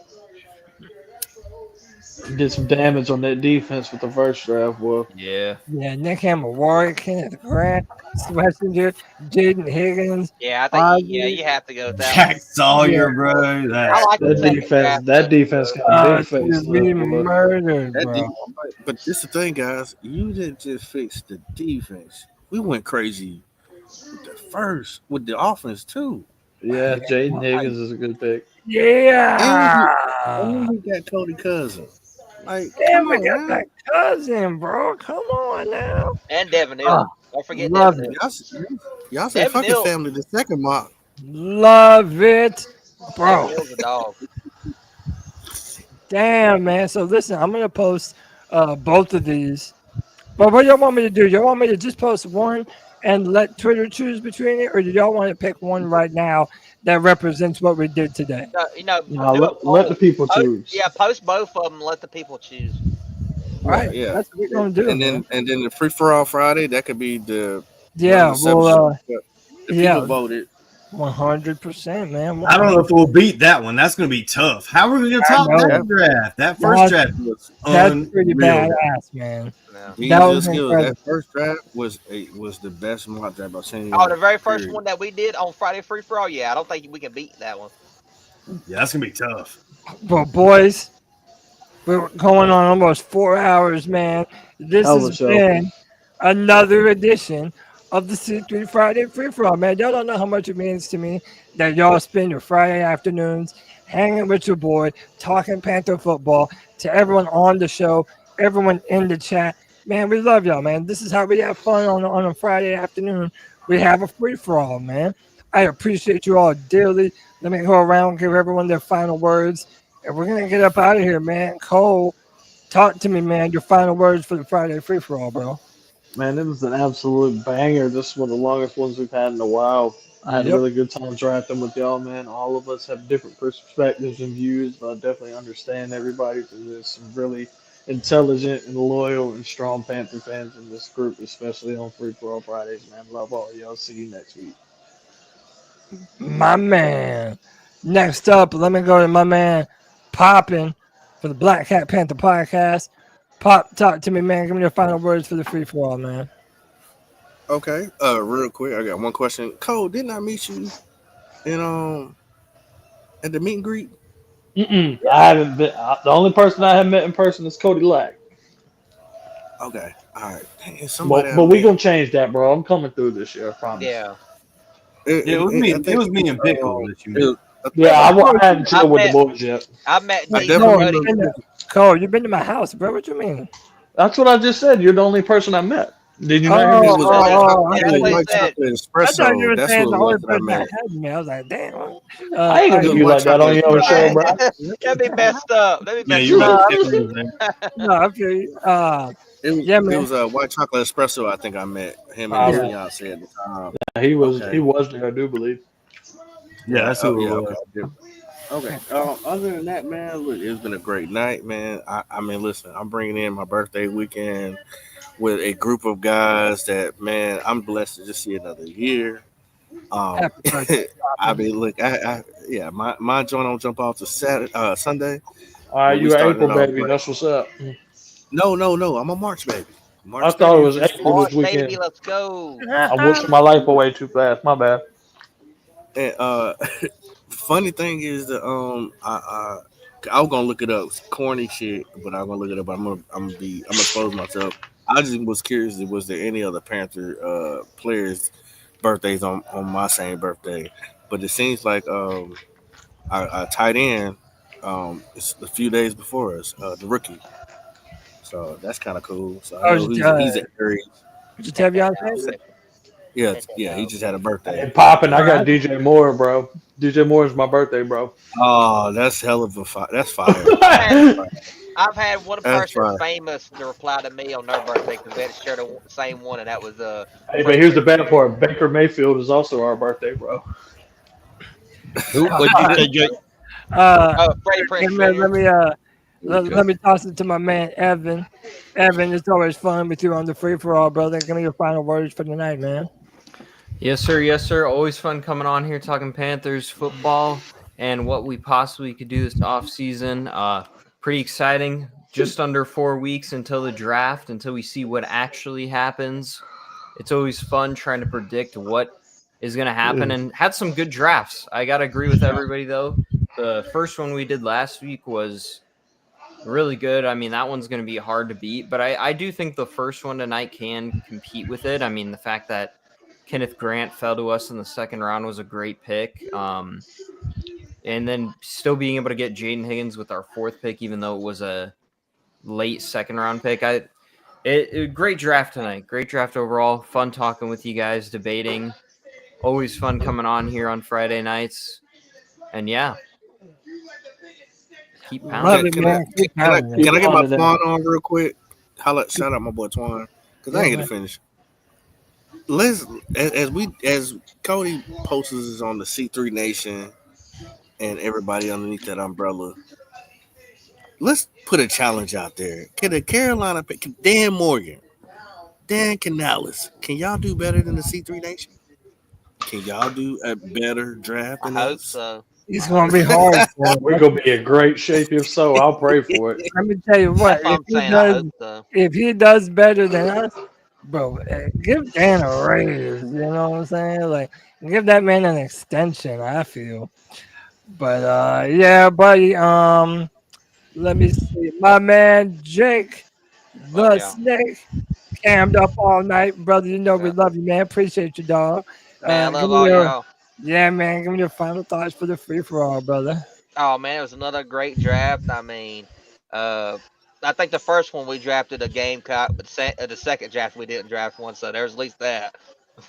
Did some damage on that defense with the first draft, boy. Yeah. Yeah, Nick Hammer, Warwick, Kenneth Grant, Schlesinger, Jaden Higgins, Yeah, I think Ozzy. you have to go with that Jack one. Sawyer, bro. I That like the That second defense, draft. that defense got a big face. Dude, we Boy. murdered, That bro. but this is the thing, guys. You didn't just fix the defense. We went crazy with the offense too. Yeah, Jaden Higgins is a good pick. Yeah. And we got Cody Cousin. Like, Damn, come we on, got man. that cousin, bro. Come on now. And Devin Hill. Oh, Don't forget love Devin it. Hill. Y'all said Devin fucking Hill. family the second mock. Love it, bro. Devin Hill's a dog. Damn, man. So listen, I'm gonna post both of these. But what y'all want me to do? Y'all want me to just post one and let Twitter choose between it, or do y'all want to pick one right now that represents what we did today? Nah, do a let the poll. people Post- choose. Yeah, post both of them and let the people choose. All right, Yeah. that's what we're gonna do, And man. then the free for all Friday, that could be the Yeah, well, the yeah, people voted. 100%, man. I don't know if we'll beat that one. That's going to be tough. How are we going to I top know. that draft? That first draft was That's pretty unreal. badass, man. Jesus, That was skills. incredible. That first draft was the best mock draft I've seen. Oh, the very first period. one that we did on Friday Free For All? Yeah, I don't think we can beat that one. Yeah, that's going to be tough. But boys, we're going on almost 4 hours, man. This Hell of a has show. been another edition of the C3 Friday Free For All, man. Y'all don't know how much it means to me that y'all spend your Friday afternoons hanging with your boy, talking Panther football. To everyone on the show, everyone in the chat, man, we love y'all, man. This is how we have fun on a Friday afternoon. We have a free for all, man. I appreciate you all dearly. Let me go around, give everyone their final words, and we're gonna get up out of here, man. Cole, talk to me, man. Your final words for the Friday free for all, bro. Man, it was an absolute banger. This is one of the longest ones we've had in a while. I had a Yep. really good time drafting with y'all, man. All of us have different perspectives and views, but I definitely understand everybody because there's some really intelligent and loyal and strong Panther fans in this group, especially on Free For All Fridays, man. Love all y'all. See you next week. My man. Next up, let me go to my man Poppin for the Black Cat Panther Podcast. Pop, talk to me, man. Give me your final words for the free for all, man. Okay. Real quick, I got one question. Cole, didn't I meet you in at the meet and greet? I haven't been. The only person I have met in person is Cody Lack. Okay. All right. Dang, somebody But we gonna change that, bro. I'm coming through this year. I promise. Yeah. It was me and Pickle that you met. Yeah, I hadn't chilled with the boys yet. I met I D. definitely Cody. remember- Cole, you've been to my house, bro. What you mean? That's what I just said. You're the only person I met. Did you not hear It me? was white That's what he white said. chocolate I thought you espresso. were That's saying what the it only was that I person that met. had me. I was like, damn. I ain't gonna do you like that on your own show, bro. That'd be messed up. That'd be Yeah, messed you're up. right. No, I feel you. Yeah, It man. was a white chocolate espresso. I think I met him and his fiance at the time. He was Okay. he was there, I do believe. Yeah, that's who it okay. was. Okay. Other than that, man, look, it's been a great night, man. I mean, listen, I'm bringing in my birthday weekend with a group of guys that, man, I'm blessed to just see another year. Happy birthday, I mean, look, yeah, my joint don't jump off to Sunday. All right, But we you an started April it off baby. right. That's what's up. No, I'm a March baby. March I thought it baby was is just April March, this weekend. baby, let's go. I'm wishing my life away too fast. My bad. And funny thing is that I was gonna look it up, it's corny shit, but I'm gonna look it up. I'm gonna expose myself. I just was curious, was there any other Panther players' birthdays on my same birthday? But it seems like our tight end it's a few days before us, the rookie. So that's kind of cool. So I know he's at Aries. Did you have y'all say? Yeah, he just had a birthday. Hey, popping. I got DJ Moore, bro. DJ Moore is my birthday, bro. Oh, that's hell of a that's fire. I've had one That's person fine. famous to reply to me on their birthday because they had shared the same one, and that was Hey, but here's the bad part. Baker Mayfield is also our birthday, bro. Who? What'd you say, Jake? Freddie Prinze Hey, man, Jr. let me Let me toss it to my man Evan. Evan, it's always fun with you on the free for all, brother. Give me your final words for the night, man. Yes, sir. Yes, sir. Always fun coming on here talking Panthers football and what we possibly could do this offseason. Pretty exciting. Just under 4 weeks until the draft, until we see what actually happens. It's always fun trying to predict what is going to happen, and had some good drafts. I got to agree with everybody, though. The first one we did last week was really good. I mean, that one's going to be hard to beat, but I do think the first one tonight can compete with it. I mean, the fact that Kenneth Grant fell to us in the second round was a great pick. And then still being able to get Jaden Higgins with our fourth pick, even though it was a late second round pick. Great draft tonight. Great draft overall. Fun talking with you guys, debating. Always fun coming on here on Friday nights. And yeah. Keep pounding. Can I get my Twan on real quick? Shout out my boy Twan, because I ain't gonna finish. Let's as Cody posts us on the C3 Nation and everybody underneath that umbrella. Let's put a challenge out there. Can the Carolina Dan Morgan, Dan Canales, can y'all do better than the C3 Nation? Can y'all do a better draft than I hope us? so. It's going to be hard. We're going to be in great shape. If so, I'll pray for it. Let me tell you what. If he does better than us, bro, give Dan a raise. You know what I'm saying? Like, give that man an extension, I feel. But, yeah, buddy, let me see. My man, Jake, the Snake, cammed up all night. Brother, you know we love you, man. Appreciate you, dog. Man, I love all y'all. Yeah, man. Give me your final thoughts for the free-for-all, brother. Oh, man, it was another great draft. I mean, I think the first one we drafted a Gamecock, but the second draft we didn't draft one, so there's at least that.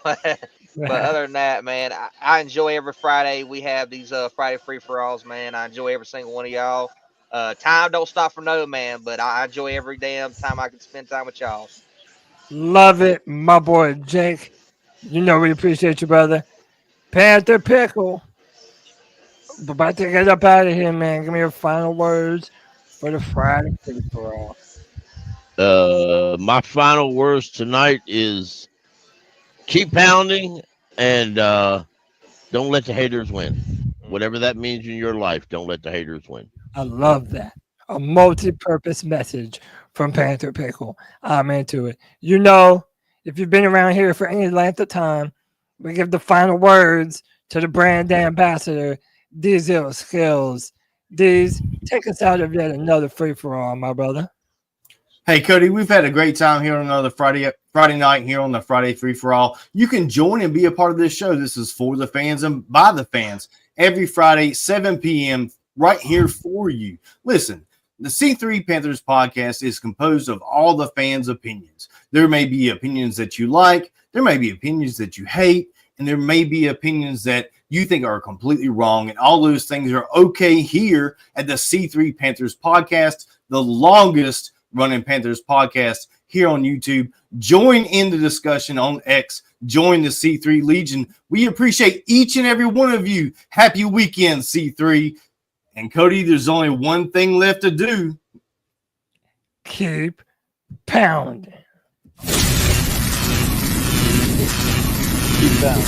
But other than that, man, I enjoy every Friday. We have these Friday free-for-alls, man. I enjoy every single one of y'all. Time don't stop for no man, but I enjoy every damn time I can spend time with y'all. Love it, my boy Jake. You know we appreciate you, brother. Panther Pickle. We're about to get up out of here, man. Give me your final words for the Friday free-for-all. My final words tonight is keep pounding and don't let the haters win. Whatever that means in your life, don't let the haters win. I love that. A multi-purpose message from Panther Pickle. I'm into it. You know, if you've been around here for any length of time, we give the final words to the brand ambassador, Diesel Skills. Deez, take us out of yet another free-for-all, my brother. Hey, Cody, we've had a great time here on another Friday night here on the Friday Free-for-All. You can join and be a part of this show. This is for the fans and by the fans. Every Friday, 7 p.m., right here for you. Listen, the C3 Panthers podcast is composed of all the fans' opinions. There may be opinions that you like, there may be opinions that you hate, and there may be opinions that you think are completely wrong, and all those things are okay here at the C3 Panthers podcast, the longest running Panthers podcast here on YouTube. Join in the discussion on X. Join the C3 Legion. We appreciate each and every one of you. Happy weekend, C3. And Cody, there's only one thing left to do. Keep pounding. Keep pounding.